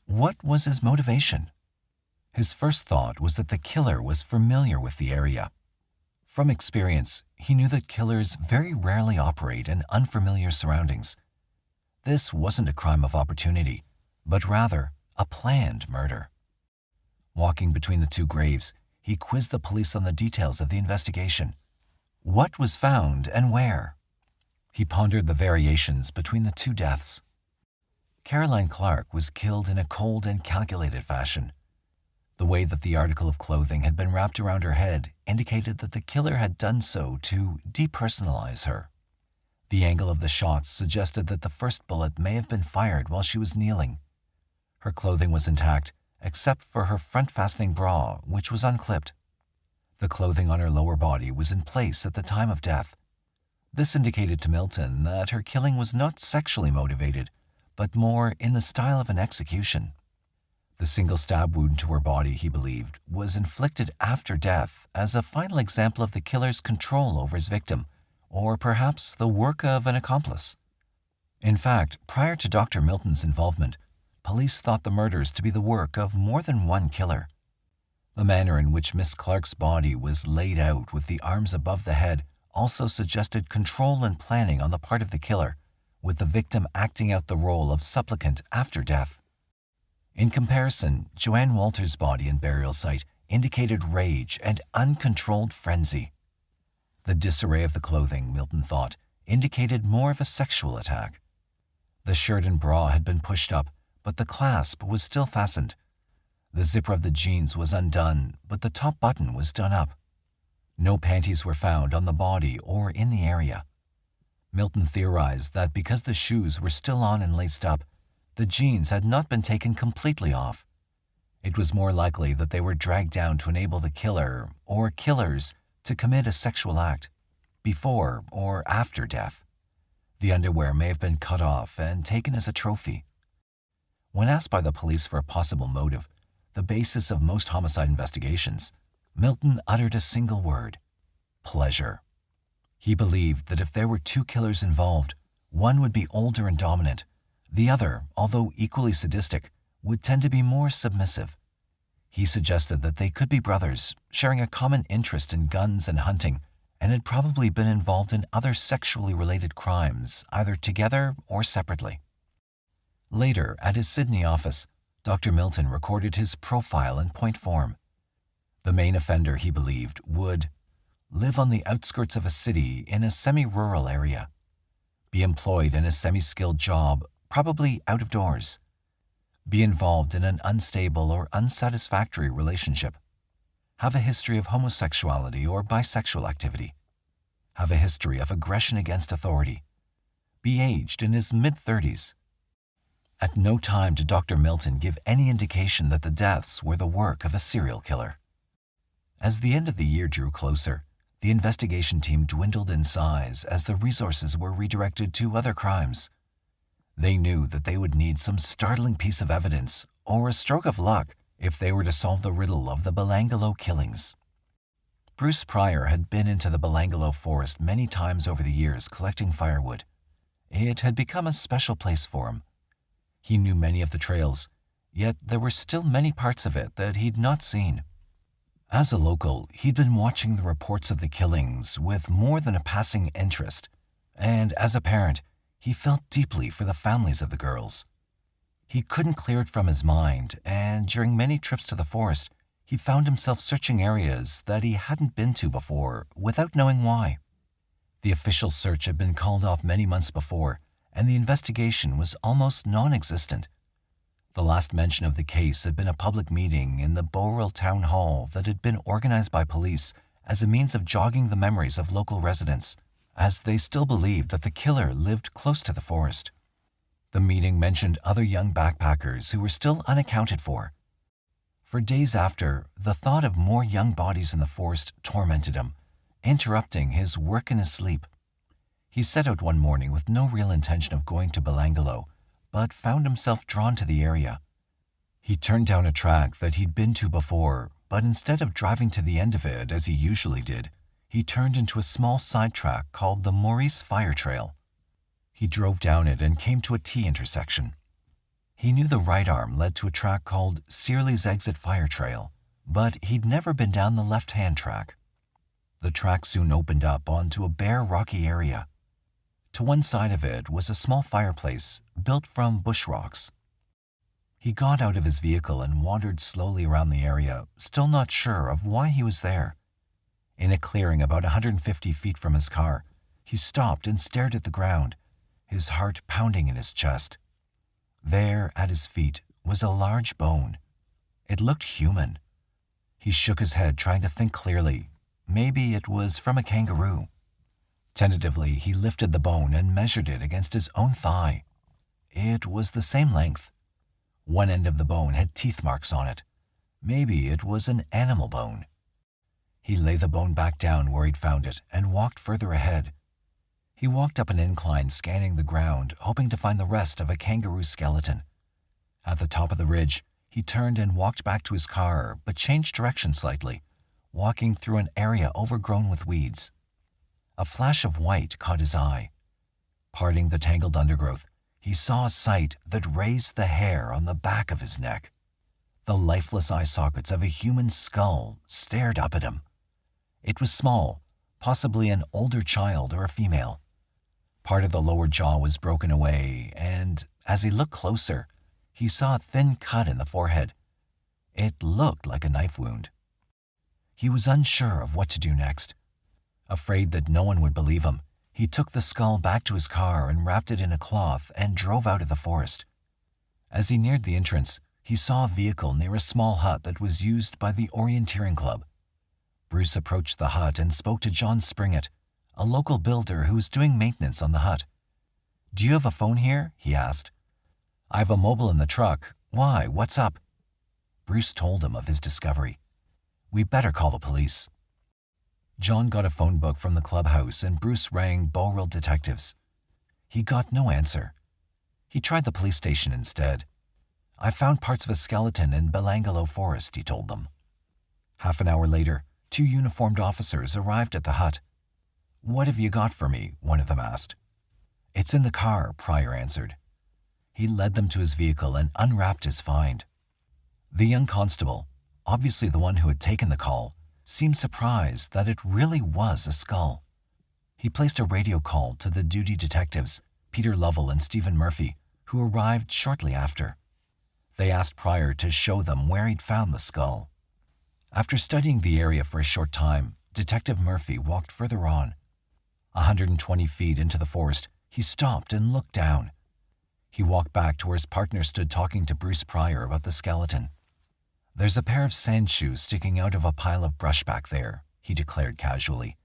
What was his motivation? His first thought was that the killer was familiar with the area. From experience, he knew that killers very rarely operate in unfamiliar surroundings. This wasn't a crime of opportunity, but rather a planned murder. Walking between the 2 graves, he quizzed the police on the details of the investigation, What was found and where? He pondered the variations between the two deaths. Caroline Clark was killed in a cold and calculated fashion. The way that the article of clothing had been wrapped around her head indicated that the killer had done so to depersonalize her. The angle of the shots suggested that the first bullet may have been fired while she was kneeling. Her clothing was intact, except for her front-fastening bra, which was unclipped. The clothing on her lower body was in place at the time of death. This indicated to Milton that her killing was not sexually motivated, but more in the style of an execution. The single stab wound to her body, he believed, was inflicted after death as a final example of the killer's control over his victim, or perhaps the work of an accomplice. In fact, prior to Dr. Milton's involvement, police thought the murders to be the work of more than one killer. The manner in which Miss Clark's body was laid out with the arms above the head also suggested control and planning on the part of the killer, with the victim acting out the role of supplicant after death. In comparison, Joanne Walters' body and burial site indicated rage and uncontrolled frenzy. The disarray of the clothing, Milton thought, indicated more of a sexual attack. The shirt and bra had been pushed up, but the clasp was still fastened. The zipper of the jeans was undone, but the top button was done up. No panties were found on the body or in the area. Milton theorized that because the shoes were still on and laced up, the jeans had not been taken completely off. It was more likely that they were dragged down to enable the killer, or killers, to commit a sexual act, before or after death. The underwear may have been cut off and taken as a trophy. When asked by the police for a possible motive, the basis of most homicide investigations, Milton uttered a single word: pleasure. He believed that if there were two killers involved, one would be older and dominant. The other, although equally sadistic, would tend to be more submissive. He suggested that they could be brothers, sharing a common interest in guns and hunting, and had probably been involved in other sexually related crimes, either together or separately. Later, at his Sydney office, Dr. Milton recorded his profile in point form. The main offender, he believed, would live on the outskirts of a city in a semi-rural area, be employed in a semi-skilled job, probably out of doors, be involved in an unstable or unsatisfactory relationship, have a history of homosexuality or bisexual activity, have a history of aggression against authority, be aged in his mid-30s. At no time did Dr. Milton give any indication that the deaths were the work of a serial killer. As the end of the year drew closer, the investigation team dwindled in size as the resources were redirected to other crimes. They knew that they would need some startling piece of evidence or a stroke of luck if they were to solve the riddle of the Belangelo killings. Bruce Pryor had been into the Belangelo forest many times over the years collecting firewood. It had become a special place for him. He knew many of the trails, yet there were still many parts of it that he'd not seen. As a local, he'd been watching the reports of the killings with more than a passing interest, and as a parent, he felt deeply for the families of the girls. He couldn't clear it from his mind, and during many trips to the forest, he found himself searching areas that he hadn't been to before without knowing why. The official search had been called off many months before, and the investigation was almost non-existent. The last mention of the case had been a public meeting in the Bowral Town Hall that had been organized by police as a means of jogging the memories of local residents, as they still believed that the killer lived close to the forest. The meeting mentioned other young backpackers who were still unaccounted for. For days after, the thought of more young bodies in the forest tormented him, interrupting his work in his sleep. He set out one morning with no real intention of going to Belangelo, but found himself drawn to the area. He turned down a track that he'd been to before, but instead of driving to the end of it as he usually did, he turned into a small side track called the Maurice Fire Trail. He drove down it and came to a T intersection. He knew the right arm led to a track called Searley's Exit Fire Trail, but he'd never been down the left-hand track. The track soon opened up onto a bare rocky area. To one side of it was a small fireplace built from bush rocks. He got out of his vehicle and wandered slowly around the area, still not sure of why he was there. In a clearing about 150 feet from his car, he stopped and stared at the ground, his heart pounding in his chest. There, at his feet, was a large bone. It looked human. He shook his head, trying to think clearly. Maybe it was from a kangaroo. Tentatively, he lifted the bone and measured it against his own thigh. It was the same length. One end of the bone had teeth marks on it. Maybe it was an animal bone. He lay the bone back down where he'd found it and walked further ahead. He walked up an incline, scanning the ground, hoping to find the rest of a kangaroo skeleton. At the top of the ridge, he turned and walked back to his car, but changed direction slightly, walking through an area overgrown with weeds. A flash of white caught his eye. Parting the tangled undergrowth, he saw a sight that raised the hair on the back of his neck. The lifeless eye sockets of a human skull stared up at him. It was small, possibly an older child or a female. Part of the lower jaw was broken away, and as he looked closer, he saw a thin cut in the forehead. It looked like a knife wound. He was unsure of what to do next. Afraid that no one would believe him, he took the skull back to his car and wrapped it in a cloth and drove out of the forest. As he neared the entrance, he saw a vehicle near a small hut that was used by the Orienteering Club. Bruce approached the hut and spoke to John Springett, a local builder who was doing maintenance on the hut. "Do you have a phone here?" he asked. "I have a mobile in the truck. Why? What's up?" Bruce told him of his discovery. "We better call the police." John got a phone book from the clubhouse and Bruce rang Bowrell detectives. He got no answer. He tried the police station instead. "I found parts of a skeleton in Belangolo Forest," he told them. Half an hour later, 2 uniformed officers arrived at the hut. "What have you got for me?" one of them asked. "It's in the car," Pryor answered. He led them to his vehicle and unwrapped his find. The young constable, obviously the one who had taken the call, seemed surprised that it really was a skull. He placed a radio call to the duty detectives, Peter Lovell and Stephen Murphy, who arrived shortly after. They asked Pryor to show them where he'd found the skull. After studying the area for a short time, Detective Murphy walked further on. 120 feet into the forest, he stopped and looked down. He walked back to where his partner stood talking to Bruce Pryor about the skeleton. "There's a pair of sand shoes sticking out of a pile of brush back there," he declared casually.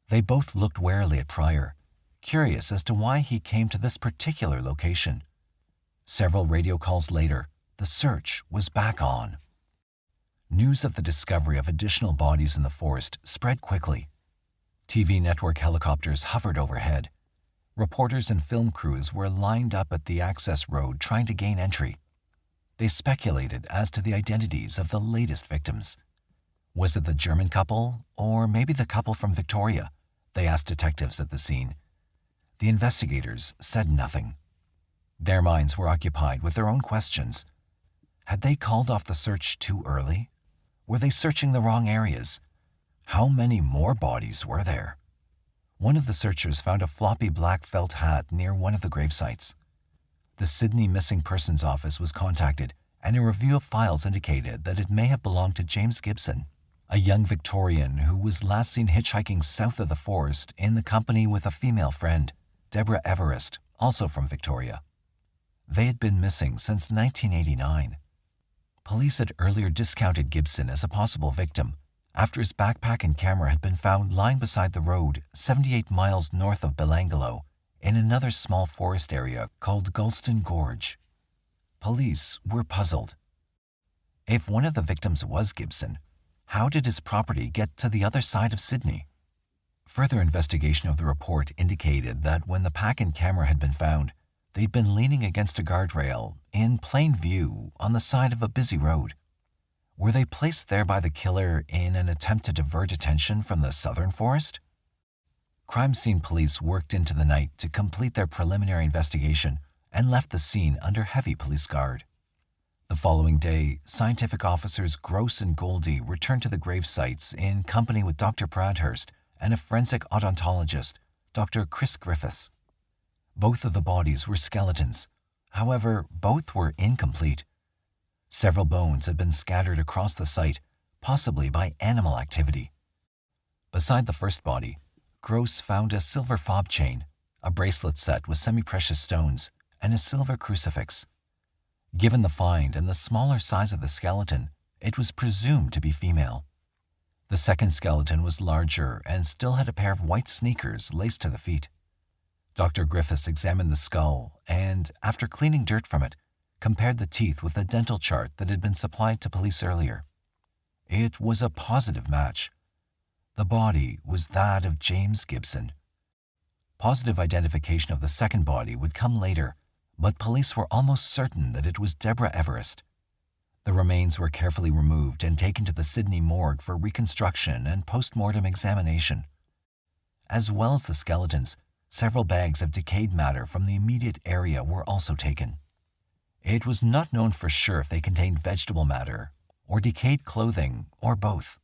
They both looked warily at Pryor, curious as to why he came to this particular location. Several radio calls later, the search was back on. News of the discovery of additional bodies in the forest spread quickly. TV network helicopters hovered overhead. Reporters and film crews were lined up at the access road trying to gain entry. They speculated as to the identities of the latest victims. Was it the German couple, or maybe the couple from Victoria? They asked detectives at the scene. The investigators said nothing. Their minds were occupied with their own questions. Had they called off the search too early? Were they searching the wrong areas? How many more bodies were there? One of the searchers found a floppy black felt hat near one of the grave sites. The Sydney Missing Persons Office was contacted, and a review of files indicated that it may have belonged to James Gibson, a young Victorian who was last seen hitchhiking south of the forest in the company with a female friend, Deborah Everest, also from Victoria. They had been missing since 1989. Police had earlier discounted Gibson as a possible victim after his backpack and camera had been found lying beside the road 78 miles north of Belangolo in another small forest area called Gulston Gorge. Police were puzzled. If one of the victims was Gibson, how did his property get to the other side of Sydney? Further investigation of the report indicated that when the pack and camera had been found, they'd been leaning against a guardrail in plain view on the side of a busy road. Were they placed there by the killer in an attempt to divert attention from the southern forest? Crime scene police worked into the night to complete their preliminary investigation and left the scene under heavy police guard. The following day, scientific officers Gross and Goldie returned to the grave sites in company with Dr. Bradhurst and a forensic odontologist, Dr. Chris Griffiths. Both of the bodies were skeletons. However, both were incomplete. Several bones had been scattered across the site, possibly by animal activity. Beside the first body, Gross found a silver fob chain, a bracelet set with semi-precious stones, and a silver crucifix. Given the find and the smaller size of the skeleton, it was presumed to be female. The second skeleton was larger and still had a pair of white sneakers laced to the feet. Dr. Griffiths examined the skull and, after cleaning dirt from it, compared the teeth with the dental chart that had been supplied to police earlier. It was a positive match. The body was that of James Gibson. Positive identification of the second body would come later, but police were almost certain that it was Deborah Everest. The remains were carefully removed and taken to the Sydney morgue for reconstruction and post-mortem examination. As well as the skeletons, several bags of decayed matter from the immediate area were also taken. It was not known for sure if they contained vegetable matter or decayed clothing or both.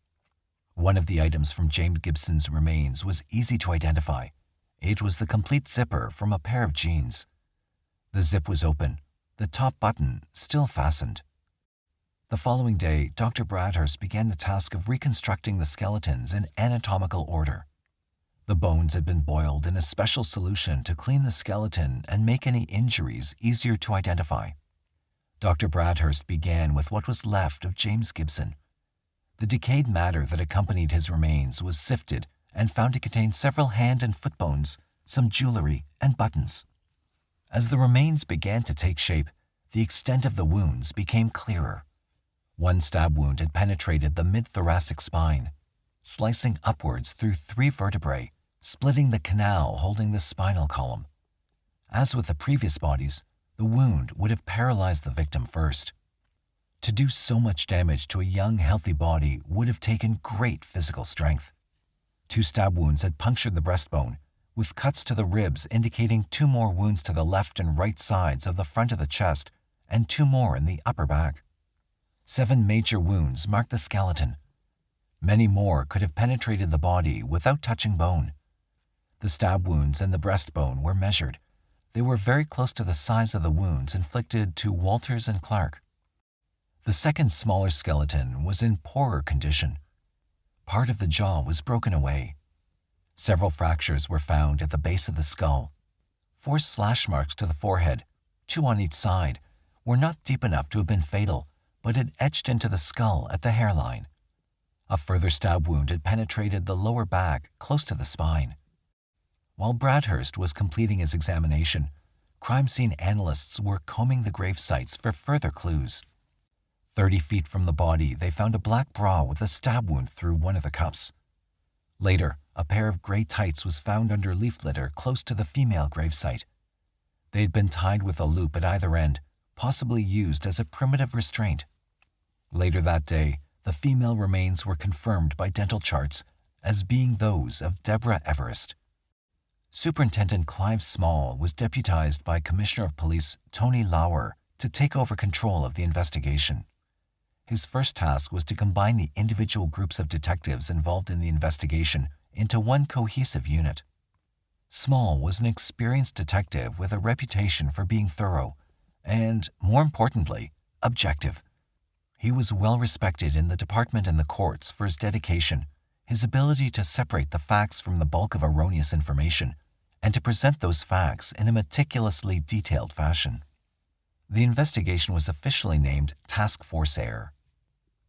One of the items from James Gibson's remains was easy to identify. It was the complete zipper from a pair of jeans. The zip was open, the top button still fastened. The following day, Dr. Bradhurst began the task of reconstructing the skeletons in anatomical order. The bones had been boiled in a special solution to clean the skeleton and make any injuries easier to identify. Dr. Bradhurst began with what was left of James Gibson. The decayed matter that accompanied his remains was sifted and found to contain several hand and foot bones, some jewelry, and buttons. As the remains began to take shape, the extent of the wounds became clearer. One stab wound had penetrated the mid-thoracic spine, slicing upwards through 3 vertebrae, splitting the canal holding the spinal column. As with the previous bodies, the wound would have paralyzed the victim first. To do so much damage to a young, healthy body would have taken great physical strength. 2 stab wounds had punctured the breastbone, with cuts to the ribs indicating 2 more wounds to the left and right sides of the front of the chest and 2 more in the upper back. 7 major wounds marked the skeleton. Many more could have penetrated the body without touching bone. The stab wounds and the breastbone were measured. They were very close to the size of the wounds inflicted to Walters and Clark. The second smaller skeleton was in poorer condition. Part of the jaw was broken away. Several fractures were found at the base of the skull. 4 slash marks to the forehead, 2 on each side, were not deep enough to have been fatal, but had etched into the skull at the hairline. A further stab wound had penetrated the lower back close to the spine. While Bradhurst was completing his examination, crime scene analysts were combing the grave sites for further clues. 30 feet from the body, they found a black bra with a stab wound through one of the cuffs. Later, a pair of gray tights was found under leaf litter close to the female gravesite. They had been tied with a loop at either end, possibly used as a primitive restraint. Later that day, the female remains were confirmed by dental charts as being those of Deborah Everest. Superintendent Clive Small was deputized by Commissioner of Police Tony Lauer to take over control of the investigation. His first task was to combine the individual groups of detectives involved in the investigation into one cohesive unit. Small was an experienced detective with a reputation for being thorough and, more importantly, objective. He was well respected in the department and the courts for his dedication, his ability to separate the facts from the bulk of erroneous information, and to present those facts in a meticulously detailed fashion. The investigation was officially named Task Force Air.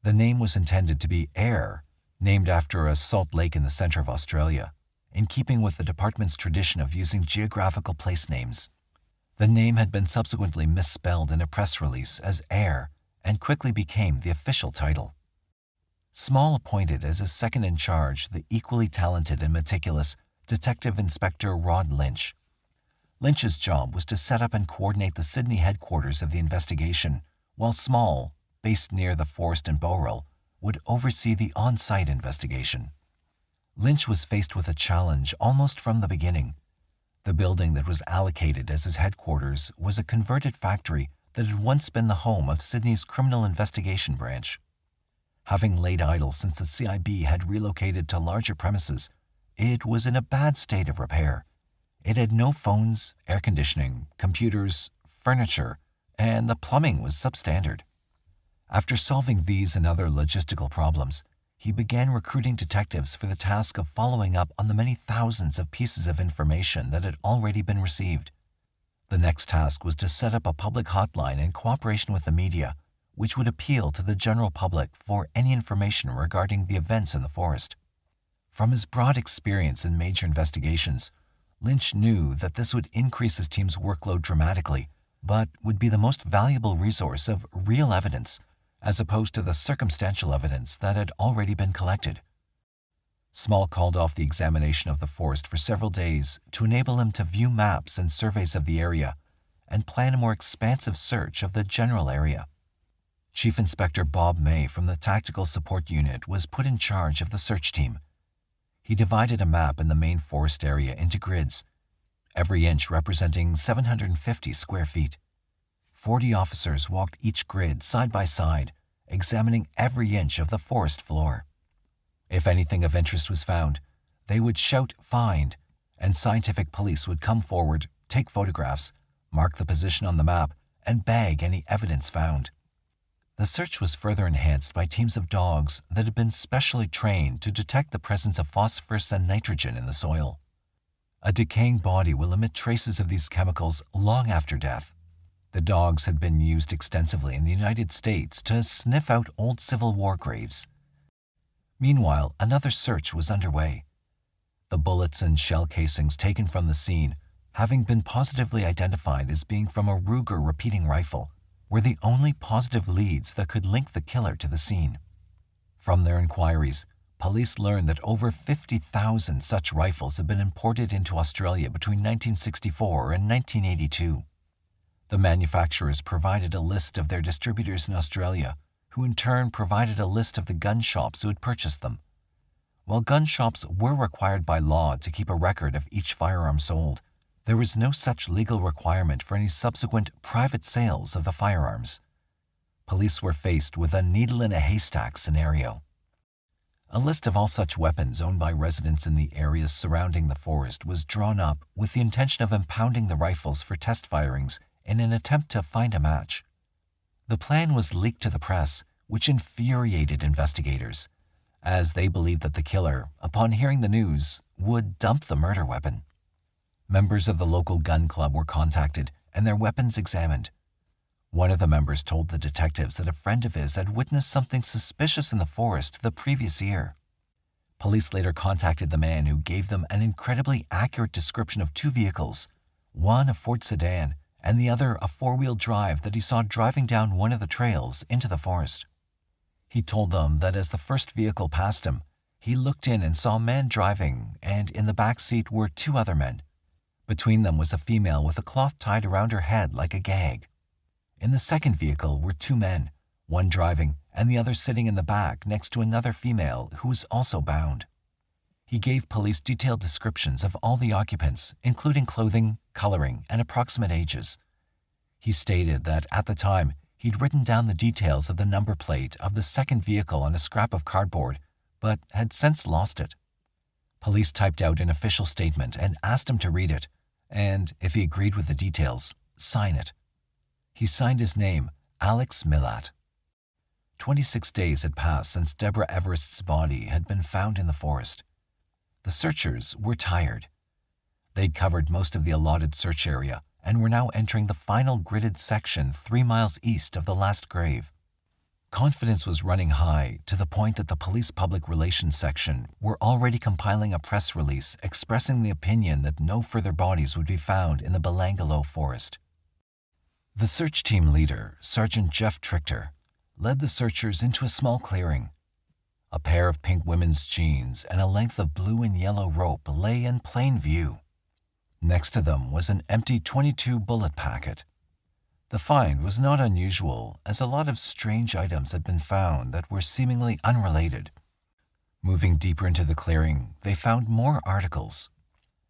The name was intended to be Ayr, named after a salt lake in the center of Australia, in keeping with the department's tradition of using geographical place names. The name had been subsequently misspelled in a press release as Ayr and quickly became the official title. Small appointed as his second in charge the equally talented and meticulous Detective Inspector Rod Lynch. Lynch's job was to set up and coordinate the Sydney headquarters of the investigation, while Small, based near the Forest and Bowral, would oversee the on-site investigation. Lynch was faced with a challenge almost from the beginning. The building that was allocated as his headquarters was a converted factory that had once been the home of Sydney's Criminal Investigation Branch. Having laid idle since the CIB had relocated to larger premises, it was in a bad state of repair. It had no phones, air conditioning, computers, furniture, and the plumbing was substandard. After solving these and other logistical problems, he began recruiting detectives for the task of following up on the many thousands of pieces of information that had already been received. The next task was to set up a public hotline in cooperation with the media, which would appeal to the general public for any information regarding the events in the forest. From his broad experience in major investigations, Lynch knew that this would increase his team's workload dramatically, but would be the most valuable resource of real evidence as opposed to the circumstantial evidence that had already been collected. Small called off the examination of the forest for several days to enable him to view maps and surveys of the area and plan a more expansive search of the general area. Chief Inspector Bob May from the Tactical Support Unit was put in charge of the search team. He divided a map in the main forest area into grids, every inch representing 750 square feet. 40 officers walked each grid side by side, examining every inch of the forest floor. If anything of interest was found, they would shout "find," and scientific police would come forward, take photographs, mark the position on the map, and bag any evidence found. The search was further enhanced by teams of dogs that had been specially trained to detect the presence of phosphorus and nitrogen in the soil. A decaying body will emit traces of these chemicals long after death. The dogs had been used extensively in the United States to sniff out old Civil War graves. Meanwhile, another search was underway. The bullets and shell casings taken from the scene, having been positively identified as being from a Ruger repeating rifle, were the only positive leads that could link the killer to the scene. From their inquiries, police learned that over 50,000 such rifles had been imported into Australia between 1964 and 1982. The manufacturers provided a list of their distributors in Australia, who in turn provided a list of the gun shops who had purchased them. While gun shops were required by law to keep a record of each firearm sold, there was no such legal requirement for any subsequent private sales of the firearms. Police were faced with a needle-in-a-haystack scenario. A list of all such weapons owned by residents in the areas surrounding the forest was drawn up with the intention of impounding the rifles for test firings in an attempt to find a match. The plan was leaked to the press, which infuriated investigators, as they believed that the killer, upon hearing the news, would dump the murder weapon. Members of the local gun club were contacted and their weapons examined. One of the members told the detectives that a friend of his had witnessed something suspicious in the forest the previous year. Police later contacted the man, who gave them an incredibly accurate description of two vehicles, one a Ford sedan and the other a four-wheel drive that he saw driving down one of the trails into the forest. He told them that as the first vehicle passed him, he looked in and saw a man driving, and in the back seat were two other men. Between them was a female with a cloth tied around her head like a gag. In the second vehicle were two men, one driving and the other sitting in the back next to another female who was also bound. He gave police detailed descriptions of all the occupants, including clothing, coloring, and approximate ages. He stated that at the time, he'd written down the details of the number plate of the second vehicle on a scrap of cardboard, but had since lost it. Police typed out an official statement and asked him to read it, and, if he agreed with the details, sign it. He signed his name, Alex Milat. 26 days had passed since Deborah Everest's body had been found in the forest. The searchers were tired. They'd covered most of the allotted search area and were now entering the final gridded section 3 miles east of the last grave. Confidence was running high to the point that the police public relations section were already compiling a press release expressing the opinion that no further bodies would be found in the Belangelo forest. The search team leader, Sergeant Jeff Trichter, led the searchers into a small clearing. A pair of pink women's jeans and a length of blue and yellow rope lay in plain view. Next to them was an empty .22 bullet packet. The find was not unusual, as a lot of strange items had been found that were seemingly unrelated. Moving deeper into the clearing, they found more articles.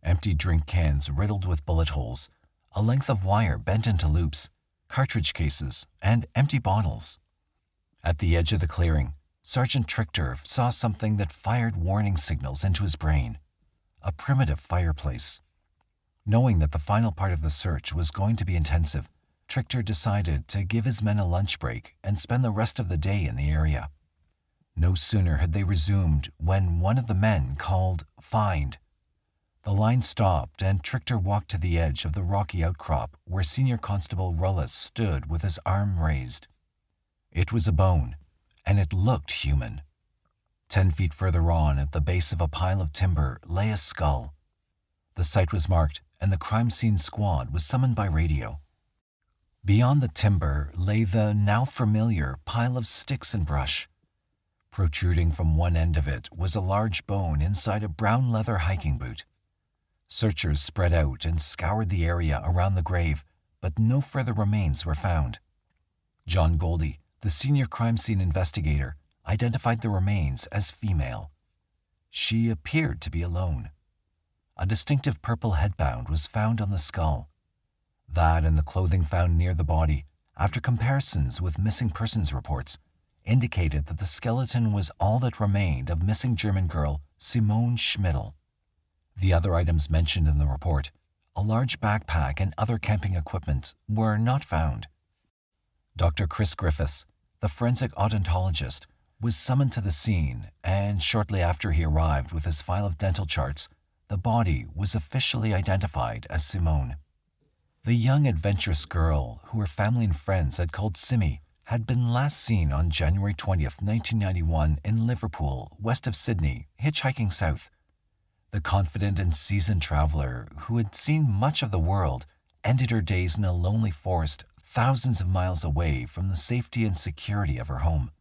Empty drink cans riddled with bullet holes, a length of wire bent into loops, cartridge cases, and empty bottles. At the edge of the clearing, Sergeant Trichter saw something that fired warning signals into his brain. A primitive fireplace. Knowing that the final part of the search was going to be intensive, Trichter decided to give his men a lunch break and spend the rest of the day in the area. No sooner had they resumed when one of the men called, "Find." The line stopped and Trichter walked to the edge of the rocky outcrop where Senior Constable Rullis stood with his arm raised. It was a bone, and it looked human. 10 feet further on, at the base of a pile of timber, lay a skull. The site was marked, and the crime scene squad was summoned by radio. Beyond the timber lay the now familiar pile of sticks and brush. Protruding from one end of it was a large bone inside a brown leather hiking boot. Searchers spread out and scoured the area around the grave, but no further remains were found. John Goldie, the senior crime scene investigator, identified the remains as female. She appeared to be alone. A distinctive purple headband was found on the skull. That and the clothing found near the body, after comparisons with missing persons reports, indicated that the skeleton was all that remained of missing German girl Simone Schmidl. The other items mentioned in the report, a large backpack and other camping equipment, were not found. Dr. Chris Griffiths, the forensic odontologist, was summoned to the scene, and shortly after he arrived with his file of dental charts, the body was officially identified as Simone. The young adventurous girl, who her family and friends had called Simmy, had been last seen on January 20th, 1991 in Liverpool, west of Sydney, hitchhiking south. The confident and seasoned traveler, who had seen much of the world, ended her days in a lonely forest thousands of miles away from the safety and security of her home.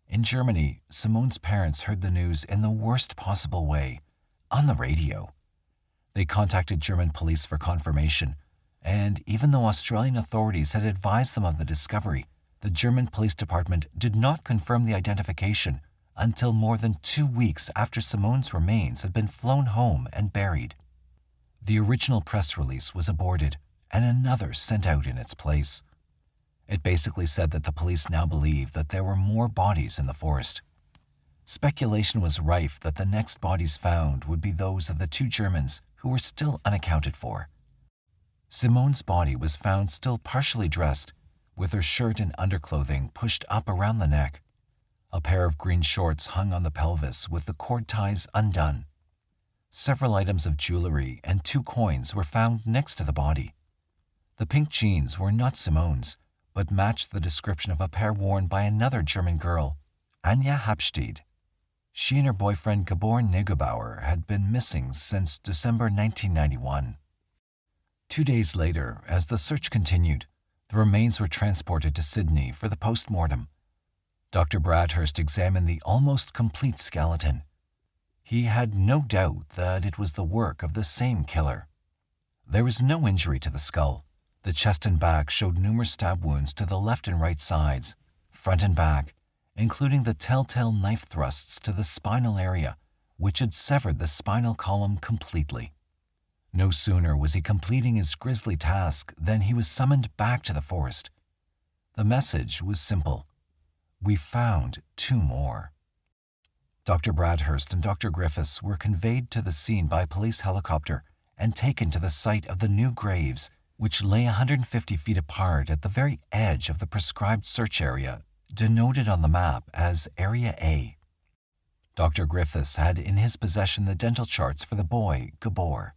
In Germany, Simone's parents heard the news in the worst possible way, on the radio. They contacted German police for confirmation, and even though Australian authorities had advised them of the discovery, the German police department did not confirm the identification until more than 2 weeks after Simone's remains had been flown home and buried. The original press release was aborted, and another sent out in its place. It basically said that the police now believed that there were more bodies in the forest. Speculation was rife that the next bodies found would be those of the 2 Germans who were still unaccounted for. Simone's body was found still partially dressed, with her shirt and underclothing pushed up around the neck. A pair of green shorts hung on the pelvis with the cord ties undone. Several items of jewelry and 2 coins were found next to the body. The pink jeans were not Simone's, but matched the description of a pair worn by another German girl, Anja Habstead. She and her boyfriend Gabor Negebauer had been missing since December 1991. 2 days later, as the search continued, the remains were transported to Sydney for the post-mortem. Dr. Bradhurst examined the almost complete skeleton. He had no doubt that it was the work of the same killer. There was no injury to the skull. The chest and back showed numerous stab wounds to the left and right sides, front and back, including the telltale knife thrusts to the spinal area, which had severed the spinal column completely. No sooner was he completing his grisly task than he was summoned back to the forest. The message was simple. We found 2 more. Dr. Bradhurst and Dr. Griffiths were conveyed to the scene by police helicopter and taken to the site of the new graves, which lay 150 feet apart at the very edge of the prescribed search area, denoted on the map as Area A. Dr. Griffiths had in his possession the dental charts for the boy, Gabor.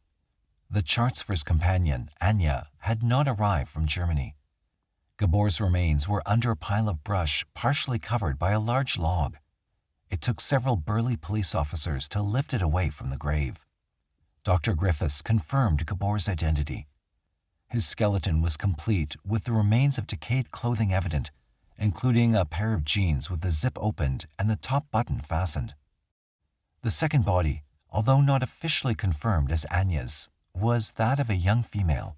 The charts for his companion, Anja, had not arrived from Germany. Gabor's remains were under a pile of brush partially covered by a large log. It took several burly police officers to lift it away from the grave. Dr. Griffiths confirmed Gabor's identity. His skeleton was complete with the remains of decayed clothing evident, including a pair of jeans with the zip opened and the top button fastened. The second body, although not officially confirmed as Anja's, was that of a young female.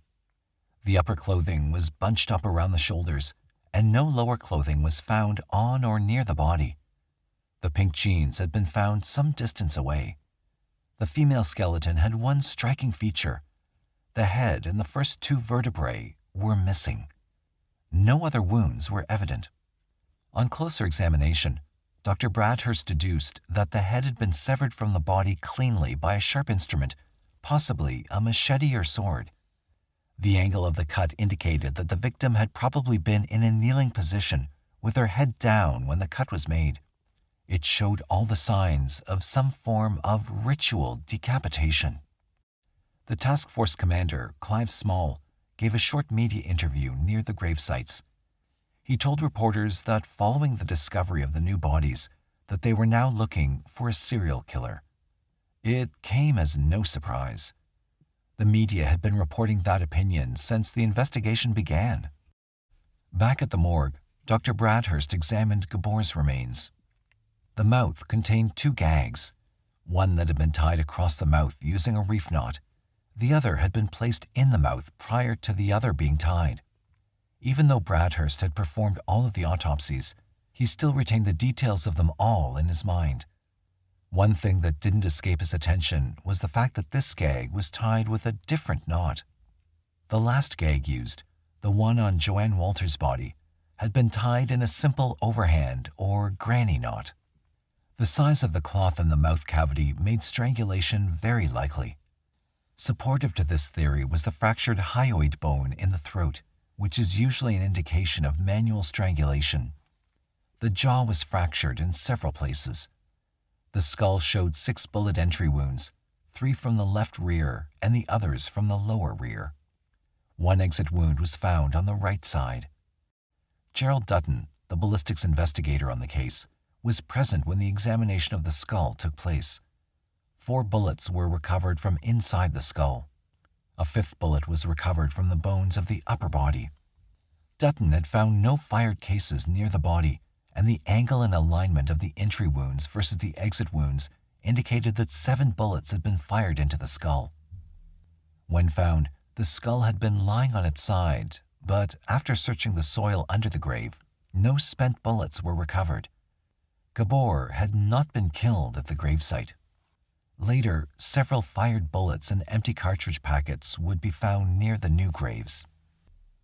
The upper clothing was bunched up around the shoulders, and no lower clothing was found on or near the body. The pink jeans had been found some distance away. The female skeleton had one striking feature. The head and the first 2 vertebrae were missing. No other wounds were evident. On closer examination, Dr. Bradhurst deduced that the head had been severed from the body cleanly by a sharp instrument, possibly a machete or sword. The angle of the cut indicated that the victim had probably been in a kneeling position with her head down when the cut was made. It showed all the signs of some form of ritual decapitation. The task force commander, Clive Small, gave a short media interview near the grave sites. He told reporters that following the discovery of the new bodies, that they were now looking for a serial killer. It came as no surprise. The media had been reporting that opinion since the investigation began. Back at the morgue, Dr. Bradhurst examined Gabor's remains. The mouth contained 2 gags, one that had been tied across the mouth using a reef knot. The other had been placed in the mouth prior to the other being tied. Even though Bradhurst had performed all of the autopsies, he still retained the details of them all in his mind. One thing that didn't escape his attention was the fact that this gag was tied with a different knot. The last gag used, the one on Joanne Walters' body, had been tied in a simple overhand or granny knot. The size of the cloth in the mouth cavity made strangulation very likely. Supportive to this theory was the fractured hyoid bone in the throat, which is usually an indication of manual strangulation. The jaw was fractured in several places. The skull showed 6 bullet entry wounds, 3 from the left rear and the others from the lower rear. One exit wound was found on the right side. Gerald Dutton, the ballistics investigator on the case, was present when the examination of the skull took place. 4 bullets were recovered from inside the skull. A 5th bullet was recovered from the bones of the upper body. Dutton had found no fired cases near the body, and the angle and alignment of the entry wounds versus the exit wounds indicated that 7 bullets had been fired into the skull. When found, the skull had been lying on its side, but after searching the soil under the grave, no spent bullets were recovered. Gabor had not been killed at the gravesite. Later, several fired bullets and empty cartridge packets would be found near the new graves.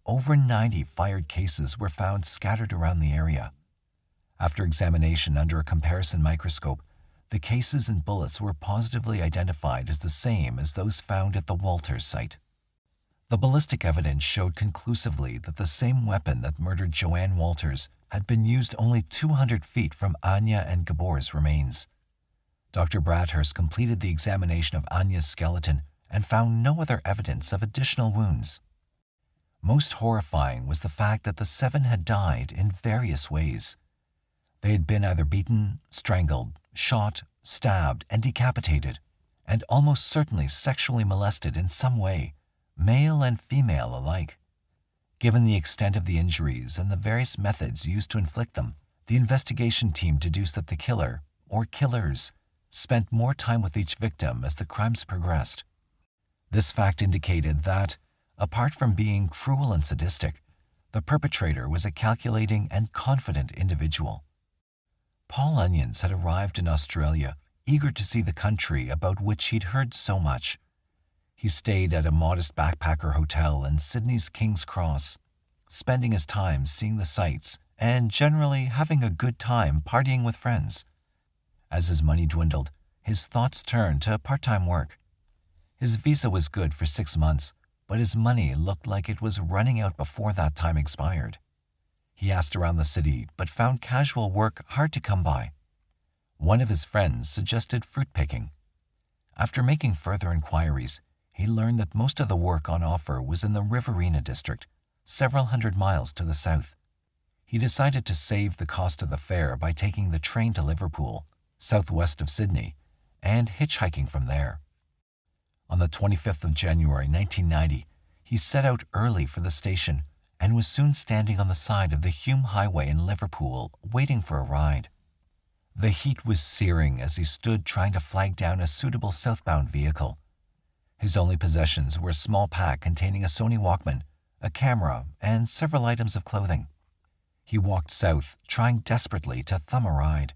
Over 90 fired cases were found scattered around the area. After examination under a comparison microscope, the cases and bullets were positively identified as the same as those found at the Walters site. The ballistic evidence showed conclusively that the same weapon that murdered Joanne Walters had been used only 200 feet from Anya and Gabor's remains. Dr. Bradhurst completed the examination of Anya's skeleton and found no other evidence of additional wounds. Most horrifying was the fact that the 7 had died in various ways. They had been either beaten, strangled, shot, stabbed, and decapitated, and almost certainly sexually molested in some way, male and female alike. Given the extent of the injuries and the various methods used to inflict them, the investigation team deduced that the killer, or killers, spent more time with each victim as the crimes progressed. This fact indicated that, apart from being cruel and sadistic, the perpetrator was a calculating and confident individual. Paul Onions had arrived in Australia, eager to see the country about which he'd heard so much. He stayed at a modest backpacker hotel in Sydney's King's Cross, spending his time seeing the sights and generally having a good time partying with friends. As his money dwindled, his thoughts turned to part-time work. His visa was good for 6 months, but his money looked like it was running out before that time expired. He asked around the city, but found casual work hard to come by. One of his friends suggested fruit picking. After making further inquiries, he learned that most of the work on offer was in the Riverina district, several hundred miles to the south. He decided to save the cost of the fare by taking the train to Liverpool, southwest of Sydney, and hitchhiking from there. On the 25th of January 1990, he set out early for the station and was soon standing on the side of the Hume Highway in Liverpool, waiting for a ride. The heat was searing as he stood trying to flag down a suitable southbound vehicle. His only possessions were a small pack containing a Sony Walkman, a camera, and several items of clothing. He walked south, trying desperately to thumb a ride.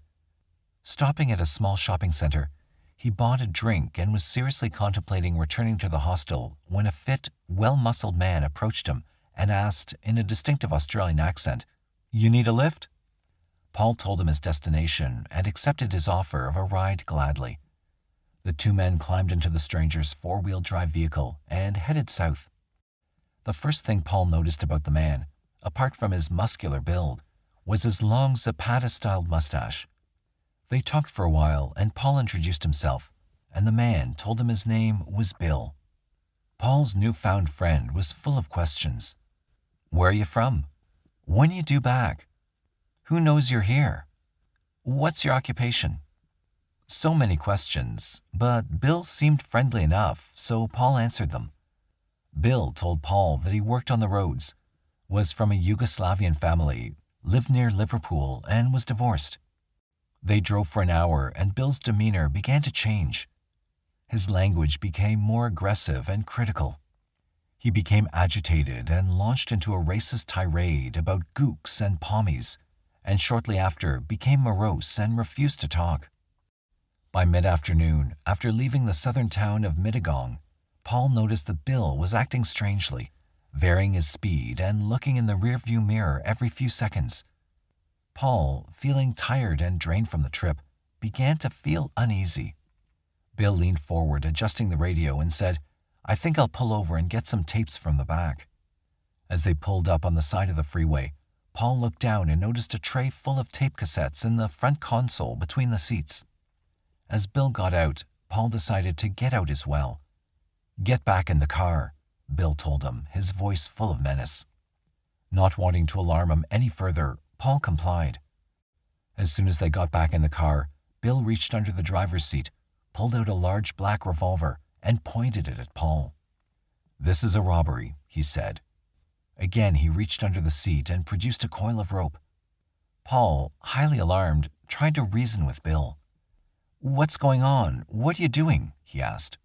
Stopping at a small shopping center, he bought a drink and was seriously contemplating returning to the hostel when a fit, well-muscled man approached him and asked, in a distinctive Australian accent, "You need a lift?" Paul told him his destination and accepted his offer of a ride gladly. The two men climbed into the stranger's four-wheel drive vehicle and headed south. The first thing Paul noticed about the man, apart from his muscular build, was his long Zapata-styled mustache. They talked for a while, and Paul introduced himself, and the man told him his name was Bill. Paul's newfound friend was full of questions. Where are you from? When you due back? Who knows you're here? What's your occupation? So many questions, but Bill seemed friendly enough, so Paul answered them. Bill told Paul that he worked on the roads, was from a Yugoslavian family, lived near Liverpool, and was divorced. They drove for an hour, and Bill's demeanor began to change. His language became more aggressive and critical. He became agitated and launched into a racist tirade about gooks and pommies, and shortly after became morose and refused to talk. By mid-afternoon, after leaving the southern town of Mittagong, Paul noticed that Bill was acting strangely, varying his speed and looking in the rearview mirror every few seconds. Paul, feeling tired and drained from the trip, began to feel uneasy. Bill leaned forward, adjusting the radio, and said, "I think I'll pull over and get some tapes from the back." As they pulled up on the side of the freeway, Paul looked down and noticed a tray full of tape cassettes in the front console between the seats. As Bill got out, Paul decided to get out as well. "Get back in the car," Bill told him, his voice full of menace. Not wanting to alarm him any further, Paul complied. As soon as they got back in the car, Bill reached under the driver's seat, pulled out a large black revolver, and pointed it at Paul. "This is a robbery," he said. Again, he reached under the seat and produced a coil of rope. Paul, highly alarmed, tried to reason with Bill. "What's going on? What are you doing?" he asked.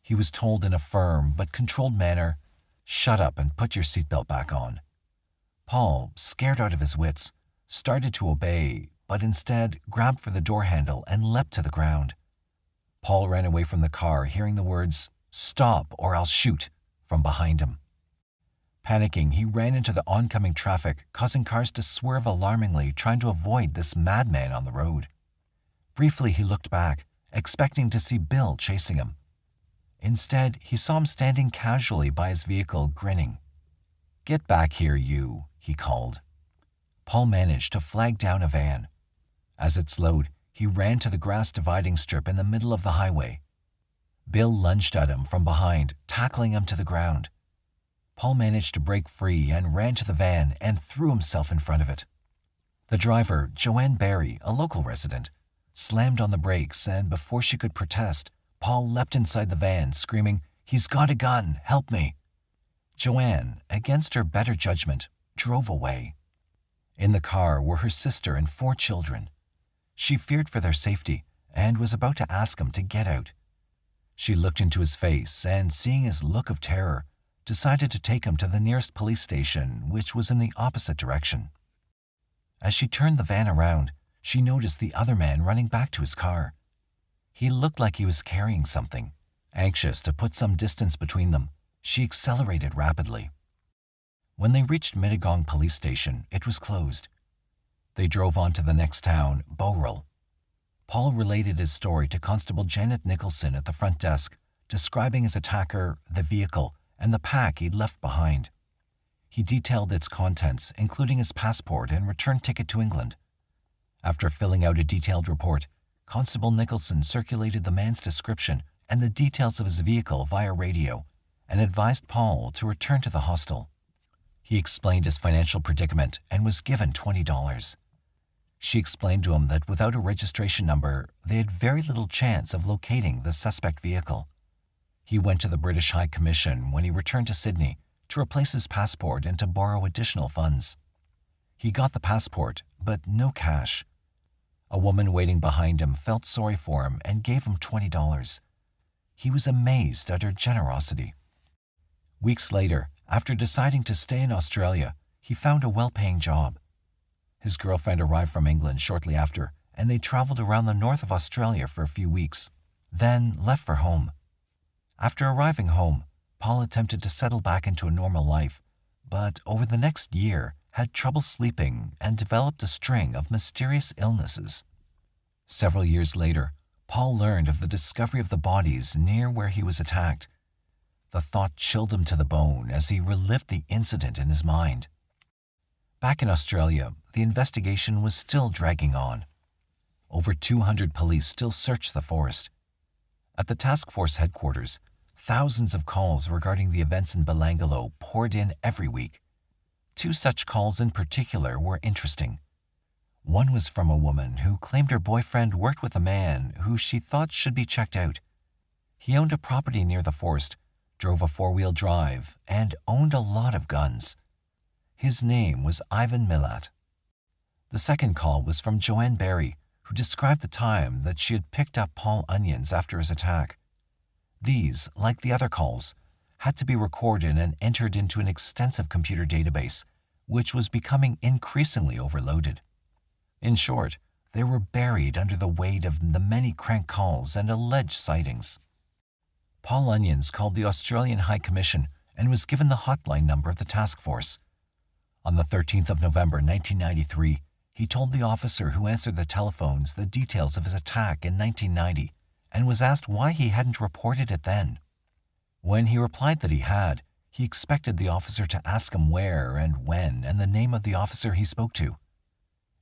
He was told in a firm but controlled manner, "Shut up and put your seatbelt back on." Paul, scared out of his wits, started to obey, but instead grabbed for the door handle and leapt to the ground. Paul ran away from the car, hearing the words, "Stop or I'll shoot," from behind him. Panicking, he ran into the oncoming traffic, causing cars to swerve alarmingly, trying to avoid this madman on the road. Briefly, he looked back, expecting to see Bill chasing him. Instead, he saw him standing casually by his vehicle, grinning. "Get back here, you," he called. Paul managed to flag down a van. As it slowed, he ran to the grass dividing strip in the middle of the highway. Bill lunged at him from behind, tackling him to the ground. Paul managed to break free and ran to the van and threw himself in front of it. The driver, Joanne Barry, a local resident, slammed on the brakes, and before she could protest, Paul leapt inside the van, screaming, "He's got a gun! Help me!" Joanne, against her better judgment, drove away. In the car were her sister and 4 children. She feared for their safety and was about to ask him to get out. She looked into his face and, seeing his look of terror, decided to take him to the nearest police station, which was in the opposite direction. As she turned the van around, she noticed the other man running back to his car. He looked like he was carrying something. Anxious to put some distance between them, she accelerated rapidly. When they reached Mittagong police station, it was closed. They drove on to the next town, Bowral. Paul related his story to Constable Janet Nicholson at the front desk, describing his attacker, the vehicle, and the pack he'd left behind. He detailed its contents, including his passport and return ticket to England. After filling out a detailed report, Constable Nicholson circulated the man's description and the details of his vehicle via radio and advised Paul to return to the hostel. He explained his financial predicament and was given $20. She explained to him that without a registration number, they had very little chance of locating the suspect vehicle. He went to the British High Commission when he returned to Sydney to replace his passport and to borrow additional funds. He got the passport, but no cash. A woman waiting behind him felt sorry for him and gave him $20. He was amazed at her generosity. Weeks later, after deciding to stay in Australia, he found a well-paying job. His girlfriend arrived from England shortly after, and they traveled around the north of Australia for a few weeks, then left for home. After arriving home, Paul attempted to settle back into a normal life, but over the next year had trouble sleeping and developed a string of mysterious illnesses. Several years later, Paul learned of the discovery of the bodies near where he was attacked. The thought chilled him to the bone as he relived the incident in his mind. Back in Australia, the investigation was still dragging on. over 200 police still searched the forest. At the task force headquarters, thousands of calls regarding the events in Belangolo poured in every week. 2 such calls in particular were interesting. One was from a woman who claimed her boyfriend worked with a man who she thought should be checked out. He owned a property near the forest, drove a 4-wheel drive, and owned a lot of guns. His name was Ivan Milat. The second call was from Joanne Barry, who described the time that she had picked up Paul Onions after his attack. These, like the other calls, had to be recorded and entered into an extensive computer database, which was becoming increasingly overloaded. In short, they were buried under the weight of the many crank calls and alleged sightings. Paul Onions called the Australian High Commission and was given the hotline number of the task force. On the 13th of November 1993, he told the officer who answered the telephones the details of his attack in 1990 and was asked why he hadn't reported it then. When he replied that he had, he expected the officer to ask him where and when and the name of the officer he spoke to.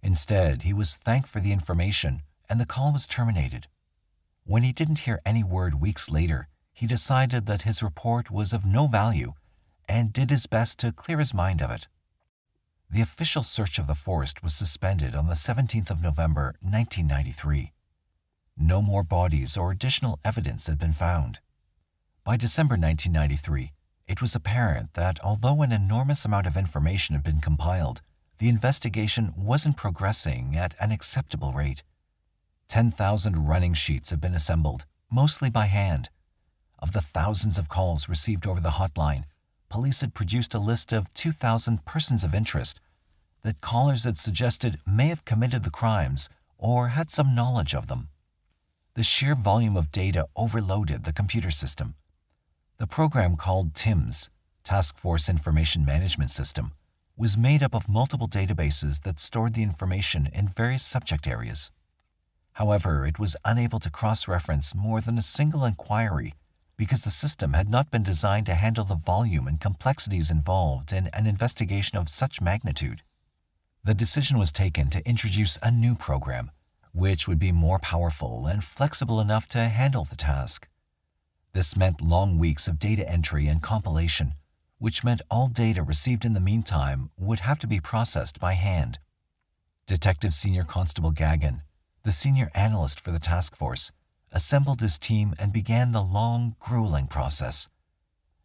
Instead, he was thanked for the information and the call was terminated. When he didn't hear any word weeks later, he decided that his report was of no value and did his best to clear his mind of it. The official search of the forest was suspended on the 17th of November 1993. No more bodies or additional evidence had been found. By December 1993, it was apparent that although an enormous amount of information had been compiled, the investigation wasn't progressing at an acceptable rate. 10,000 running sheets had been assembled, mostly by hand. Of the thousands of calls received over the hotline, police had produced a list of 2,000 persons of interest that callers had suggested may have committed the crimes or had some knowledge of them. The sheer volume of data overloaded the computer system. The program called TIMS, Task Force Information Management System, was made up of multiple databases that stored the information in various subject areas. However, it was unable to cross-reference more than a single inquiry because the system had not been designed to handle the volume and complexities involved in an investigation of such magnitude. The decision was taken to introduce a new program, which would be more powerful and flexible enough to handle the task. This meant long weeks of data entry and compilation, which meant all data received in the meantime would have to be processed by hand. Detective Senior Constable Gagan, the senior analyst for the task force, assembled his team and began the long, grueling process.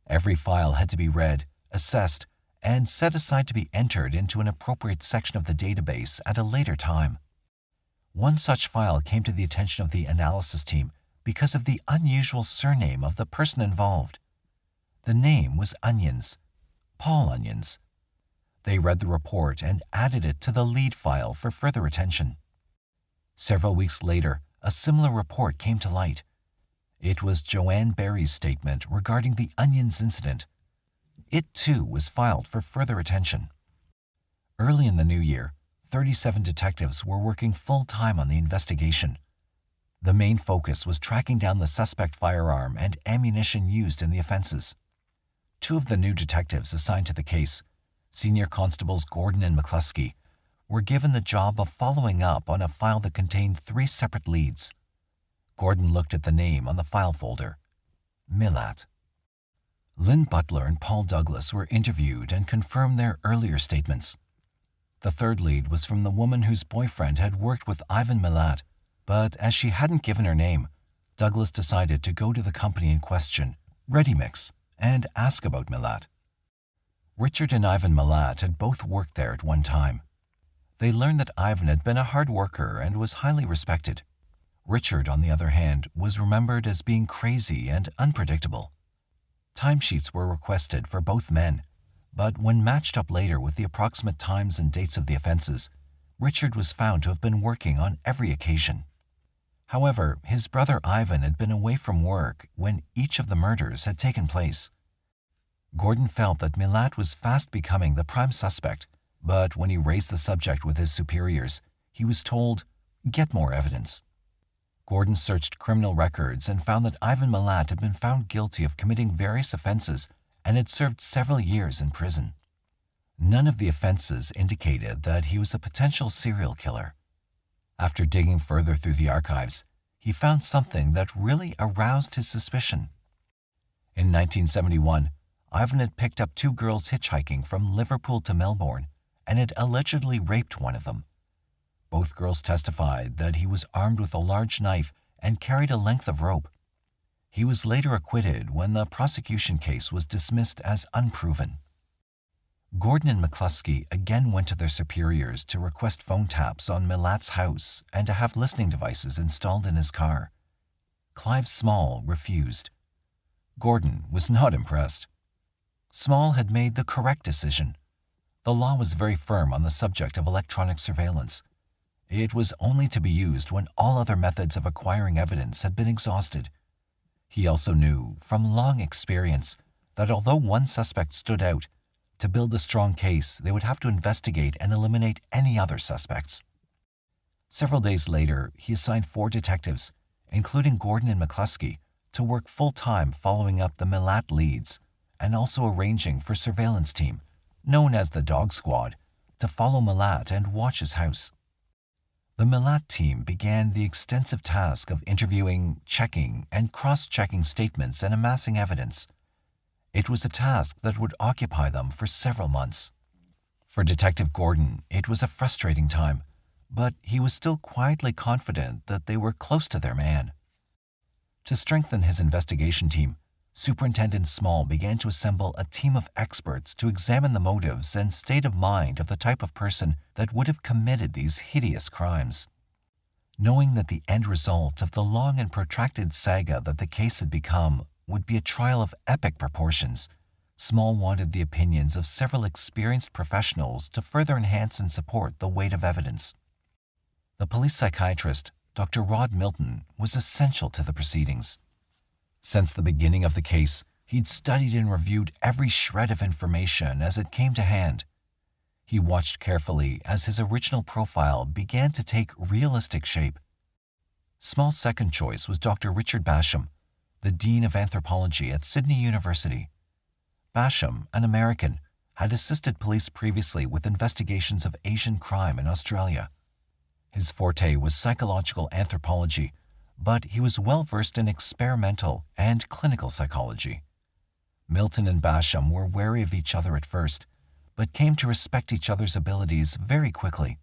Every file had to be read, assessed, and set aside to be entered into an appropriate section of the database at a later time. One such file came to the attention of the analysis team because of the unusual surname of the person involved. The name was Onions, Paul Onions. They read the report and added it to the lead file for further attention. Several weeks later, a similar report came to light. It was Joanne Barry's statement regarding the Onions incident. It too was filed for further attention. Early in the new year, 37 detectives were working full-time on the investigation. The main focus was tracking down the suspect firearm and ammunition used in the offenses. 2 of the new detectives assigned to the case, Senior Constables Gordon and McCluskey, were given the job of following up on a file that contained 3 separate leads. Gordon looked at the name on the file folder, Milat. Lynn Butler and Paul Douglas were interviewed and confirmed their earlier statements. The third lead was from the woman whose boyfriend had worked with Ivan Milat, but as she hadn't given her name, Douglas decided to go to the company in question, Ready Mix, and ask about Milat. Richard and Ivan Milat had both worked there at one time. They learned that Ivan had been a hard worker and was highly respected. Richard, on the other hand, was remembered as being crazy and unpredictable. Timesheets were requested for both men, but when matched up later with the approximate times and dates of the offenses, Richard was found to have been working on every occasion. However, his brother Ivan had been away from work when each of the murders had taken place. Gordon felt that Milat was fast becoming the prime suspect, but when he raised the subject with his superiors, he was told, "Get more evidence." Gordon searched criminal records and found that Ivan Milat had been found guilty of committing various offenses and had served several years in prison. None of the offenses indicated that he was a potential serial killer. After digging further through the archives, he found something that really aroused his suspicion. In 1971, Ivan had picked up two girls hitchhiking from Liverpool to Melbourne and had allegedly raped one of them. Both girls testified that he was armed with a large knife and carried a length of rope. He was later acquitted when the prosecution case was dismissed as unproven. Gordon and McCluskey again went to their superiors to request phone taps on Milat's house and to have listening devices installed in his car. Clive Small refused. Gordon was not impressed. Small had made the correct decision. The law was very firm on the subject of electronic surveillance. It was only to be used when all other methods of acquiring evidence had been exhausted. He also knew, from long experience, that although one suspect stood out, to build a strong case, they would have to investigate and eliminate any other suspects. Several days later, he assigned 4 detectives, including Gordon and McCluskey, to work full-time following up the Milat leads and also arranging for surveillance team, known as the Dog Squad, to follow Milat and watch his house. The Milat team began the extensive task of interviewing, checking, and cross-checking statements and amassing evidence. It was a task that would occupy them for several months. For Detective Gordon, it was a frustrating time, but he was still quietly confident that they were close to their man. To strengthen his investigation team, Superintendent Small began to assemble a team of experts to examine the motives and state of mind of the type of person that would have committed these hideous crimes. Knowing that the end result of the long and protracted saga that the case had become would be a trial of epic proportions, Small wanted the opinions of several experienced professionals to further enhance and support the weight of evidence. The police psychiatrist, Dr. Rod Milton, was essential to the proceedings. Since the beginning of the case, he'd studied and reviewed every shred of information as it came to hand. He watched carefully as his original profile began to take realistic shape. Small's second choice was Dr. Richard Basham, the Dean of Anthropology at Sydney University. Basham, an American, had assisted police previously with investigations of Asian crime in Australia. His forte was psychological anthropology, but he was well-versed in experimental and clinical psychology. Milton and Basham were wary of each other at first, but came to respect each other's abilities very quickly.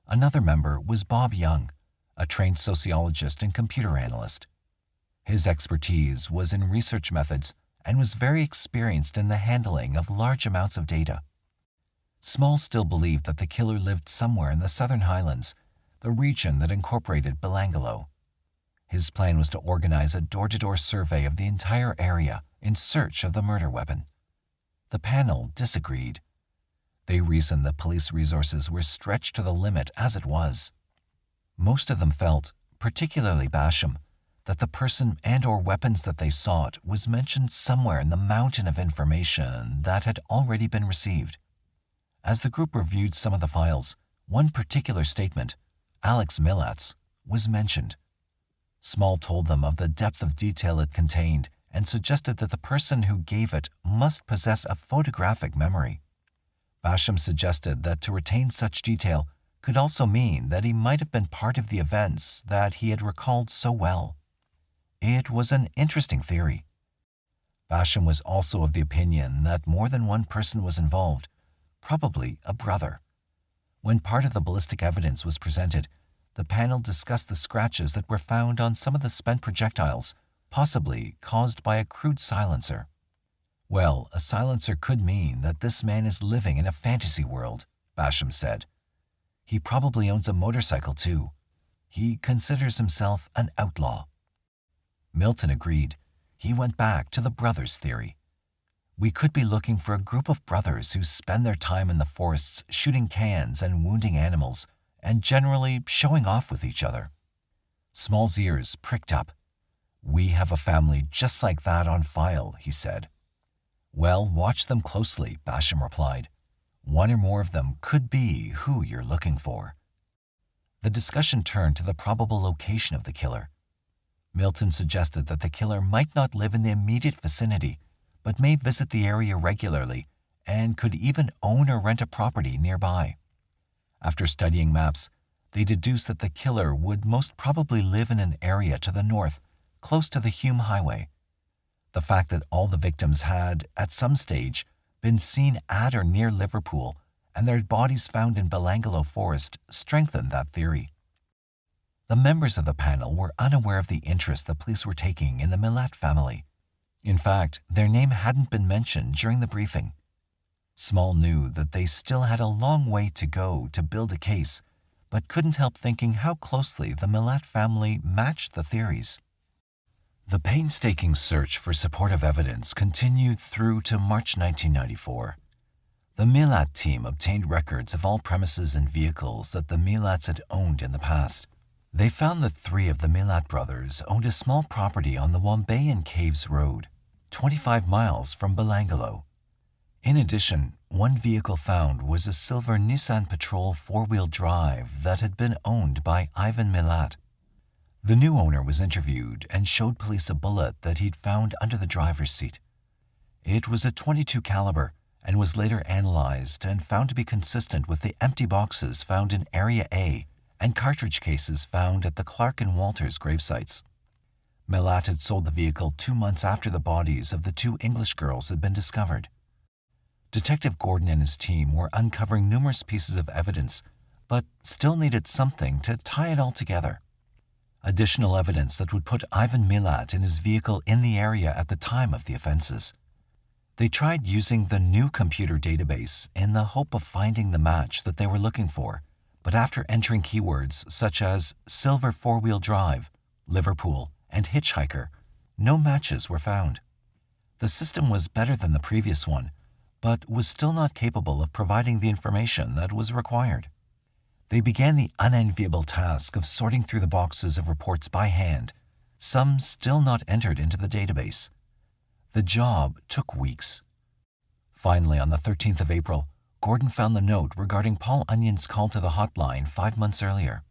Another member was Bob Young, a trained sociologist and computer analyst. His expertise was in research methods and was very experienced in the handling of large amounts of data. Small still believed that the killer lived somewhere in the Southern Highlands, the region that incorporated Belangolo. His plan was to organize a door-to-door survey of the entire area in search of the murder weapon. The panel disagreed. They reasoned that police resources were stretched to the limit as it was. Most of them felt, particularly Basham, that the person and/or weapons that they sought was mentioned somewhere in the mountain of information that had already been received. As the group reviewed some of the files, one particular statement, Alex Milat's, was mentioned. Small told them of the depth of detail it contained and suggested that the person who gave it must possess a photographic memory. Basham suggested that to retain such detail could also mean that he might have been part of the events that he had recalled so well. It was an interesting theory. Basham was also of the opinion that more than one person was involved, probably a brother. When part of the ballistic evidence was presented, the panel discussed the scratches that were found on some of the spent projectiles, possibly caused by a crude silencer. Well, a silencer could mean that this man is living in a fantasy world, Basham said. He probably owns a motorcycle too. He considers himself an outlaw. Milton agreed. He went back to the brothers theory. We could be looking for a group of brothers who spend their time in the forests shooting cans and wounding animals, and generally showing off with each other. Small's ears pricked up. We have a family just like that on file, he said. Well, watch them closely, Basham replied. One or more of them could be who you're looking for. The discussion turned to the probable location of the killer. Milton suggested that the killer might not live in the immediate vicinity, but may visit the area regularly and could even own or rent a property nearby. After studying maps, they deduced that the killer would most probably live in an area to the north, close to the Hume Highway. The fact that all the victims had, at some stage, been seen at or near Liverpool and their bodies found in Belangolo Forest strengthened that theory. The members of the panel were unaware of the interest the police were taking in the Milat family. In fact, their name hadn't been mentioned during the briefing. Small knew that they still had a long way to go to build a case, but couldn't help thinking how closely the Milat family matched the theories. The painstaking search for supportive evidence continued through to March 1994. The Milat team obtained records of all premises and vehicles that the Milats had owned in the past. They found that 3 of the Milat brothers owned a small property on the Wombayan Caves Road, 25 miles from Belangolo. In addition, one vehicle found was a silver Nissan Patrol 4-wheel drive that had been owned by Ivan Milat. The new owner was interviewed and showed police a bullet that he'd found under the driver's seat. It was a .22 caliber and was later analyzed and found to be consistent with the empty boxes found in Area A and cartridge cases found at the Clark and Walters gravesites. Milat had sold the vehicle 2 months after the bodies of the 2 English girls had been discovered. Detective Gordon and his team were uncovering numerous pieces of evidence, but still needed something to tie it all together. Additional evidence that would put Ivan Milat and his vehicle in the area at the time of the offenses. They tried using the new computer database in the hope of finding the match that they were looking for, but after entering keywords such as silver 4-wheel drive, Liverpool, and hitchhiker, no matches were found. The system was better than the previous one, but was still not capable of providing the information that was required. They began the unenviable task of sorting through the boxes of reports by hand, some still not entered into the database. The job took weeks. Finally, on the 13th of April, Gordon found the note regarding Paul Onion's call to the hotline 5 months earlier.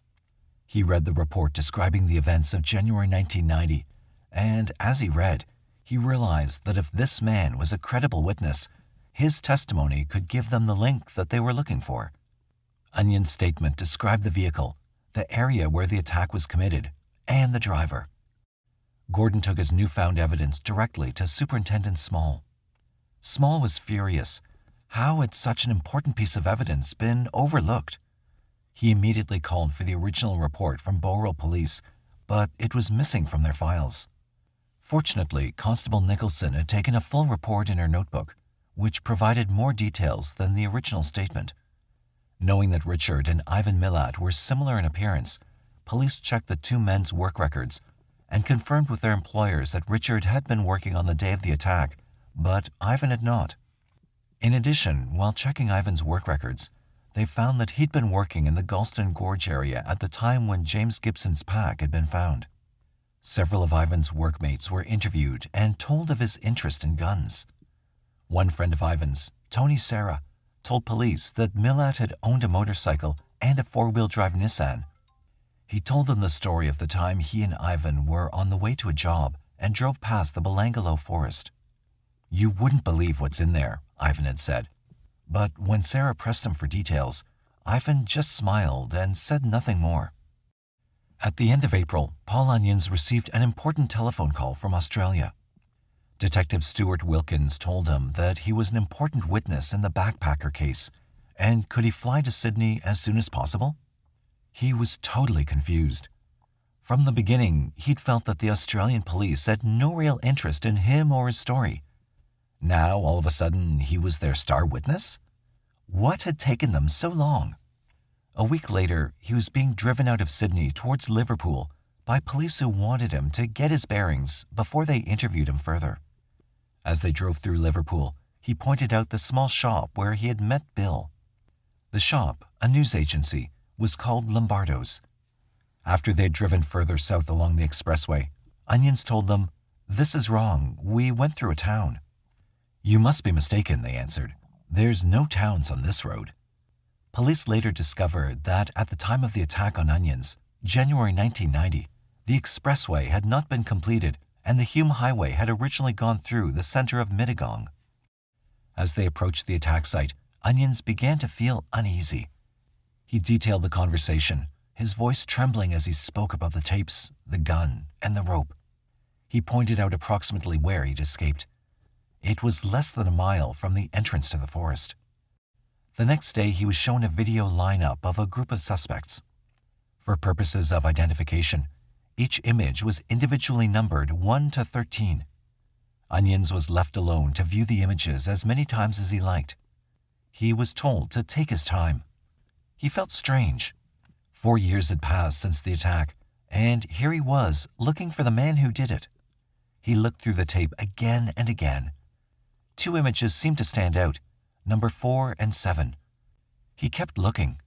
He read the report describing the events of January 1990, and as he read, he realized that if this man was a credible witness, his testimony could give them the link that they were looking for. Onion's statement described the vehicle, the area where the attack was committed, and the driver. Gordon took his newfound evidence directly to Superintendent Small. Small was furious. How had such an important piece of evidence been overlooked? He immediately called for the original report from Bowral Police, but it was missing from their files. Fortunately, Constable Nicholson had taken a full report in her notebook, which provided more details than the original statement. Knowing that Richard and Ivan Milat were similar in appearance, police checked the 2 men's work records and confirmed with their employers that Richard had been working on the day of the attack, but Ivan had not. In addition, while checking Ivan's work records, they found that he'd been working in the Galston Gorge area at the time when James Gibson's pack had been found. Several of Ivan's workmates were interviewed and told of his interest in guns. One friend of Ivan's, Tony Serra, told police that Milat had owned a motorcycle and a 4-wheel drive Nissan. He told them the story of the time he and Ivan were on the way to a job and drove past the Belangolo Forest. "You wouldn't believe what's in there," Ivan had said. But when Sarah pressed him for details, Ivan just smiled and said nothing more. At the end of April, Paul Onions received an important telephone call from Australia. Detective Stuart Wilkins told him that he was an important witness in the backpacker case, and could he fly to Sydney as soon as possible? He was totally confused. From the beginning, he'd felt that the Australian police had no real interest in him or his story. Now, all of a sudden, he was their star witness? What had taken them so long? A week later, he was being driven out of Sydney towards Liverpool by police who wanted him to get his bearings before they interviewed him further. As they drove through Liverpool, he pointed out the small shop where he had met Bill. The shop, a news agency, was called Lombardo's. After they had driven further south along the expressway, Onions told them, "This is wrong. We went through a town." "You must be mistaken," they answered. "There's no towns on this road." Police later discovered that at the time of the attack on Onions, January 1990, the expressway had not been completed and the Hume Highway had originally gone through the center of Mittagong. As they approached the attack site, Onions began to feel uneasy. He detailed the conversation, his voice trembling as he spoke about the tapes, the gun, and the rope. He pointed out approximately where he'd escaped. It was less than a mile from the entrance to the forest. The next day, he was shown a video lineup of a group of suspects. For purposes of identification, each image was individually numbered 1 to 13. Onions was left alone to view the images as many times as he liked. He was told to take his time. He felt strange. 4 years had passed since the attack, and here he was looking for the man who did it. He looked through the tape again and again. 2 images seemed to stand out, number 4 and 7. He kept looking.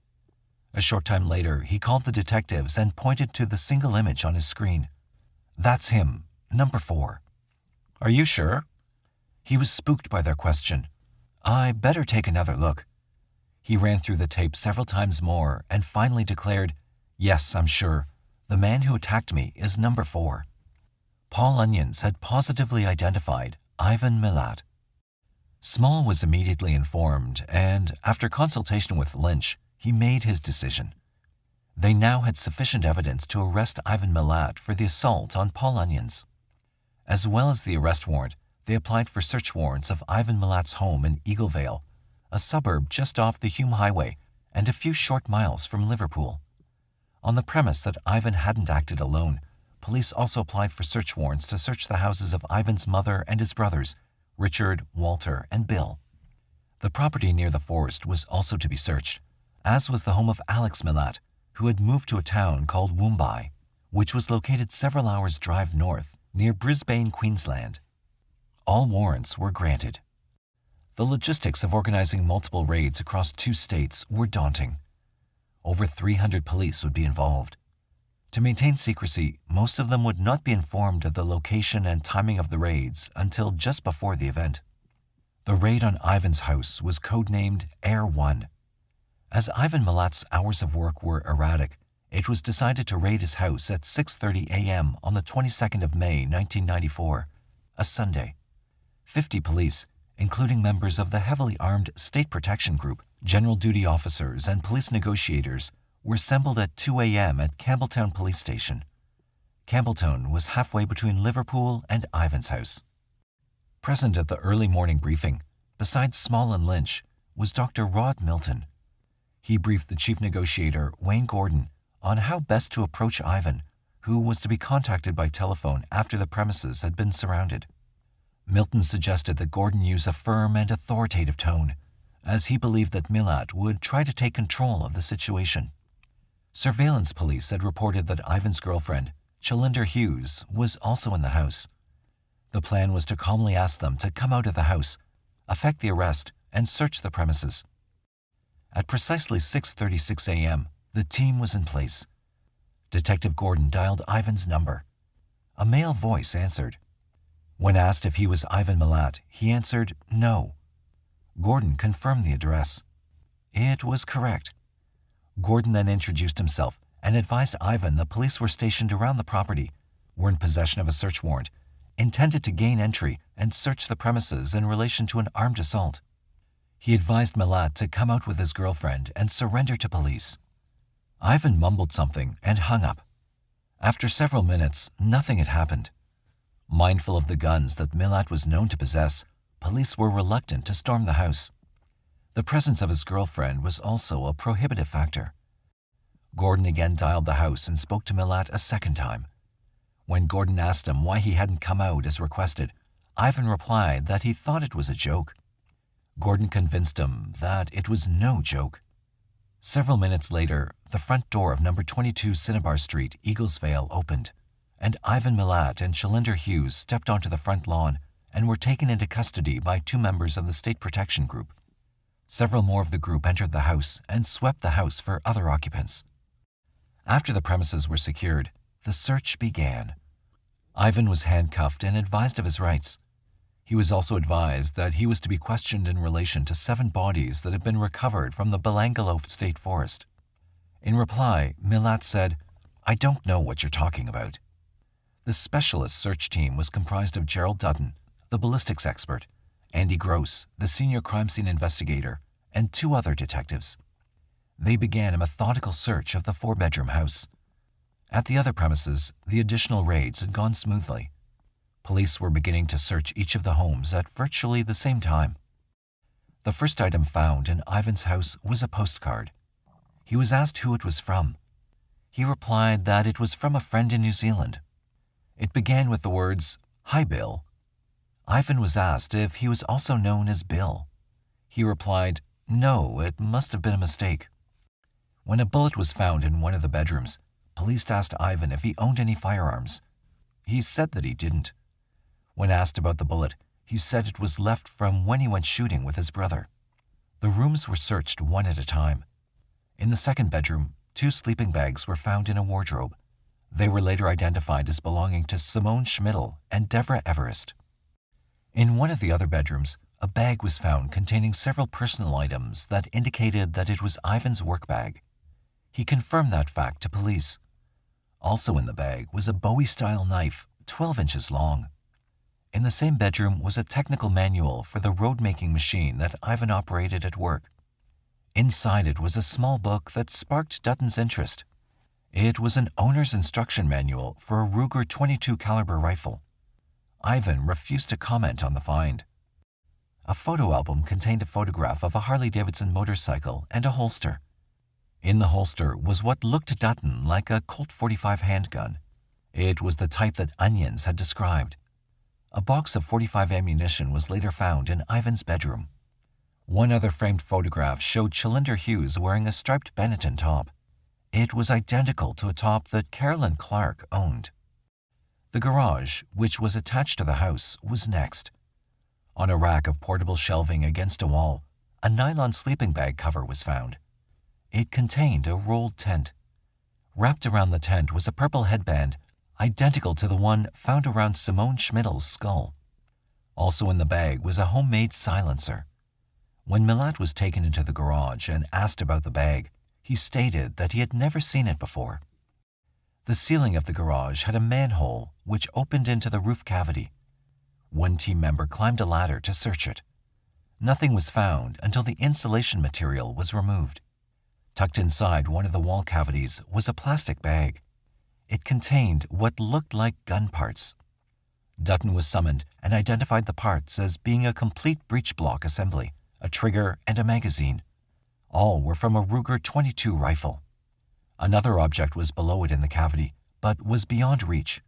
A short time later, he called the detectives and pointed to the single image on his screen. "That's him, number 4. "Are you sure?" He was spooked by their question. "I better take another look." He ran through the tape several times more and finally declared, "Yes, I'm sure. The man who attacked me is number 4. Paul Onions had positively identified Ivan Milat. Small was immediately informed, and after consultation with Lynch, he made his decision. They now had sufficient evidence to arrest Ivan Milat for the assault on Paul Onions. As well as the arrest warrant, they applied for search warrants of Ivan Milat's home in Eaglevale, a suburb just off the Hume Highway and a few short miles from Liverpool. On the premise that Ivan hadn't acted alone, police also applied for search warrants to search the houses of Ivan's mother and his brothers, Richard, Walter, and Bill. The property near the forest was also to be searched, as was the home of Alex Milat, who had moved to a town called Woombai, which was located several hours' drive north, near Brisbane, Queensland. All warrants were granted. The logistics of organizing multiple raids across 2 states were daunting. Over 300 police would be involved. To maintain secrecy, most of them would not be informed of the location and timing of the raids until just before the event. The raid on Ivan's house was codenamed Air 1. As Ivan Milat's hours of work were erratic, it was decided to raid his house at 6:30 a.m. on the 22nd of May, 1994, a Sunday. 50 police, including members of the heavily armed State Protection Group, general duty officers, and police negotiators, were assembled at 2 a.m. at Campbelltown Police Station. Campbelltown was halfway between Liverpool and Ivan's house. Present at the early morning briefing, besides Small and Lynch, was Dr. Rod Milton. He briefed the chief negotiator, Wayne Gordon, on how best to approach Ivan, who was to be contacted by telephone after the premises had been surrounded. Milton suggested that Gordon use a firm and authoritative tone, as he believed that Milat would try to take control of the situation. Surveillance police had reported that Ivan's girlfriend, Chalinder Hughes, was also in the house. The plan was to calmly ask them to come out of the house, effect the arrest, and search the premises. At precisely 6:36 a.m., the team was in place. Detective Gordon dialed Ivan's number. A male voice answered. When asked if he was Ivan Milat, he answered no. Gordon confirmed the address. It was correct. Gordon then introduced himself and advised Ivan the police were stationed around the property, were in possession of a search warrant, intended to gain entry and search the premises in relation to an armed assault. He advised Milat to come out with his girlfriend and surrender to police. Ivan mumbled something and hung up. After several minutes, nothing had happened. Mindful of the guns that Milat was known to possess, police were reluctant to storm the house. The presence of his girlfriend was also a prohibitive factor. Gordon again dialed the house and spoke to Milat a second time. When Gordon asked him why he hadn't come out as requested, Ivan replied that he thought it was a joke. Gordon convinced him that it was no joke. Several minutes later, the front door of number 22 Cinnabar Street, Eaglesvale, opened, and Ivan Milat and Chalinder Hughes stepped onto the front lawn and were taken into custody by 2 members of the State Protection Group. Several more of the group entered the house and swept the house for other occupants. After the premises were secured, the search began. Ivan was handcuffed and advised of his rights. He was also advised that he was to be questioned in relation to 7 bodies that had been recovered from the Belangolo State Forest. In reply, Milat said, "I don't know what you're talking about." The specialist search team was comprised of Gerald Dutton, the ballistics expert, Andy Gross, the senior crime scene investigator, and 2 other detectives. They began a methodical search of the four-bedroom house. At the other premises, the additional raids had gone smoothly. Police were beginning to search each of the homes at virtually the same time. The first item found in Ivan's house was a postcard. He was asked who it was from. He replied that it was from a friend in New Zealand. It began with the words, "Hi, Bill." Ivan was asked if he was also known as Bill. He replied, "No, it must have been a mistake." When a bullet was found in one of the bedrooms, police asked Ivan if he owned any firearms. He said that he didn't. When asked about the bullet, he said it was left from when he went shooting with his brother. The rooms were searched one at a time. In the second bedroom, 2 sleeping bags were found in a wardrobe. They were later identified as belonging to Simone Schmidl and Deborah Everest. In one of the other bedrooms, a bag was found containing several personal items that indicated that it was Ivan's work bag. He confirmed that fact to police. Also in the bag was a Bowie-style knife, 12 inches long. In the same bedroom was a technical manual for the road-making machine that Ivan operated at work. Inside it was a small book that sparked Dutton's interest. It was an owner's instruction manual for a Ruger .22 caliber rifle. Ivan refused to comment on the find. A photo album contained a photograph of a Harley-Davidson motorcycle and a holster. In the holster was what looked to Dutton like a Colt .45 handgun. It was the type that Onions had described. A box of .45 ammunition was later found in Ivan's bedroom. One other framed photograph showed Chalinder Hughes wearing a striped Benetton top. It was identical to a top that Carolyn Clark owned. The garage, which was attached to the house, was next. On a rack of portable shelving against a wall, a nylon sleeping bag cover was found. It contained a rolled tent. Wrapped around the tent was a purple headband, identical to the one found around Simone Schmidl's skull. Also in the bag was a homemade silencer. When Milat was taken into the garage and asked about the bag, he stated that he had never seen it before. The ceiling of the garage had a manhole which opened into the roof cavity. One team member climbed a ladder to search it. Nothing was found until the insulation material was removed. Tucked inside one of the wall cavities was a plastic bag. It contained what looked like gun parts. Dutton was summoned and identified the parts as being a complete breech block assembly, a trigger, and a magazine. All were from a Ruger .22 rifle. Another object was below it in the cavity, but was beyond reach.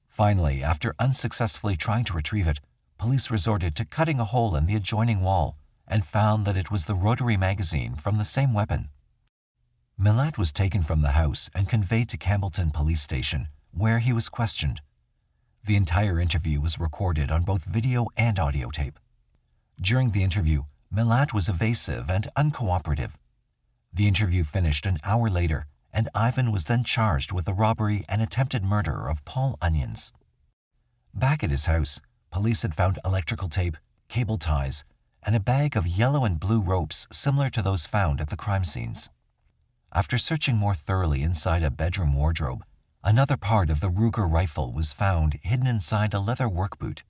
Finally, after unsuccessfully trying to retrieve it, police resorted to cutting a hole in the adjoining wall and found that it was the rotary magazine from the same weapon. Milat was taken from the house and conveyed to Campbellton Police Station, where he was questioned. The entire interview was recorded on both video and audio tape. During the interview, Milat was evasive and uncooperative. The interview finished an hour later, and Ivan was then charged with the robbery and attempted murder of Paul Onions. Back at his house, police had found electrical tape, cable ties, and a bag of yellow and blue ropes similar to those found at the crime scenes. After searching more thoroughly inside a bedroom wardrobe, another part of the Ruger rifle was found hidden inside a leather work boot.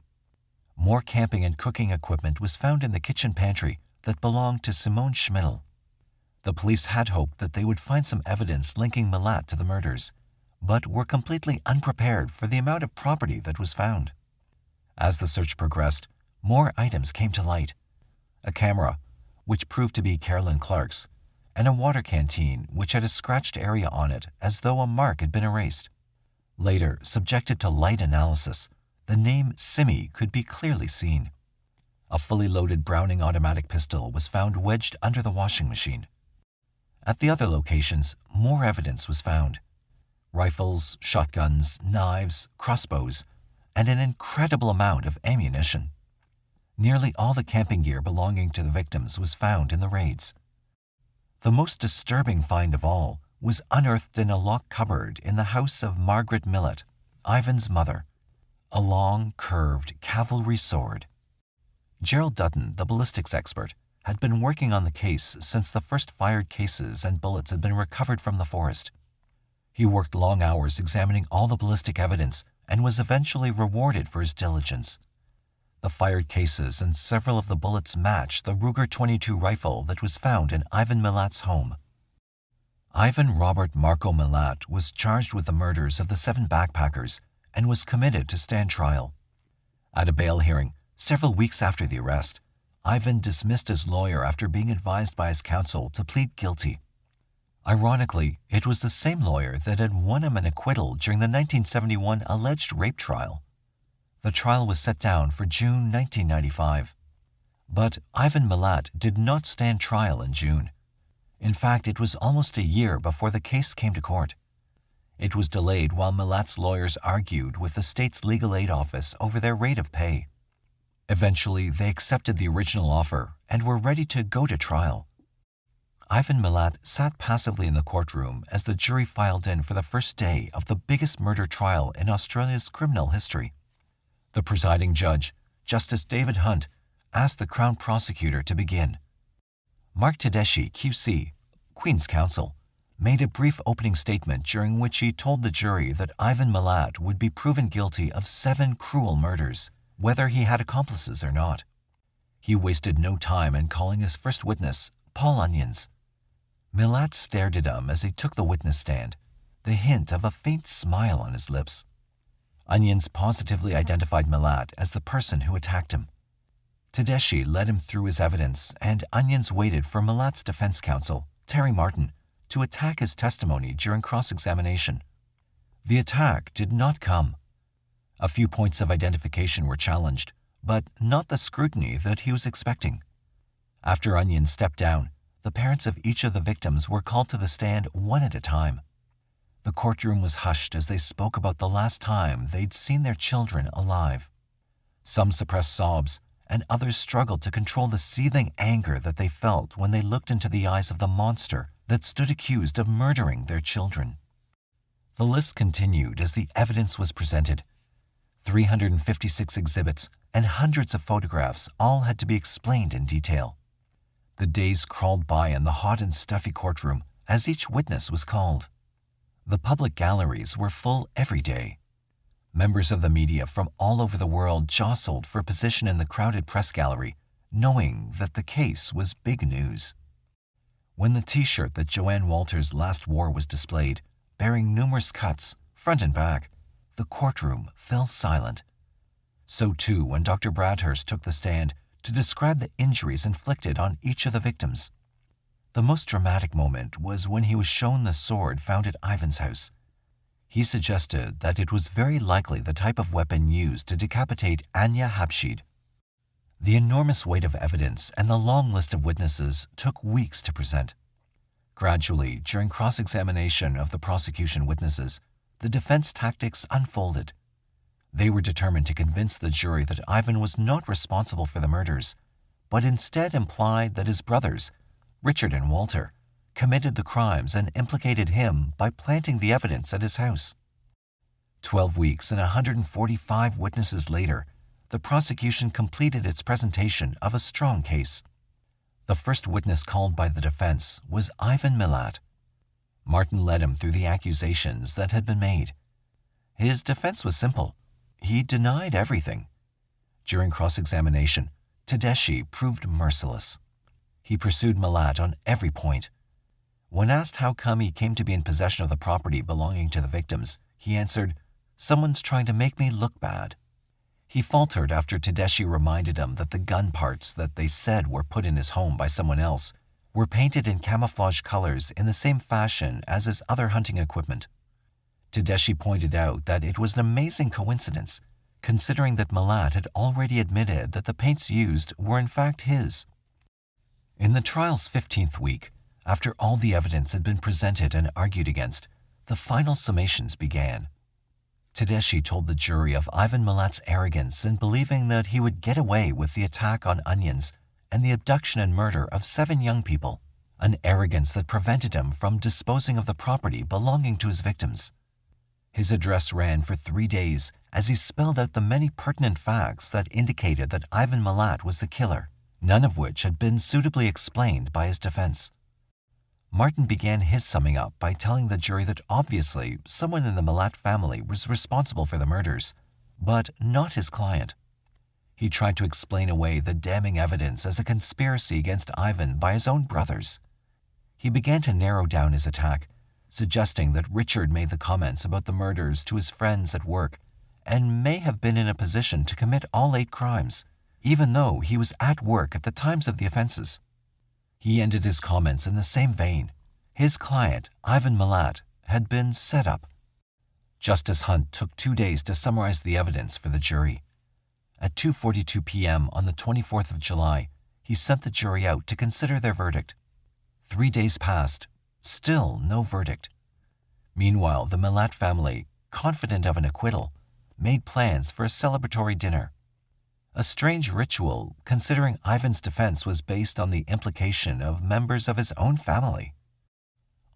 More camping and cooking equipment was found in the kitchen pantry that belonged to Simone Schmidl. The police had hoped that they would find some evidence linking Milat to the murders, but were completely unprepared for the amount of property that was found. As the search progressed, more items came to light. A camera, which proved to be Carolyn Clark's, and a water canteen which had a scratched area on it as though a mark had been erased. Later, subjected to light analysis, the name Simi could be clearly seen. A fully loaded Browning automatic pistol was found wedged under the washing machine. At the other locations, more evidence was found. Rifles, shotguns, knives, crossbows, and an incredible amount of ammunition. Nearly all the camping gear belonging to the victims was found in the raids. The most disturbing find of all was unearthed in a locked cupboard in the house of Margaret Milat, Ivan's mother, a long, curved cavalry sword. Gerald Dutton, the ballistics expert, had been working on the case since the first fired cases and bullets had been recovered from the forest. He worked long hours examining all the ballistic evidence and was eventually rewarded for his diligence. The fired cases and several of the bullets matched the Ruger .22 rifle that was found in Ivan Milat's home. Ivan Robert Marco Milat was charged with the murders of the 7 backpackers and was committed to stand trial. At a bail hearing, several weeks after the arrest, Ivan dismissed his lawyer after being advised by his counsel to plead guilty. Ironically, it was the same lawyer that had won him an acquittal during the 1971 alleged rape trial. The trial was set down for June 1995. But Ivan Milat did not stand trial in June. In fact, it was almost a year before the case came to court. It was delayed while Milat's lawyers argued with the state's legal aid office over their rate of pay. Eventually, they accepted the original offer and were ready to go to trial. Ivan Milat sat passively in the courtroom as the jury filed in for the first day of the biggest murder trial in Australia's criminal history. The presiding judge, Justice David Hunt, asked the Crown Prosecutor to begin. Mark Tedeschi, QC, Queen's Counsel, made a brief opening statement during which he told the jury that Ivan Milat would be proven guilty of 7 cruel murders, whether he had accomplices or not. He wasted no time in calling his first witness, Paul Onions. Milat stared at him as he took the witness stand, the hint of a faint smile on his lips. Onions positively identified Milat as the person who attacked him. Tedeschi led him through his evidence, and Onions waited for Milat's defense counsel, Terry Martin, to attack his testimony during cross-examination. The attack did not come. A few points of identification were challenged, but not the scrutiny that he was expecting. After Onions stepped down, the parents of each of the victims were called to the stand one at a time. The courtroom was hushed as they spoke about the last time they'd seen their children alive. Some suppressed sobs, and others struggled to control the seething anger that they felt when they looked into the eyes of the monster that stood accused of murdering their children. The list continued as the evidence was presented. 356 exhibits and hundreds of photographs all had to be explained in detail. The days crawled by in the hot and stuffy courtroom as each witness was called. The public galleries were full every day. Members of the media from all over the world jostled for position in the crowded press gallery, knowing that the case was big news. When the T-shirt that Joanne Walters last wore was displayed, bearing numerous cuts, front and back, the courtroom fell silent. So too when Dr. Bradhurst took the stand to describe the injuries inflicted on each of the victims. The most dramatic moment was when he was shown the sword found at Ivan's house. He suggested that it was very likely the type of weapon used to decapitate Anya Habshid. The enormous weight of evidence and the long list of witnesses took weeks to present. Gradually, during cross-examination of the prosecution witnesses, the defense tactics unfolded. They were determined to convince the jury that Ivan was not responsible for the murders, but instead implied that his brothers, Richard and Walter, committed the crimes and implicated him by planting the evidence at his house. 12 weeks and 145 witnesses later, the prosecution completed its presentation of a strong case. The first witness called by the defense was Ivan Milat. Martin led him through the accusations that had been made. His defense was simple. He denied everything. During cross-examination, Tedeschi proved merciless. He pursued Milat on every point. When asked how come he came to be in possession of the property belonging to the victims, he answered, "Someone's trying to make me look bad." He faltered after Tedeschi reminded him that the gun parts that they said were put in his home by someone else were painted in camouflage colors in the same fashion as his other hunting equipment. Tedeschi pointed out that it was an amazing coincidence, considering that Milat had already admitted that the paints used were in fact his. In the trial's 15th week, after all the evidence had been presented and argued against, the final summations began. Tedeschi told the jury of Ivan Milat's arrogance in believing that he would get away with the attack on Onions and the abduction and murder of 7 young people, an arrogance that prevented him from disposing of the property belonging to his victims. His address ran for 3 days as he spelled out the many pertinent facts that indicated that Ivan Milat was the killer, none of which had been suitably explained by his defense. Martin began his summing up by telling the jury that obviously someone in the Milat family was responsible for the murders, but not his client. He tried to explain away the damning evidence as a conspiracy against Ivan by his own brothers. he began to narrow down his attack, suggesting that Richard made the comments about the murders to his friends at work and may have been in a position to commit all 8 crimes, even though he was at work at the times of the offenses. He ended his comments in the same vein. His client, Ivan Milat, had been set up. Justice Hunt took 2 days to summarize the evidence for the jury. At 2:42 p.m. on the 24th of July, he sent the jury out to consider their verdict. 3 days passed, still no verdict. Meanwhile, the Milat family, confident of an acquittal, made plans for a celebratory dinner. A strange ritual, considering Ivan's defense was based on the implication of members of his own family.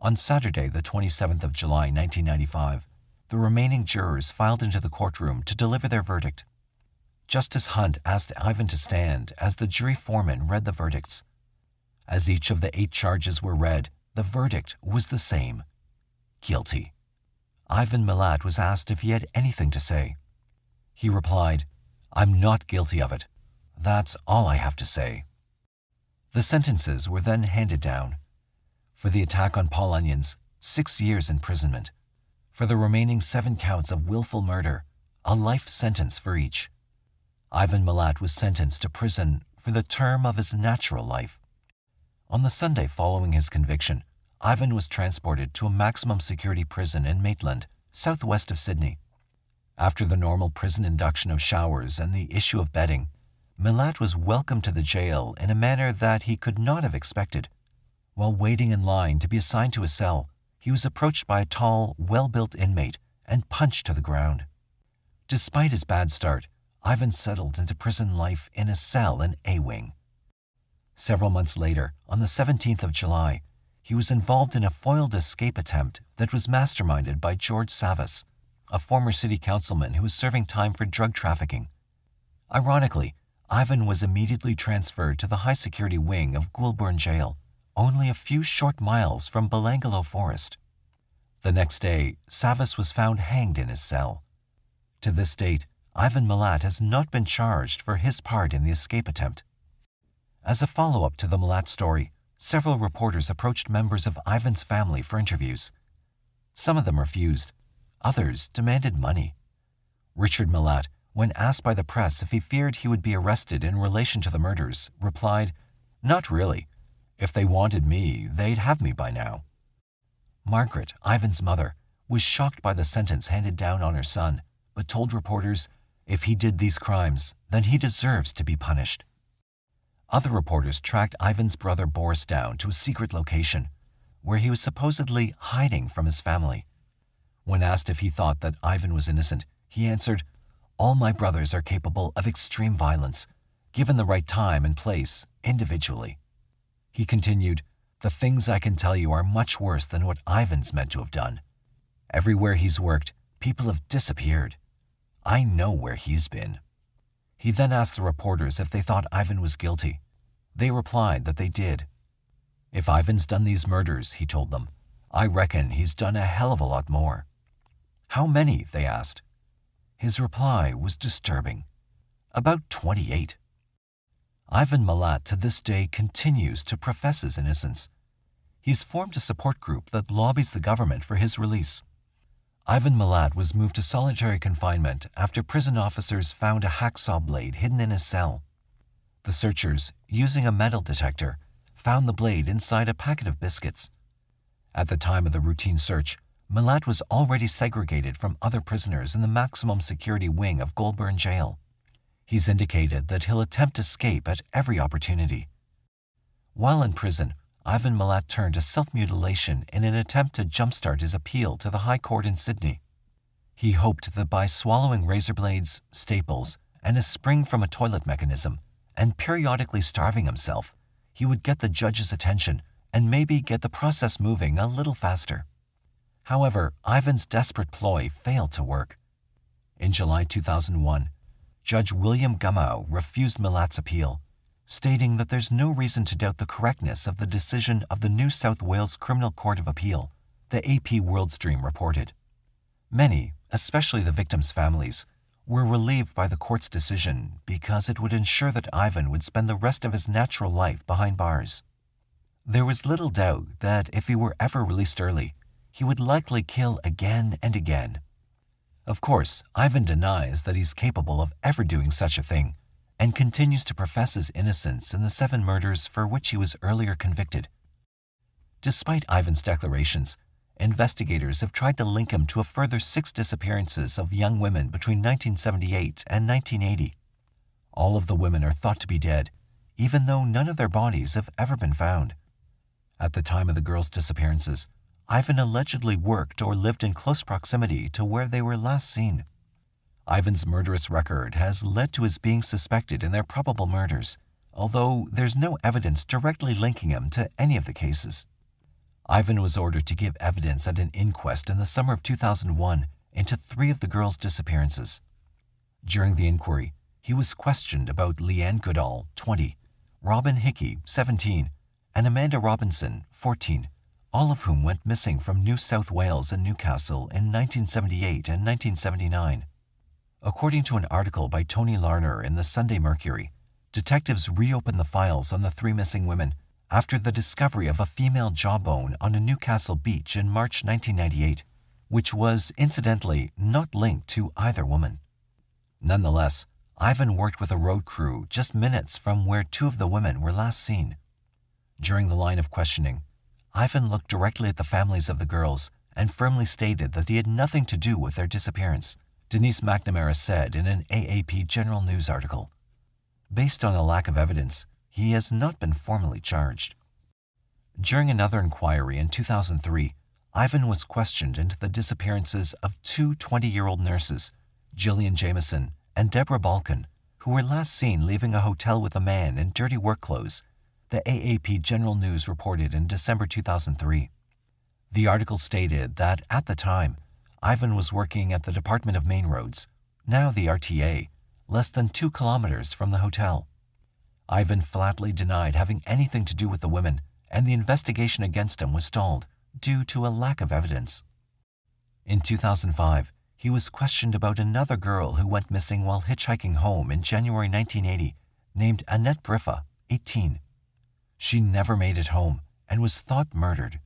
On Saturday, the 27th of July, 1995, the remaining jurors filed into the courtroom to deliver their verdict. Justice Hunt asked Ivan to stand as the jury foreman read the verdicts. As each of the 8 charges were read, the verdict was the same: guilty. Ivan Milat was asked if he had anything to say. He replied, "I'm not guilty of it. That's all I have to say." The sentences were then handed down. For the attack on Paul Onions, 6 years imprisonment. For the remaining 7 counts of willful murder, a life sentence for each. Ivan Milat was sentenced to prison for the term of his natural life. On the Sunday following his conviction, Ivan was transported to a maximum security prison in Maitland, southwest of Sydney. After the normal prison induction of showers and the issue of bedding, Milat was welcomed to the jail in a manner that he could not have expected. While waiting in line to be assigned to a cell, he was approached by a tall, well-built inmate and punched to the ground. Despite his bad start, Ivan settled into prison life in a cell in A-Wing. Several months later, on the 17th of July, he was involved in a foiled escape attempt that was masterminded by George Savas, a former city councilman who was serving time for drug trafficking. Ironically, Ivan was immediately transferred to the high-security wing of Goulburn Jail, only a few short miles from Belangolo Forest. The next day, Savas was found hanged in his cell. To this date, Ivan Milat has not been charged for his part in the escape attempt. As a follow-up to the Milat story, several reporters approached members of Ivan's family for interviews. Some of them refused. Others demanded money. Richard Milat, when asked by the press if he feared he would be arrested in relation to the murders, replied, "Not really. If they wanted me, they'd have me by now." Margaret, Ivan's mother, was shocked by the sentence handed down on her son, but told reporters, if he did these crimes, then he deserves to be punished. Other reporters tracked Ivan's brother Boris down to a secret location, where he was supposedly hiding from his family. When asked if he thought that Ivan was innocent, he answered, "All my brothers are capable of extreme violence, given the right time and place, individually." He continued, "The things I can tell you are much worse than what Ivan's meant to have done. Everywhere he's worked, people have disappeared. I know where he's been." He then asked the reporters if they thought Ivan was guilty. They replied that they did. "If Ivan's done these murders," he told them, "I reckon he's done a hell of a lot more." "How many?" they asked. His reply was disturbing. "About 28. Ivan Milat to this day continues to profess his innocence. He's formed a support group that lobbies the government for his release. Ivan Milat was moved to solitary confinement after prison officers found a hacksaw blade hidden in his cell. The searchers, using a metal detector, found the blade inside a packet of biscuits. At the time of the routine search, Milat was already segregated from other prisoners in the maximum security wing of Goulburn Jail. He's indicated that he'll attempt escape at every opportunity. While in prison, Ivan Milat turned to self-mutilation in an attempt to jumpstart his appeal to the High Court in Sydney. He hoped that by swallowing razor blades, staples, and a spring from a toilet mechanism, and periodically starving himself, he would get the judge's attention and maybe get the process moving a little faster. However, Ivan's desperate ploy failed to work. In July 2001, Judge William Gummow refused Milat's appeal, stating that there's no reason to doubt the correctness of the decision of the New South Wales Criminal Court of Appeal, the AP Worldstream reported. Many, especially the victims' families, were relieved by the court's decision because it would ensure that Ivan would spend the rest of his natural life behind bars. There was little doubt that if he were ever released early, he would likely kill again and again. Of course, Ivan denies that he's capable of ever doing such a thing, and continues to profess his innocence in the 7 murders for which he was earlier convicted. Despite Ivan's declarations, investigators have tried to link him to a further 6 disappearances of young women between 1978 and 1980. All of the women are thought to be dead, even though none of their bodies have ever been found. At the time of the girls' disappearances, Ivan allegedly worked or lived in close proximity to where they were last seen. Ivan's murderous record has led to his being suspected in their probable murders, although there's no evidence directly linking him to any of the cases. Ivan was ordered to give evidence at an inquest in the summer of 2001 into 3 of the girls' disappearances. During the inquiry, he was questioned about Leanne Goodall, 20, Robin Hickey, 17, and Amanda Robinson, 14, all of whom went missing from New South Wales and Newcastle in 1978 and 1979. According to an article by Tony Larner in the Sunday Mercury, detectives reopened the files on the 3 missing women after the discovery of a female jawbone on a Newcastle beach in March 1998, which was, incidentally, not linked to either woman. Nonetheless, Ivan worked with a road crew just minutes from where 2 of the women were last seen. During the line of questioning, Ivan looked directly at the families of the girls and firmly stated that he had nothing to do with their disappearance, Denise McNamara said in an AAP General News article. Based on a lack of evidence, he has not been formally charged. During another inquiry in 2003, Ivan was questioned into the disappearances of 2 20-year-old nurses, Gillian Jameson and Deborah Balkan, who were last seen leaving a hotel with a man in dirty work clothes, the AAP General News reported in December 2003. The article stated that at the time, Ivan was working at the Department of Main Roads, now the RTA, less than 2 kilometers from the hotel. Ivan flatly denied having anything to do with the women, and the investigation against him was stalled due to a lack of evidence. In 2005, he was questioned about another girl who went missing while hitchhiking home in January 1980, named Annette Briffa, 18. She never made it home and was thought murdered.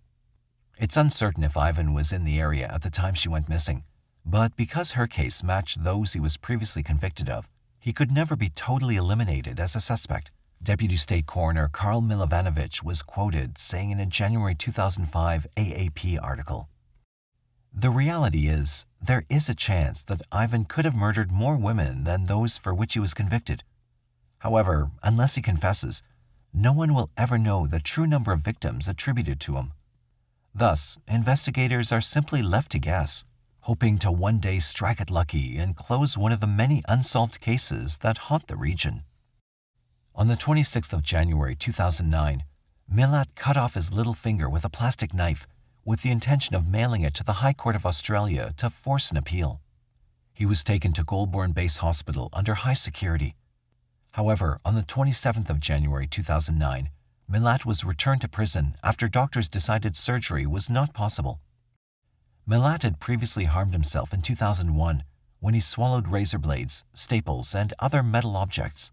It's uncertain if Ivan was in the area at the time she went missing, but because her case matched those he was previously convicted of, he could never be totally eliminated as a suspect. Deputy State Coroner Karl Milovanovich was quoted saying in a January 2005 AAP article, "The reality is, there is a chance that Ivan could have murdered more women than those for which he was convicted. However, unless he confesses, no one will ever know the true number of victims attributed to him. Thus, investigators are simply left to guess, hoping to one day strike it lucky and close one of the many unsolved cases that haunt the region." On the 26th of January 2009, Milat cut off his little finger with a plastic knife with the intention of mailing it to the High Court of Australia to force an appeal. He was taken to Goulburn Base Hospital under high security. However, on the 27th of January 2009, Milat was returned to prison after doctors decided surgery was not possible. Milat had previously harmed himself in 2001 when he swallowed razor blades, staples, and other metal objects.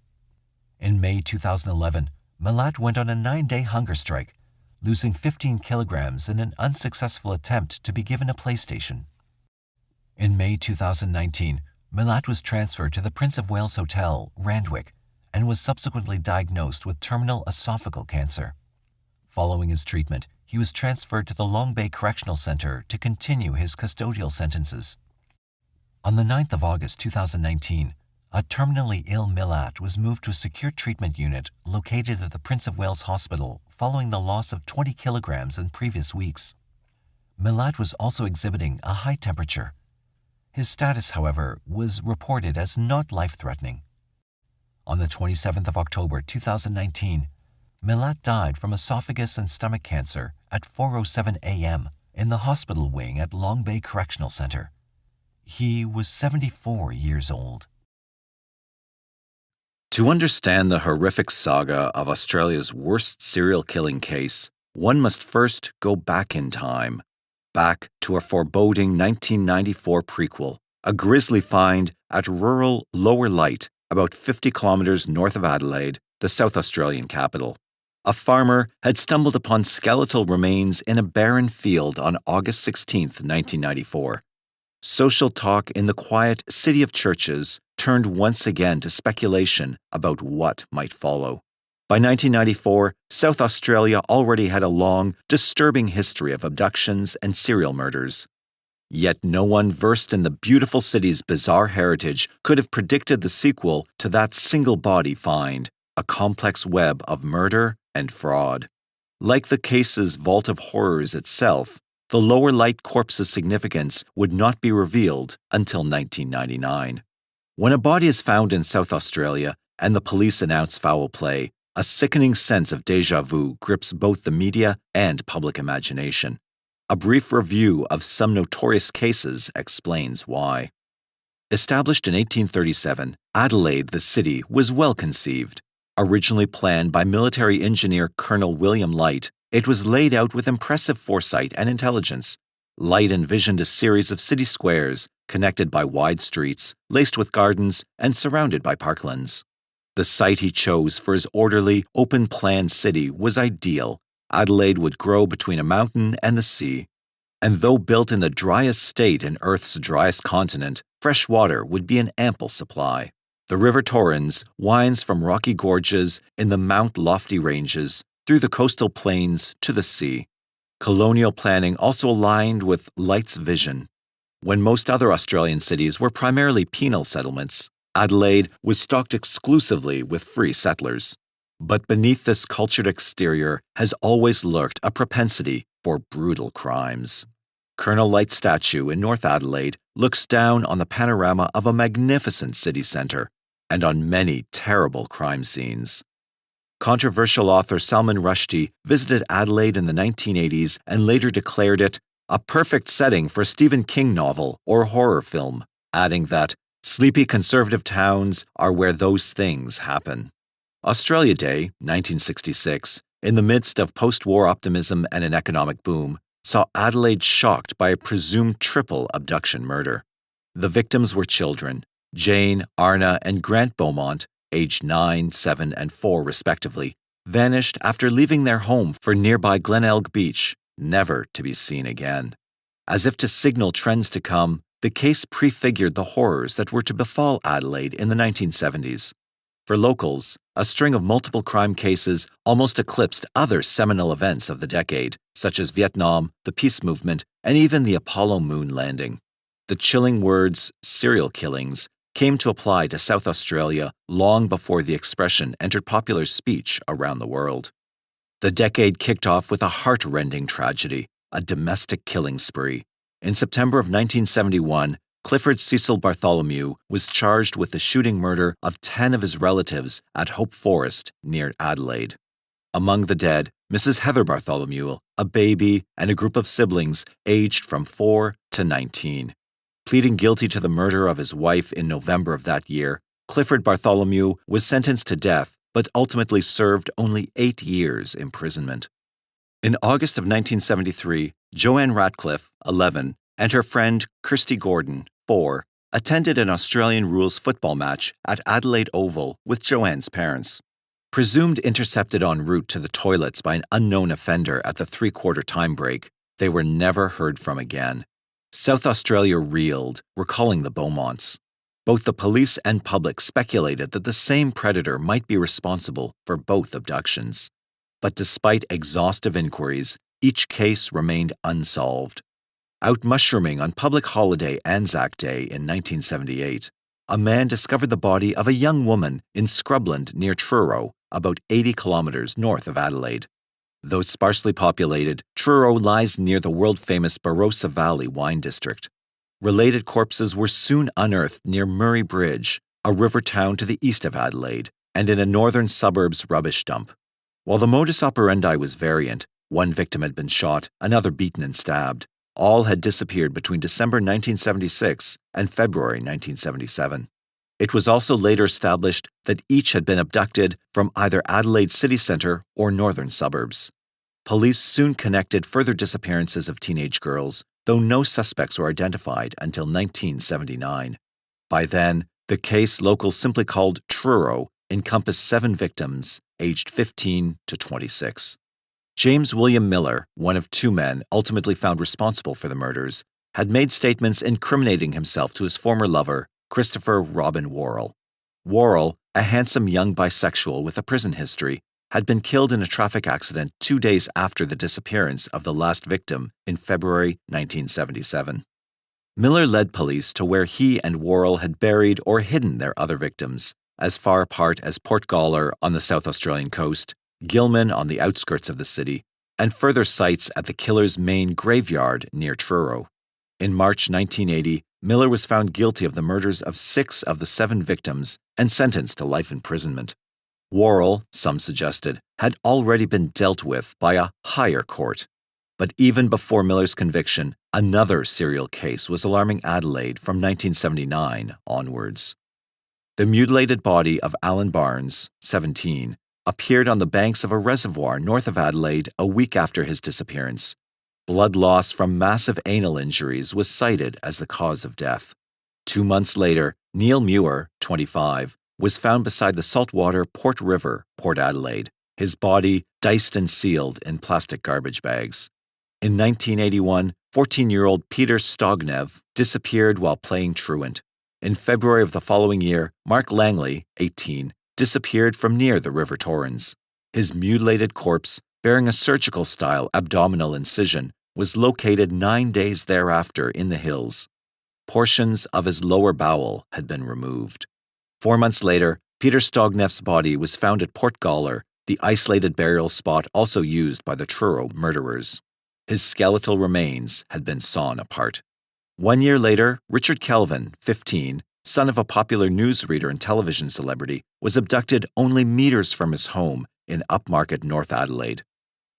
In May 2011, Milat went on a 9-day hunger strike, losing 15 kilograms in an unsuccessful attempt to be given a PlayStation. In May 2019, Milat was transferred to the Prince of Wales Hotel, Randwick, and was subsequently diagnosed with terminal esophageal cancer. Following his treatment, he was transferred to the Long Bay Correctional Centre to continue his custodial sentences. On the 9th of August 2019, a terminally ill Milat was moved to a secure treatment unit located at the Prince of Wales Hospital following the loss of 20 kilograms in previous weeks. Milat was also exhibiting a high temperature. His status, however, was reported as not life-threatening. On the 27th of October 2019, Milat died from esophagus and stomach cancer at 4:07 a.m. in the hospital wing at Long Bay Correctional Centre. He was 74 years old. To understand the horrific saga of Australia's worst serial killing case, one must first go back in time, back to a foreboding 1994 prequel, a grisly find at rural Lower Light, about 50 kilometres north of Adelaide, the South Australian capital. A farmer had stumbled upon skeletal remains in a barren field on August 16, 1994. Social talk in the quiet city of churches turned once again to speculation about what might follow. By 1994, South Australia already had a long, disturbing history of abductions and serial murders. Yet no one versed in the beautiful city's bizarre heritage could have predicted the sequel to that single body find, a complex web of murder and fraud. Like the case's vault of horrors itself, the lower light corpse's significance would not be revealed until 1999. When a body is found in South Australia and the police announce foul play, a sickening sense of déjà vu grips both the media and public imagination. A brief review of some notorious cases explains why. Established in 1837, Adelaide, the city, was well conceived. Originally planned by military engineer Colonel William Light, it was laid out with impressive foresight and intelligence. Light envisioned a series of city squares, connected by wide streets, laced with gardens, and surrounded by parklands. The site he chose for his orderly, open-plan city was ideal. Adelaide would grow between a mountain and the sea. And though built in the driest state in Earth's driest continent, fresh water would be in ample supply. The River Torrens winds from rocky gorges in the Mount Lofty ranges through the coastal plains to the sea. Colonial planning also aligned with Light's vision. When most other Australian cities were primarily penal settlements, Adelaide was stocked exclusively with free settlers. But beneath this cultured exterior has always lurked a propensity for brutal crimes. Colonel Light's statue in North Adelaide looks down on the panorama of a magnificent city centre and on many terrible crime scenes. Controversial author Salman Rushdie visited Adelaide in the 1980s and later declared it a perfect setting for a Stephen King novel or horror film, adding that sleepy conservative towns are where those things happen. Australia Day, 1966, in the midst of post-war optimism and an economic boom, saw Adelaide shocked by a presumed triple abduction murder. The victims were children, Jane, Arna, and Grant Beaumont, aged 9, 7, and 4 respectively, vanished after leaving their home for nearby Glenelg Beach, never to be seen again. As if to signal trends to come, the case prefigured the horrors that were to befall Adelaide in the 1970s. For locals, a string of multiple crime cases almost eclipsed other seminal events of the decade, such as Vietnam, the peace movement, and even the Apollo moon landing. The chilling words, serial killings, came to apply to South Australia long before the expression entered popular speech around the world. The decade kicked off with a heart-rending tragedy, a domestic killing spree. In September of 1971, Clifford Cecil Bartholomew was charged with the shooting murder of 10 of his relatives at Hope Forest near Adelaide. Among the dead, Mrs. Heather Bartholomew, a baby, and a group of siblings aged from 4 to 19. Pleading guilty to the murder of his wife in November of that year, Clifford Bartholomew was sentenced to death but ultimately served only 8 years imprisonment. In August of 1973, Joanne Ratcliffe, 11, and her friend Kirsty Gordon, 4, attended an Australian rules football match at Adelaide Oval with Joanne's parents. Presumed intercepted en route to the toilets by an unknown offender at the three-quarter time break, they were never heard from again. South Australia reeled, recalling the Beaumonts. Both the police and public speculated that the same predator might be responsible for both abductions. But despite exhaustive inquiries, each case remained unsolved. Out mushrooming on public holiday Anzac Day in 1978, a man discovered the body of a young woman in scrubland near Truro, about 80 kilometers north of Adelaide. Though sparsely populated, Truro lies near the world-famous Barossa Valley wine district. Related corpses were soon unearthed near Murray Bridge, a river town to the east of Adelaide, and in a northern suburb's rubbish dump. While the modus operandi was variant, one victim had been shot, another beaten and stabbed. All had disappeared between December 1976 and February 1977. It was also later established that each had been abducted from either Adelaide city centre or northern suburbs. Police soon connected further disappearances of teenage girls, though no suspects were identified until 1979. By then, the case locals simply called Truro encompassed 7 victims, aged 15 to 26. James William Miller, one of two men ultimately found responsible for the murders, had made statements incriminating himself to his former lover, Christopher Robin Worrell. Worrell, a handsome young bisexual with a prison history, had been killed in a traffic accident 2 days after the disappearance of the last victim in February 1977. Miller led police to where he and Worrell had buried or hidden their other victims, as far apart as Portgauler on the South Australian coast, Gilman on the outskirts of the city, and further sites at the killer's main graveyard near Truro. In March 1980, Miller was found guilty of the murders of 6 of the 7 victims and sentenced to life imprisonment. Worrell, some suggested, had already been dealt with by a higher court. But even before Miller's conviction, another serial case was alarming Adelaide from 1979 onwards. The mutilated body of Alan Barnes, 17, appeared on the banks of a reservoir north of Adelaide a week after his disappearance. Blood loss from massive anal injuries was cited as the cause of death. 2 months later, Neil Muir, 25, was found beside the saltwater Port River, Port Adelaide, his body diced and sealed in plastic garbage bags. In 1981, 14-year-old Peter Stognev disappeared while playing truant. In February of the following year, Mark Langley, 18, disappeared from near the River Torrens. His mutilated corpse, bearing a surgical-style abdominal incision, was located 9 days thereafter in the hills. Portions of his lower bowel had been removed. 4 months later, Peter Stognev's body was found at Portgauler, the isolated burial spot also used by the Truro murderers. His skeletal remains had been sawn apart. 1 year later, Richard Kelvin, 15, son of a popular newsreader and television celebrity, was abducted only meters from his home in upmarket North Adelaide.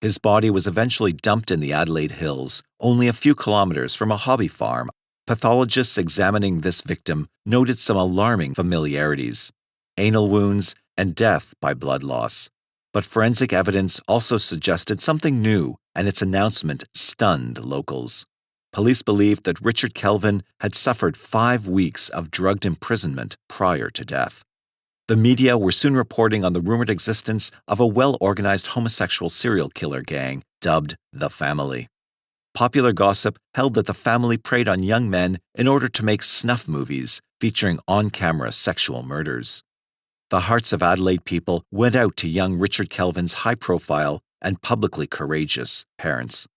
His body was eventually dumped in the Adelaide Hills, only a few kilometers from a hobby farm. Pathologists examining this victim noted some alarming familiarities: anal wounds and death by blood loss. But forensic evidence also suggested something new, and its announcement stunned locals. Police believed that Richard Kelvin had suffered 5 weeks of drugged imprisonment prior to death. The media were soon reporting on the rumored existence of a well-organized homosexual serial killer gang dubbed The Family. Popular gossip held that the family preyed on young men in order to make snuff movies featuring on-camera sexual murders. The hearts of Adelaide people went out to young Richard Kelvin's high-profile and publicly courageous parents.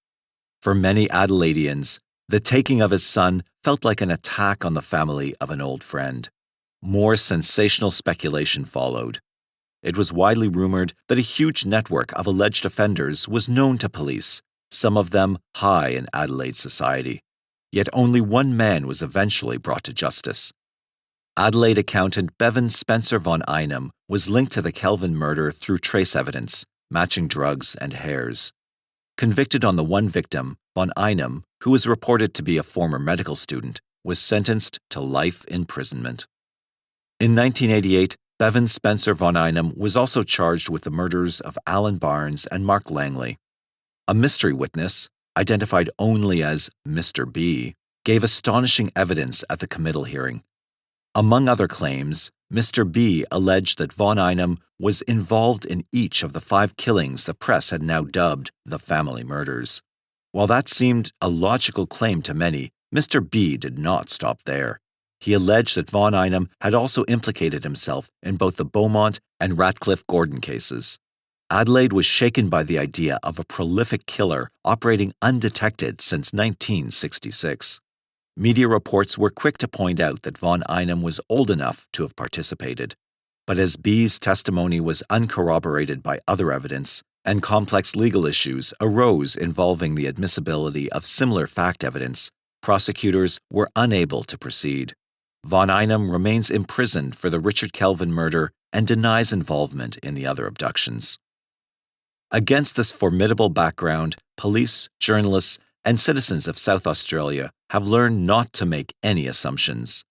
For many Adelaideans, the taking of his son felt like an attack on the family of an old friend. More sensational speculation followed. It was widely rumored that a huge network of alleged offenders was known to police, some of them high in Adelaide society. Yet only one man was eventually brought to justice. Adelaide accountant Bevan Spencer von Einem was linked to the Kelvin murder through trace evidence, matching drugs and hairs. Convicted on the one victim, von Einem, who was reported to be a former medical student, was sentenced to life imprisonment. In 1988, Bevan Spencer von Einem was also charged with the murders of Alan Barnes and Mark Langley. A mystery witness, identified only as Mr. B, gave astonishing evidence at the committal hearing. Among other claims, Mr. B alleged that von Einem was involved in each of the 5 killings the press had now dubbed the family murders. While that seemed a logical claim to many, Mr. B did not stop there. He alleged that von Einem had also implicated himself in both the Beaumont and Ratcliffe Gordon cases. Adelaide was shaken by the idea of a prolific killer operating undetected since 1966. Media reports were quick to point out that von Einem was old enough to have participated. But as B's testimony was uncorroborated by other evidence, and complex legal issues arose involving the admissibility of similar fact evidence, prosecutors were unable to proceed. Von Einem remains imprisoned for the Richard Kelvin murder and denies involvement in the other abductions. Against this formidable background, police, journalists, and citizens of South Australia have learned not to make any assumptions.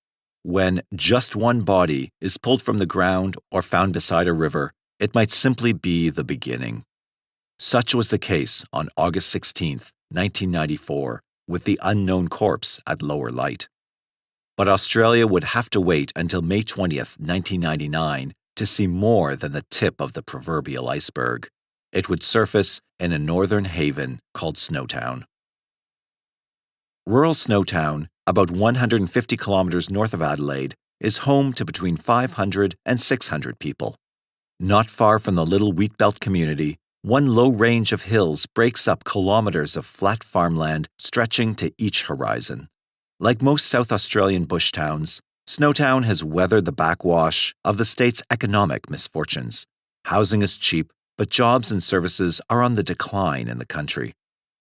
When just one body is pulled from the ground or found beside a river, it might simply be the beginning. Such was the case on August 16, 1994, with the unknown corpse at Lower Light. But Australia would have to wait until May 20, 1999, to see more than the tip of the proverbial iceberg. It would surface in a northern haven called Snowtown. Rural Snowtown, about 150 kilometers north of Adelaide, is home to between 500 and 600 people. Not far from the little wheat belt community, one low range of hills breaks up kilometers of flat farmland stretching to each horizon. Like most South Australian bush towns, Snowtown has weathered the backwash of the state's economic misfortunes. Housing is cheap, but jobs and services are on the decline in the country.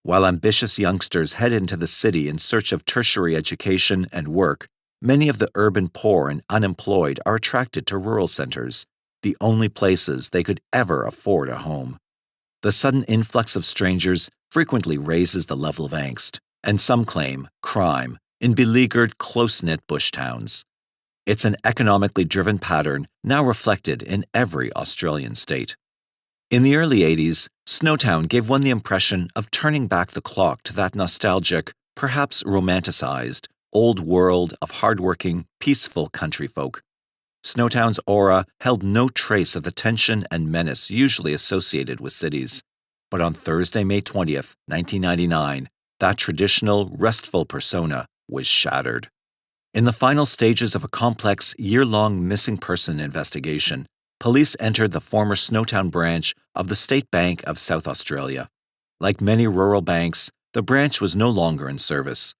While ambitious youngsters head into the city in search of tertiary education and work, many of the urban poor and unemployed are attracted to rural centres, the only places they could ever afford a home. The sudden influx of strangers frequently raises the level of angst, and some claim crime, in beleaguered, close-knit bush towns. It's an economically driven pattern now reflected in every Australian state. In the early 80s, Snowtown gave one the impression of turning back the clock to that nostalgic, perhaps romanticized, old world of hardworking, peaceful country folk. Snowtown's aura held no trace of the tension and menace usually associated with cities. But on Thursday, May 20th, 1999, that traditional, restful persona was shattered. In the final stages of a complex, year-long missing person investigation, police entered the former Snowtown branch of the State Bank of South Australia. Like many rural banks, the branch was no longer in service.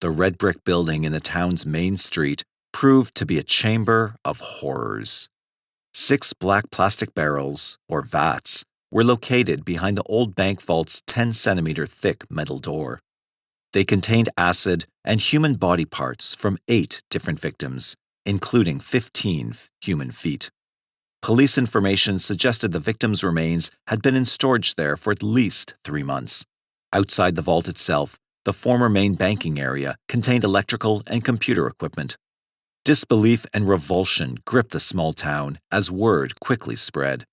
The red brick building in the town's main street proved to be a chamber of horrors. 6 black plastic barrels, or vats, were located behind the old bank vault's 10-centimeter thick metal door. They contained acid and human body parts from 8 different victims, including 15 human feet. Police information suggested the victims' remains had been in storage there for at least 3 months. Outside the vault itself, the former main banking area contained electrical and computer equipment. Disbelief and revulsion gripped the small town as word quickly spread.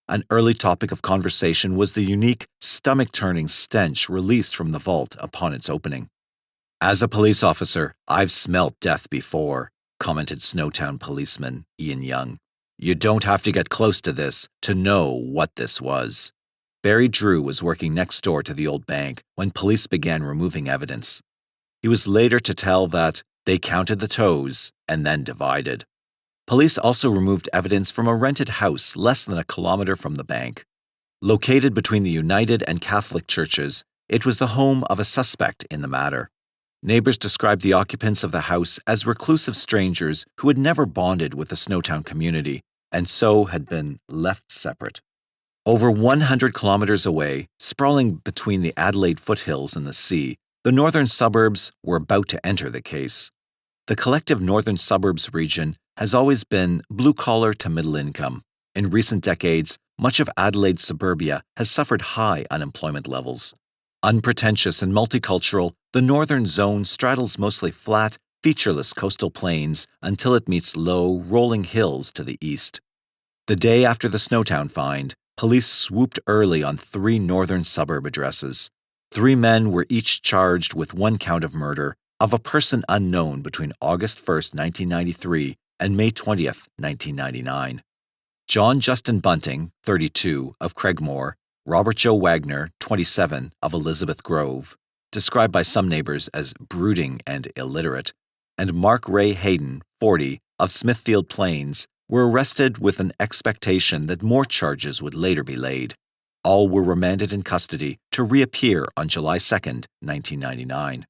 An early topic of conversation was the unique, stomach-turning stench released from the vault upon its opening. "As a police officer, I've smelt death before," commented Snowtown policeman Ian Young. "You don't have to get close to this to know what this was." Barry Drew was working next door to the old bank when police began removing evidence. He was later to tell that they counted the toes and then divided. Police also removed evidence from a rented house less than a kilometer from the bank. Located between the United and Catholic churches, it was the home of a suspect in the matter. Neighbors described the occupants of the house as reclusive strangers who had never bonded with the Snowtown community and so had been left separate. Over 100 kilometers away, sprawling between the Adelaide foothills and the sea, the northern suburbs were about to enter the case. The collective northern suburbs region has always been blue-collar to middle income. In recent decades, much of Adelaide's suburbia has suffered high unemployment levels. Unpretentious and multicultural, the northern zone straddles mostly flat, featureless coastal plains until it meets low, rolling hills to the east. The day after the Snowtown find, police swooped early on 3 northern suburb addresses. 3 men were each charged with 1 count of murder of a person unknown between August 1st, 1993 and May 20th, 1999. John Justin Bunting, 32, of Craigmore, Robert Joe Wagner, 27, of Elizabeth Grove, described by some neighbors as brooding and illiterate, and Mark Ray Hayden, 40, of Smithfield Plains, were arrested with an expectation that more charges would later be laid. All were remanded in custody to reappear on July 2nd, 1999.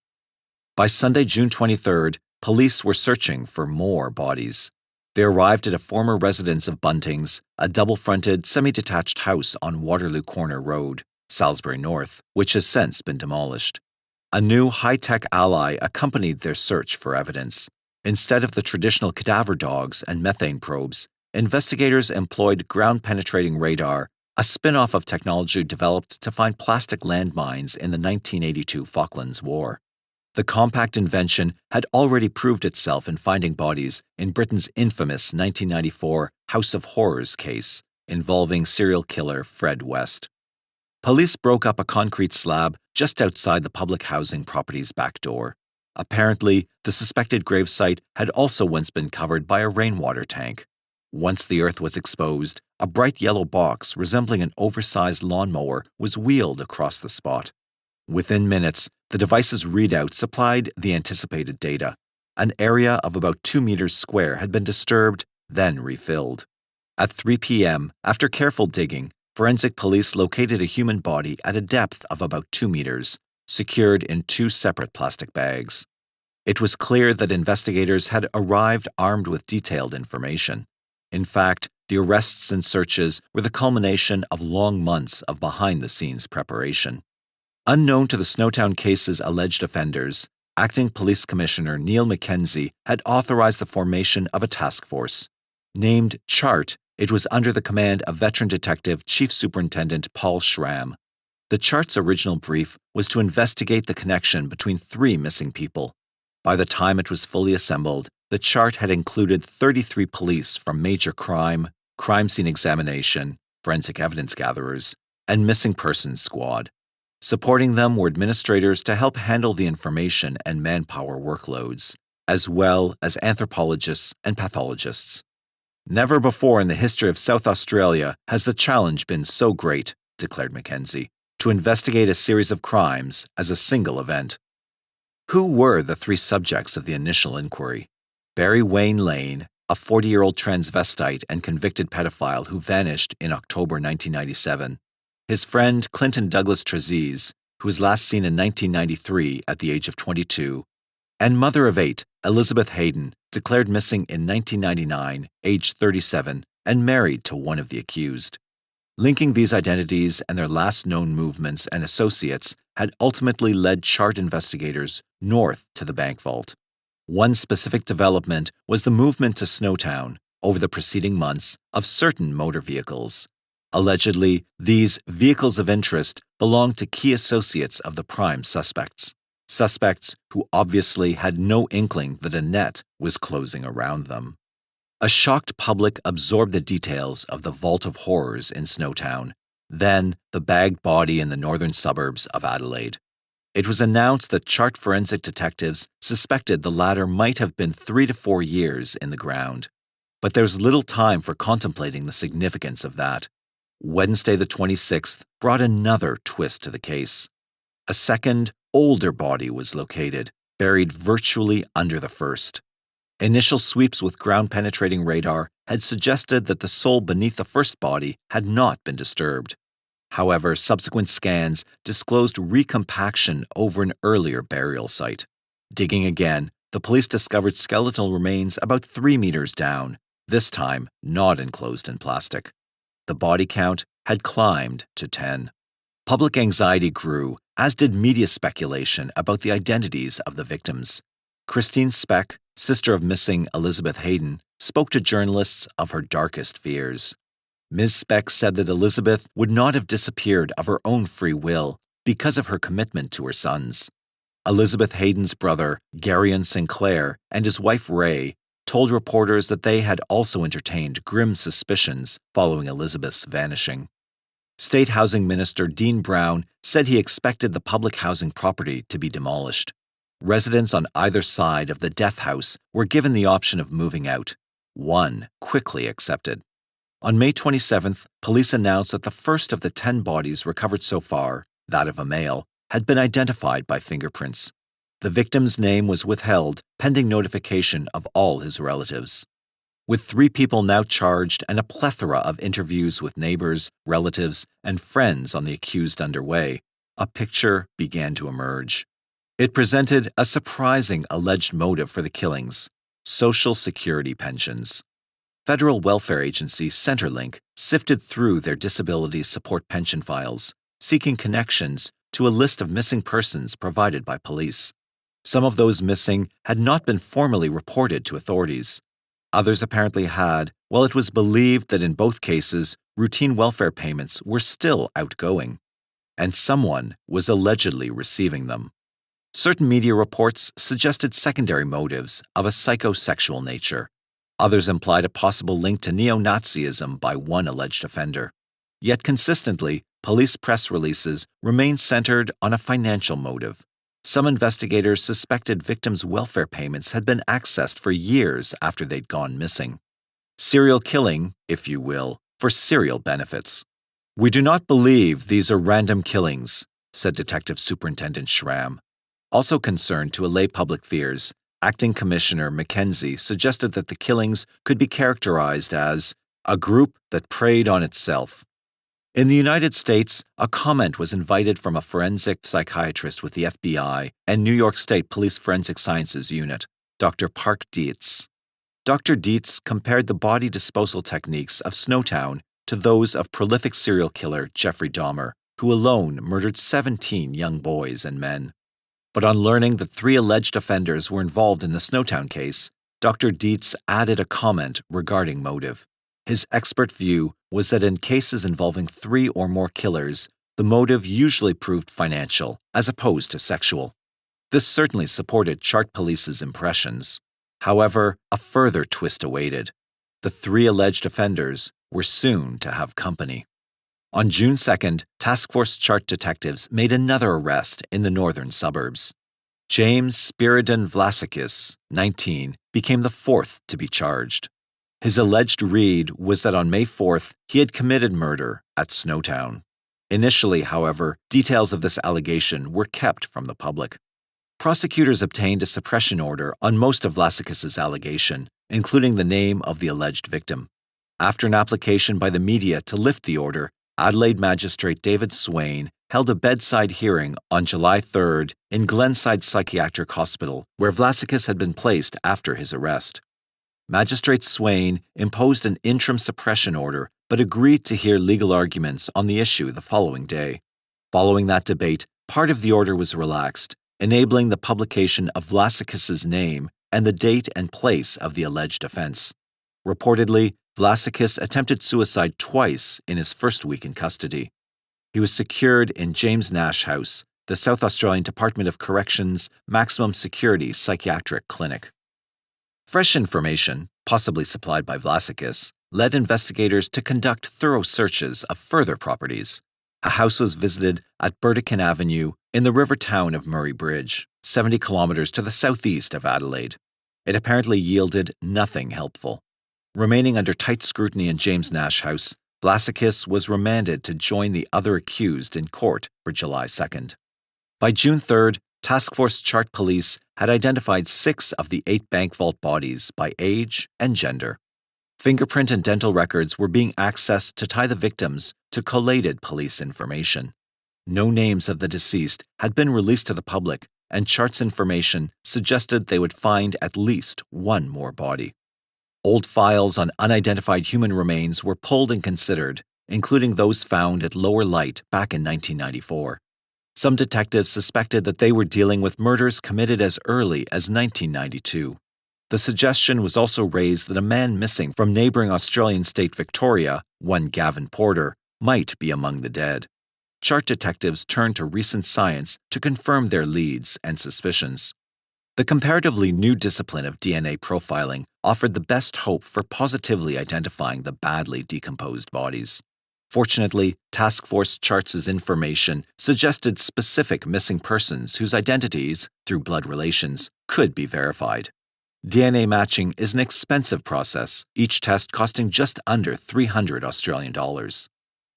By Sunday, June 23rd, police were searching for more bodies. They arrived at a former residence of Bunting's, a double-fronted, semi-detached house on Waterloo Corner Road, Salisbury North, which has since been demolished. A new high-tech ally accompanied their search for evidence. Instead of the traditional cadaver dogs and methane probes, investigators employed ground-penetrating radar, a spin-off of technology developed to find plastic landmines in the 1982 Falklands War. The compact invention had already proved itself in finding bodies in Britain's infamous 1994 House of Horrors case involving serial killer Fred West. Police broke up a concrete slab just outside the public housing property's back door. Apparently, the suspected gravesite had also once been covered by a rainwater tank. Once the earth was exposed, a bright yellow box resembling an oversized lawnmower was wheeled across the spot. Within minutes, the device's readout supplied the anticipated data. An area of about 2 meters square had been disturbed, then refilled. At 3 p.m., after careful digging, forensic police located a human body at a depth of about 2 meters, secured in 2 separate plastic bags. It was clear that investigators had arrived armed with detailed information. In fact, the arrests and searches were the culmination of long months of behind-the-scenes preparation. Unknown to the Snowtown case's alleged offenders, Acting Police Commissioner Neil Mackenzie had authorized the formation of a task force. Named CHART, it was under the command of veteran detective Chief Superintendent Paul Schramm. The CHART's original brief was to investigate the connection between 3 missing people. By the time it was fully assembled, the CHART had included 33 police from major crime, crime scene examination, forensic evidence gatherers, and missing persons squad. Supporting them were administrators to help handle the information and manpower workloads, as well as anthropologists and pathologists. Never before in the history of South Australia has the challenge been so great, declared Mackenzie, to investigate a series of crimes as a single event. Who were the 3 subjects of the initial inquiry? Barry Wayne Lane, a 40-year-old transvestite and convicted pedophile who vanished in October 1997. His friend Clinton Douglas Trezise, who was last seen in 1993 at the age of 22, and mother of 8, Elizabeth Hayden, declared missing in 1999, aged 37, and married to one of the accused. Linking these identities and their last known movements and associates had ultimately led CHART investigators north to the bank vault. One specific development was the movement to Snowtown, over the preceding months, of certain motor vehicles. Allegedly, these vehicles of interest belonged to key associates of the prime suspects. Suspects who obviously had no inkling that a net was closing around them. A shocked public absorbed the details of the vault of horrors in Snowtown, then the bagged body in the northern suburbs of Adelaide. It was announced that CHART forensic detectives suspected the latter might have been 3 to 4 years in the ground. But there was little time for contemplating the significance of that. Wednesday the 26th brought another twist to the case. A second, older body was located, buried virtually under the first. Initial sweeps with ground-penetrating radar had suggested that the soul beneath the first body had not been disturbed. However, subsequent scans disclosed recompaction over an earlier burial site. Digging again, the police discovered skeletal remains about 3 meters down, this time not enclosed in plastic. The body count had climbed to 10. Public anxiety grew, as did media speculation about the identities of the victims. Christine Speck, sister of missing Elizabeth Hayden, spoke to journalists of her darkest fears. Ms. Speck said that Elizabeth would not have disappeared of her own free will because of her commitment to her sons. Elizabeth Hayden's brother, Garyon Sinclair, and his wife Ray told reporters that they had also entertained grim suspicions following Elizabeth's vanishing. State Housing Minister Dean Brown said he expected the public housing property to be demolished. Residents on either side of the death house were given the option of moving out. One quickly accepted. On May 27th, police announced that the first of the 10 bodies recovered so far, that of a male, had been identified by fingerprints. The victim's name was withheld pending notification of all his relatives. With 3 people now charged and a plethora of interviews with neighbors, relatives, and friends on the accused underway, a picture began to emerge. It presented a surprising alleged motive for the killings: Social Security pensions. Federal welfare agency Centrelink sifted through their disability support pension files, seeking connections to a list of missing persons provided by police. Some of those missing had not been formally reported to authorities. Others apparently had, while it was believed that in both cases, routine welfare payments were still outgoing, and someone was allegedly receiving them. Certain media reports suggested secondary motives of a psychosexual nature. Others implied a possible link to neo-Nazism by one alleged offender. Yet consistently, police press releases remained centered on a financial motive. Some investigators suspected victims' welfare payments had been accessed for years after they'd gone missing. Serial killing, if you will, for serial benefits. "We do not believe these are random killings," said Detective Superintendent Schramm. Also concerned to allay public fears, Acting Commissioner Mackenzie suggested that the killings could be characterized as a group that preyed on itself. In the United States, a comment was invited from a forensic psychiatrist with the FBI and New York State Police Forensic Sciences Unit, Dr. Park Dietz. Dr. Dietz compared the body disposal techniques of Snowtown to those of prolific serial killer Jeffrey Dahmer, who alone murdered 17 young boys and men. But on learning that 3 alleged offenders were involved in the Snowtown case, Dr. Dietz added a comment regarding motive. His expert view was that in cases involving 3 or more killers, the motive usually proved financial, as opposed to sexual. This certainly supported Chart Police's impressions. However, a further twist awaited. The 3 alleged offenders were soon to have company. On June 2nd, Task Force Chart detectives made another arrest in the northern suburbs. James Spiridon Vlasikis, 19, became the 4th to be charged. His alleged read was that on May 4th, he had committed murder at Snowtown. Initially, however, details of this allegation were kept from the public. Prosecutors obtained a suppression order on most of Vlasikis's allegation, including the name of the alleged victim. After an application by the media to lift the order, Adelaide Magistrate David Swain held a bedside hearing on July 3rd in Glenside Psychiatric Hospital, where Vlasikis had been placed after his arrest. Magistrate Swain imposed an interim suppression order but agreed to hear legal arguments on the issue the following day. Following that debate, part of the order was relaxed, enabling the publication of Vlasikis's name and the date and place of the alleged offense. Reportedly, Vlasikis attempted suicide twice in his first week in custody. He was secured in James Nash House, the South Australian Department of Corrections Maximum Security Psychiatric Clinic. Fresh information, possibly supplied by Vlasikis, led investigators to conduct thorough searches of further properties. A house was visited at Burdekin Avenue in the river town of Murray Bridge, 70 kilometers to the southeast of Adelaide. It apparently yielded nothing helpful. Remaining under tight scrutiny in James Nash House, Vlasikis was remanded to join the other accused in court for July 2nd. By June 3rd, Task Force Chart Police had identified 6 of the 8 bank vault bodies by age and gender. Fingerprint and dental records were being accessed to tie the victims to collated police information. No names of the deceased had been released to the public, and Chart's information suggested they would find at least one more body. Old files on unidentified human remains were pulled and considered, including those found at Lower Light back in 1994. Some detectives suspected that they were dealing with murders committed as early as 1992. The suggestion was also raised that a man missing from neighbouring Australian state Victoria, one Gavin Porter, might be among the dead. Chart detectives turned to recent science to confirm their leads and suspicions. The comparatively new discipline of DNA profiling offered the best hope for positively identifying the badly decomposed bodies. Fortunately, Task Force Charts' information suggested specific missing persons whose identities, through blood relations, could be verified. DNA matching is an expensive process, each test costing just under $300 Australian dollars.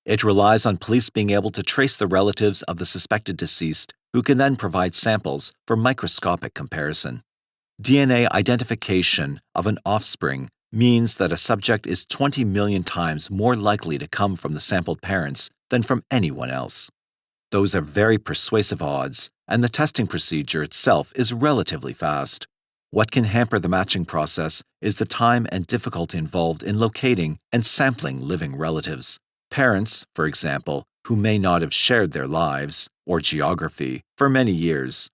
It relies on police being able to trace the relatives of the suspected deceased, who can then provide samples for microscopic comparison. DNA identification of an offspring means that a subject is 20 million times more likely to come from the sampled parents than from anyone else. Those are very persuasive odds, and the testing procedure itself is relatively fast. What can hamper the matching process is the time and difficulty involved in locating and sampling living relatives. Parents, for example, who may not have shared their lives, or geography, for many years.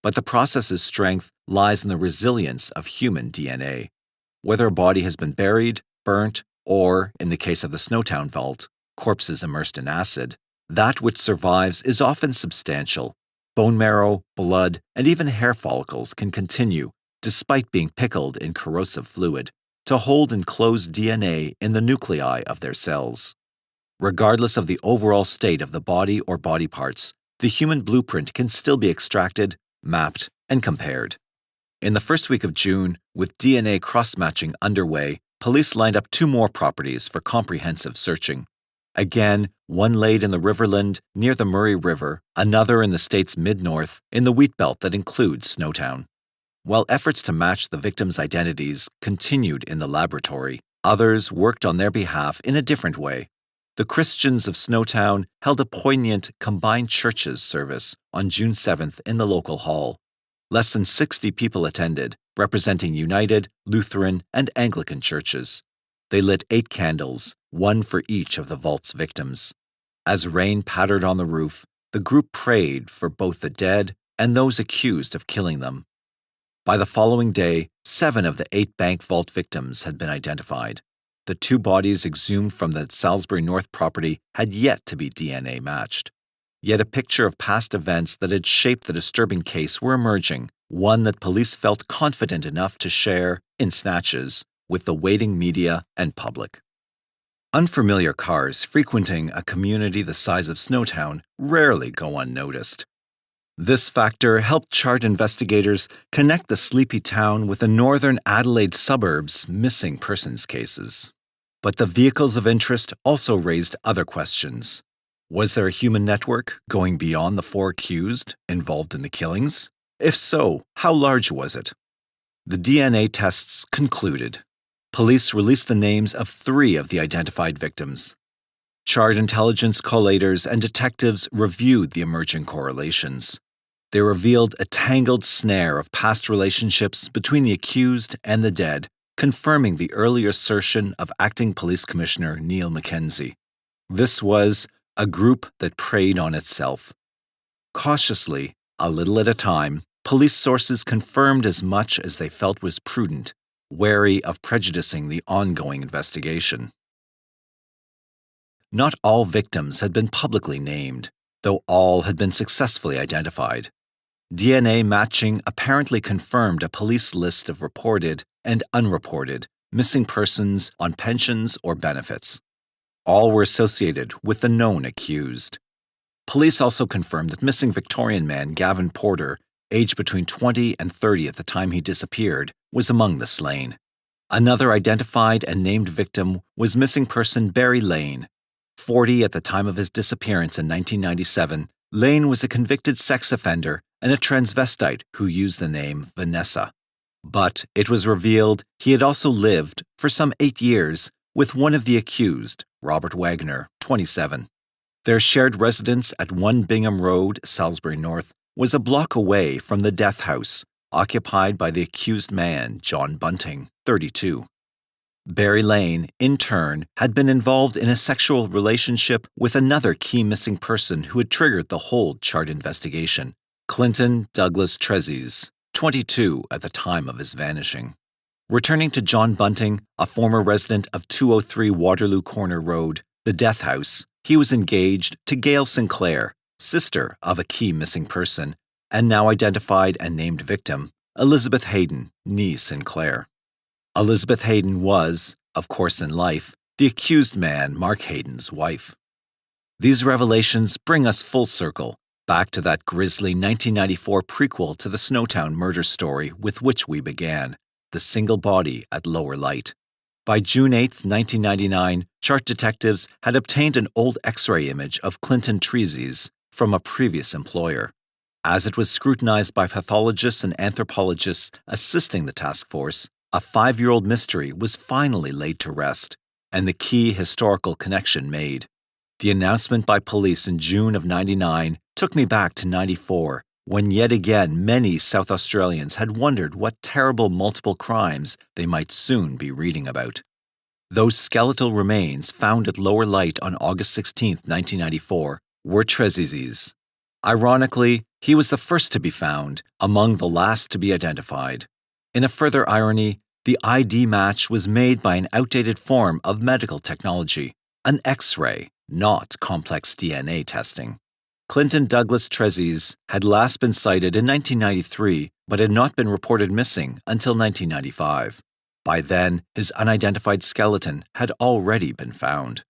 But the process's strength lies in the resilience of human DNA. Whether a body has been buried, burnt, or, in the case of the Snowtown vault, corpses immersed in acid, that which survives is often substantial. Bone marrow, blood, and even hair follicles can continue, despite being pickled in corrosive fluid, to hold enclosed DNA in the nuclei of their cells. Regardless of the overall state of the body or body parts, the human blueprint can still be extracted, mapped, and compared. In the first week of June, with DNA cross-matching underway, police lined up 2 more properties for comprehensive searching. Again, one laid in the Riverland near the Murray River, another in the state's mid-north in the wheat belt that includes Snowtown. While efforts to match the victims' identities continued in the laboratory, others worked on their behalf in a different way. The Christians of Snowtown held a poignant combined churches service on June 7th in the local hall. Less than 60 people attended, representing United, Lutheran, and Anglican churches. They lit 8 candles, one for each of the vault's victims. As rain pattered on the roof, the group prayed for both the dead and those accused of killing them. By the following day, 7 of the 8 bank vault victims had been identified. The 2 bodies exhumed from the Salisbury North property had yet to be DNA matched. Yet a picture of past events that had shaped the disturbing case were emerging, one that police felt confident enough to share, in snatches, with the waiting media and public. Unfamiliar cars frequenting a community the size of Snowtown rarely go unnoticed. This factor helped Chart investigators connect the sleepy town with the northern Adelaide suburbs' missing persons cases. But the vehicles of interest also raised other questions. Was there a human network going beyond the 4 accused involved in the killings? If so, how large was it? The DNA tests concluded. Police released the names of 3 of the identified victims. Chart intelligence collators and detectives reviewed the emerging correlations. They revealed a tangled snare of past relationships between the accused and the dead, confirming the earlier assertion of Acting Police Commissioner Neil Mackenzie. This was a group that preyed on itself. Cautiously, a little at a time, police sources confirmed as much as they felt was prudent, wary of prejudicing the ongoing investigation. Not all victims had been publicly named, though all had been successfully identified. DNA matching apparently confirmed a police list of reported and unreported missing persons on pensions or benefits. All were associated with the known accused. Police also confirmed that missing Victorian man Gavin Porter, aged between 20 and 30 at the time he disappeared, was among the slain. Another identified and named victim was missing person Barry Lane. 40 at the time of his disappearance in 1997, Lane was a convicted sex offender and a transvestite who used the name Vanessa. But it was revealed he had also lived, for some 8 years, with one of the accused, Robert Wagner, 27. Their shared residence at 1 Bingham Road, Salisbury North, was a block away from the death house, occupied by the accused man, John Bunting, 32. Barry Lane, in turn, had been involved in a sexual relationship with another key missing person who had triggered the whole Chart investigation, Clinton Douglas Trezise, 22 at the time of his vanishing. Returning to John Bunting, a former resident of 203 Waterloo Corner Road, the death house, he was engaged to Gail Sinclair, sister of a key missing person, and now identified and named victim, Elizabeth Hayden, née Sinclair. Elizabeth Hayden was, of course in life, the accused man Mark Hayden's wife. These revelations bring us full circle, back to that grisly 1994 prequel to the Snowtown Murders story with which we began, The Single Body at Lower Light. By June 8, 1999, Chart detectives had obtained an old X-ray image of Clinton Trezise from a previous employer. As it was scrutinized by pathologists and anthropologists assisting the task force, a 5-year-old mystery was finally laid to rest, and the key historical connection made. The announcement by police in June of '99 took me back to '94, when yet again many South Australians had wondered what terrible multiple crimes they might soon be reading about. Those skeletal remains found at Lower Light on August 16, 1994, were Trezise's. Ironically, he was the first to be found, among the last to be identified. In a further irony, the ID match was made by an outdated form of medical technology, an X-ray, not complex DNA testing. Clinton Douglas Trezise had last been sighted in 1993, but had not been reported missing until 1995. By then, his unidentified skeleton had already been found.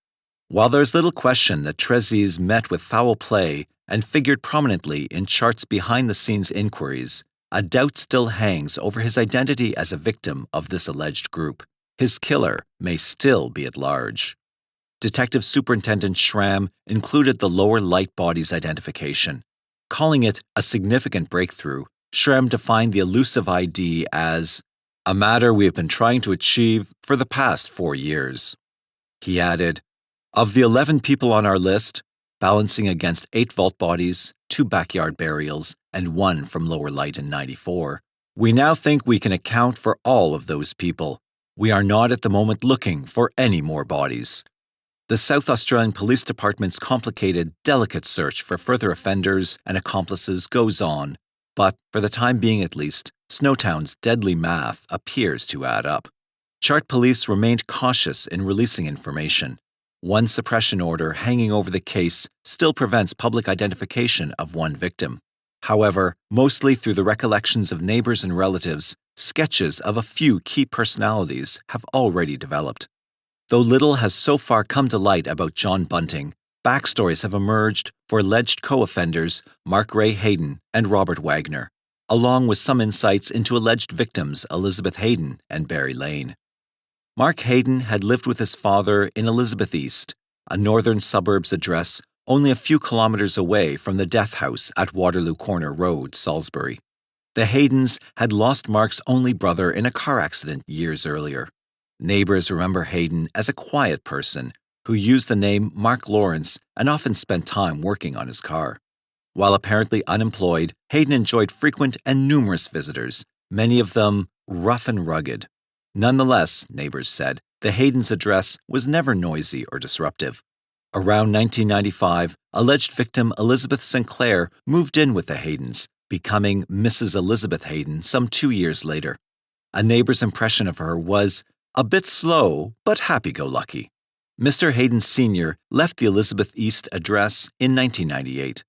While there's little question that Trezise met with foul play and figured prominently in Chart's behind-the-scenes inquiries, a doubt still hangs over his identity as a victim of this alleged group. his killer may still be at large. Detective Superintendent Schramm included the lower light body's identification. Calling it a significant breakthrough, Schramm defined the elusive ID as a matter we have been trying to achieve for the past 4 years. He added, "Of the 11 people on our list, balancing against 8 vault bodies, 2 backyard burials, and 1 from lower light in '94, we now think we can account for all of those people. We are not at the moment looking for any more bodies." The South Australian Police Department's complicated, delicate search for further offenders and accomplices goes on, but, for the time being at least, Snowtown's deadly math appears to add up. Chart Police remained cautious in releasing information. One suppression order hanging over the case still prevents public identification of one victim. However, mostly through the recollections of neighbors and relatives, sketches of a few key personalities have already developed. Though little has so far come to light about John Bunting, backstories have emerged for alleged co-offenders Mark Ray Hayden and Robert Wagner, along with some insights into alleged victims Elizabeth Hayden and Barry Lane. Mark Hayden had lived with his father in Elizabeth East, a northern suburbs address only a few kilometers away from the death house at Waterloo Corner Road, Salisbury. The Haydens had lost Mark's only brother in a car accident years earlier. Neighbors remember Hayden as a quiet person who used the name Mark Lawrence and often spent time working on his car. While apparently unemployed, Hayden enjoyed frequent and numerous visitors, many of them rough and rugged. Nonetheless, neighbors said, the Haydens' address was never noisy or disruptive. Around 1995, alleged victim Elizabeth Sinclair moved in with the Haydens, becoming Mrs. Elizabeth Hayden some 2 years later. A neighbor's impression of her was a bit slow, but happy-go-lucky. Mr. Hayden Sr. left the Elizabeth East address in 1998.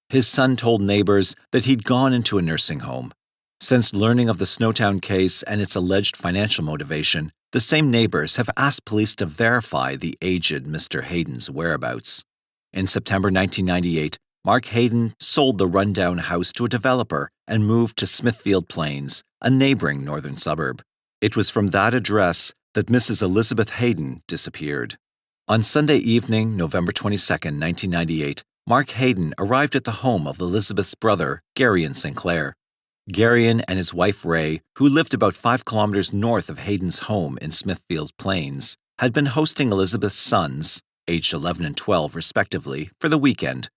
His son told neighbors that he'd gone into a nursing home. Since learning of the Snowtown case and its alleged financial motivation, the same neighbors have asked police to verify the aged Mr. Hayden's whereabouts. In September 1998, Mark Hayden sold the rundown house to a developer and moved to Smithfield Plains, a neighboring northern suburb. It was from that address that Mrs. Elizabeth Hayden disappeared. On Sunday evening, November 22, 1998, Mark Hayden arrived at the home of Elizabeth's brother, Garyon Sinclair. Garyon and his wife Ray, who lived about 5 kilometers north of Hayden's home in Smithfield Plains, had been hosting Elizabeth's sons, aged 11 and 12 respectively, for the weekend.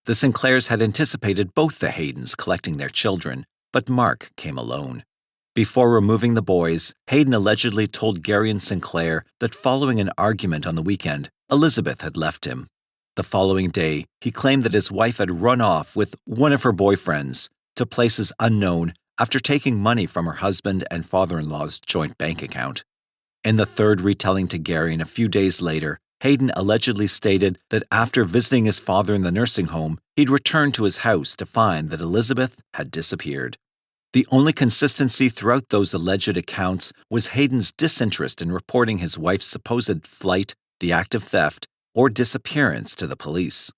The Sinclairs had anticipated both the Haydens collecting their children, but Mark came alone. Before removing the boys, Hayden allegedly told Garyon Sinclair that following an argument on the weekend, Elizabeth had left him. The following day, he claimed that his wife had run off with one of her boyfriends to places unknown after taking money from her husband and father-in-law's joint bank account. In the third retelling to Garyon a few days later, Hayden allegedly stated that after visiting his father in the nursing home, he'd returned to his house to find that Elizabeth had disappeared. The only consistency throughout those alleged accounts was Hayden's disinterest in reporting his wife's supposed flight, the act of theft, or disappearance to the police.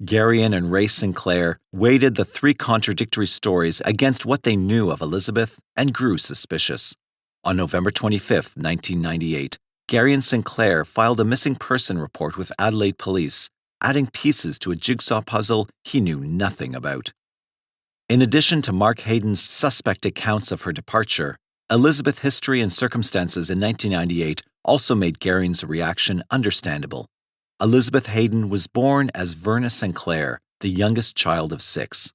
Garyon and Ray Sinclair weighted the 3 contradictory stories against what they knew of Elizabeth and grew suspicious. On November 25, 1998, Garyon Sinclair filed a missing person report with Adelaide Police, adding pieces to a jigsaw puzzle he knew nothing about. In addition to Mark Hayden's suspect accounts of her departure, Elizabeth's history and circumstances in 1998 also made Garyon's reaction understandable. Elizabeth Hayden was born as Verna Sinclair, the youngest child of 6.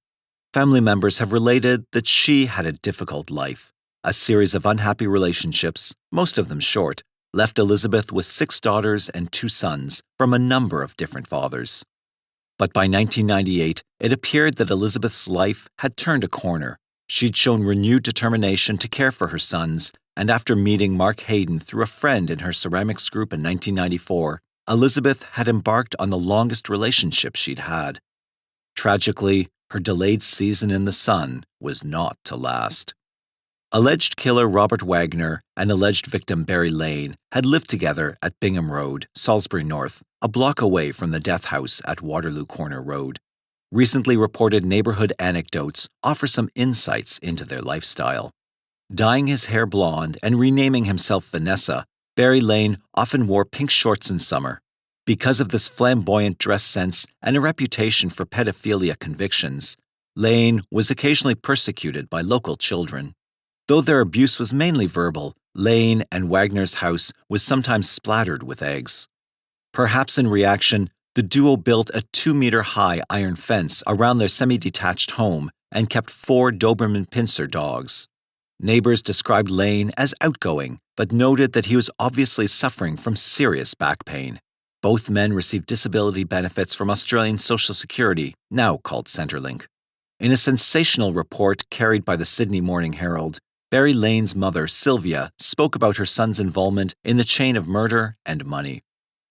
Family members have related that she had a difficult life. A series of unhappy relationships, most of them short, left Elizabeth with 6 daughters and 2 sons from a number of different fathers. But by 1998, it appeared that Elizabeth's life had turned a corner. She'd shown renewed determination to care for her sons, and after meeting Mark Hayden through a friend in her ceramics group in 1994, Elizabeth had embarked on the longest relationship she'd had. Tragically, her delayed season in the sun was not to last. Alleged killer Robert Wagner and alleged victim Barry Lane had lived together at Bingham Road, Salisbury North, a block away from the death house at Waterloo Corner Road. Recently reported neighborhood anecdotes offer some insights into their lifestyle. Dyeing his hair blonde and renaming himself Vanessa, Barry Lane often wore pink shorts in summer. Because of this flamboyant dress sense and a reputation for pedophilia convictions, Lane was occasionally persecuted by local children. Though their abuse was mainly verbal, Lane and Wagner's house was sometimes splattered with eggs. Perhaps in reaction, the duo built a 2-meter-high iron fence around their semi-detached home and kept 4 Doberman Pinscher dogs. Neighbors described Lane as outgoing, but noted that he was obviously suffering from serious back pain. Both men received disability benefits from Australian Social Security, now called Centrelink. In a sensational report carried by the Sydney Morning Herald, Barry Lane's mother, Sylvia, spoke about her son's involvement in the chain of murder and money.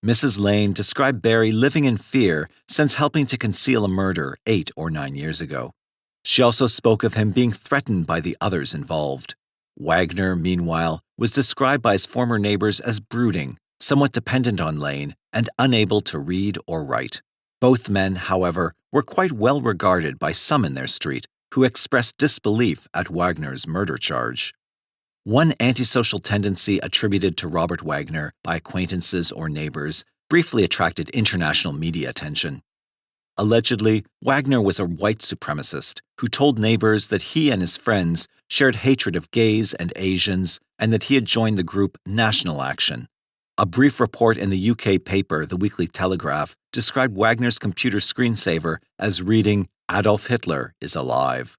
Mrs. Lane described Barry living in fear since helping to conceal a murder 8 or 9 years ago. She also spoke of him being threatened by the others involved. Wagner, meanwhile, was described by his former neighbors as brooding, somewhat dependent on Lane, and unable to read or write. Both men, however, were quite well regarded by some in their street, who expressed disbelief at Wagner's murder charge. One antisocial tendency attributed to Robert Wagner by acquaintances or neighbors briefly attracted international media attention. Allegedly, Wagner was a white supremacist who told neighbors that he and his friends shared hatred of gays and Asians and that he had joined the group National Action. A brief report in the UK paper The Weekly Telegraph described Wagner's computer screensaver as reading, "Adolf Hitler is alive."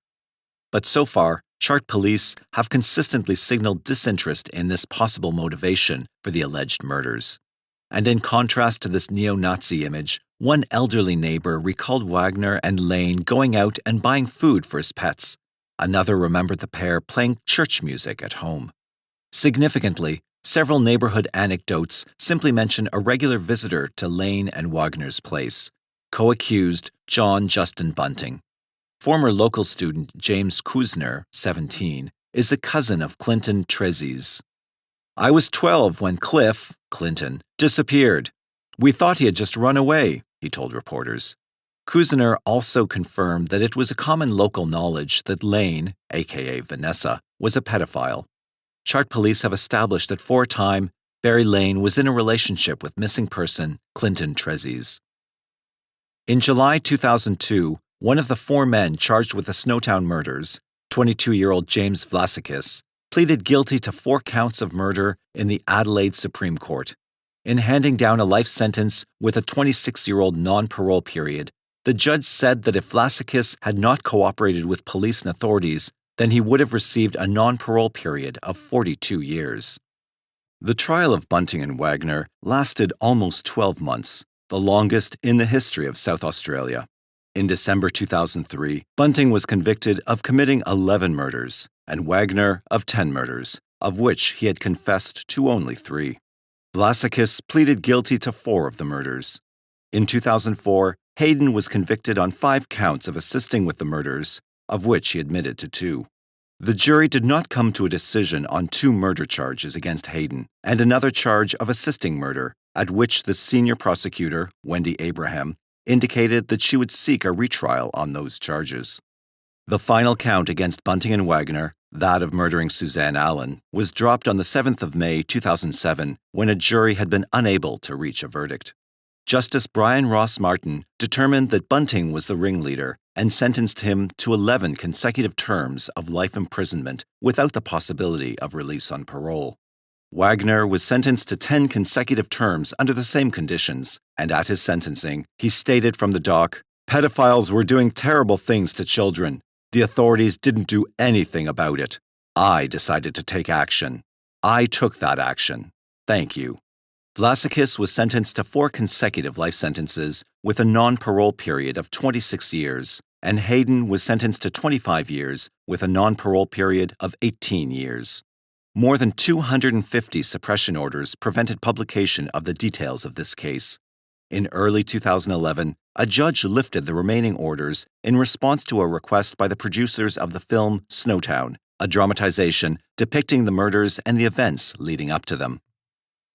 But so far, Chart police have consistently signaled disinterest in this possible motivation for the alleged murders. And in contrast to this neo-Nazi image, one elderly neighbor recalled Wagner and Lane going out and buying food for his pets. Another remembered the pair playing church music at home. Significantly, several neighborhood anecdotes simply mention a regular visitor to Lane and Wagner's place, co-accused John Justin Bunting. Former local student James Kuzner, 17, is the cousin of Clinton Trezise. "I was 12 when Cliff, Clinton, disappeared. We thought he had just run away," he told reporters. Kuzner also confirmed that it was a common local knowledge that Lane, aka Vanessa, was a pedophile. Chart police have established that for a time, Barry Lane was in a relationship with missing person Clinton Trezise. In July 2002, one of the 4 men charged with the Snowtown Murders, 22-year-old James Vlasikis, pleaded guilty to 4 counts of murder in the Adelaide Supreme Court. In handing down a life sentence with a 26-year-old non-parole period, the judge said that if Vlasikis had not cooperated with police and authorities, then he would have received a non-parole period of 42 years. The trial of Bunting and Wagner lasted almost 12 months, the longest in the history of South Australia. In December 2003, Bunting was convicted of committing 11 murders, and Wagner of 10 murders, of which he had confessed to only 3. Vlasikis pleaded guilty to 4 of the murders. In 2004, Hayden was convicted on 5 counts of assisting with the murders, of which he admitted to 2. The jury did not come to a decision on 2 murder charges against Hayden and another charge of assisting murder, at which the senior prosecutor, Wendy Abraham, indicated that she would seek a retrial on those charges. The final count against Bunting and Wagner, that of murdering Suzanne Allen, was dropped on the 7th of May 2007 when a jury had been unable to reach a verdict. Justice Brian Ross Martin determined that Bunting was the ringleader and sentenced him to 11 consecutive terms of life imprisonment without the possibility of release on parole. Wagner was sentenced to 10 consecutive terms under the same conditions, and at his sentencing, he stated from the dock, "Pedophiles were doing terrible things to children. The authorities didn't do anything about it. I decided to take action. I took that action. Thank you." Vlasikis was sentenced to 4 consecutive life sentences with a non-parole period of 26 years, and Hayden was sentenced to 25 years with a non-parole period of 18 years. More than 250 suppression orders prevented publication of the details of this case. In early 2011, a judge lifted the remaining orders in response to a request by the producers of the film Snowtown, a dramatization depicting the murders and the events leading up to them.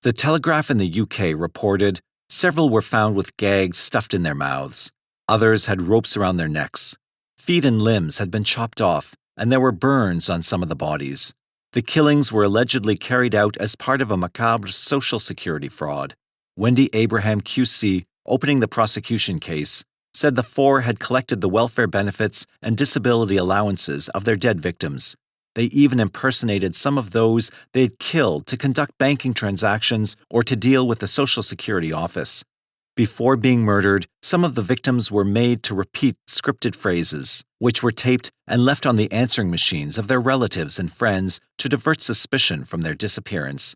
The Telegraph in the UK reported several were found with gags stuffed in their mouths. Others had ropes around their necks. Feet and limbs had been chopped off, and there were burns on some of the bodies. The killings were allegedly carried out as part of a macabre social security fraud. Wendy Abraham QC, opening the prosecution case, said the four had collected the welfare benefits and disability allowances of their dead victims. They even impersonated some of those they had killed to conduct banking transactions or to deal with the Social Security office. Before being murdered, some of the victims were made to repeat scripted phrases, which were taped and left on the answering machines of their relatives and friends to divert suspicion from their disappearance.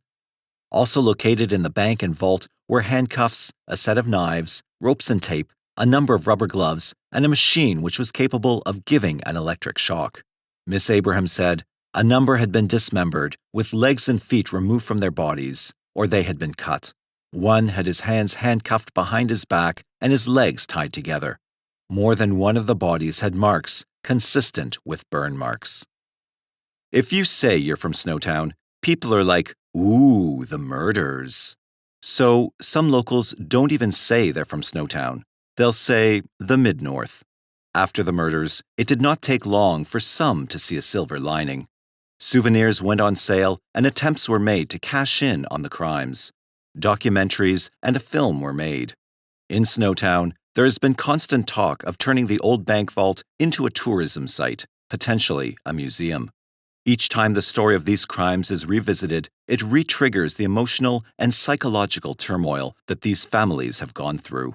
Also located in the bank and vault were handcuffs, a set of knives, ropes and tape, a number of rubber gloves, and a machine which was capable of giving an electric shock. Miss Abraham said, a number had been dismembered, with legs and feet removed from their bodies, or they had been cut. One had his hands handcuffed behind his back and his legs tied together. More than one of the bodies had marks consistent with burn marks. If you say you're from Snowtown, people are like, ooh, the murders. So some locals don't even say they're from Snowtown. They'll say the Mid-North. After the murders, it did not take long for some to see a silver lining. Souvenirs went on sale and attempts were made to cash in on the crimes. Documentaries and a film were made. In Snowtown, there has been constant talk of turning the old bank vault into a tourism site, potentially a museum. Each time the story of these crimes is revisited, it re-triggers the emotional and psychological turmoil that these families have gone through.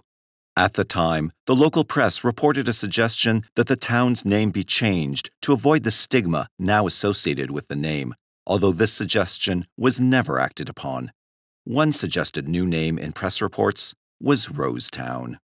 At the time, the local press reported a suggestion that the town's name be changed to avoid the stigma now associated with the name, although this suggestion was never acted upon. One suggested new name in press reports was Rosetown.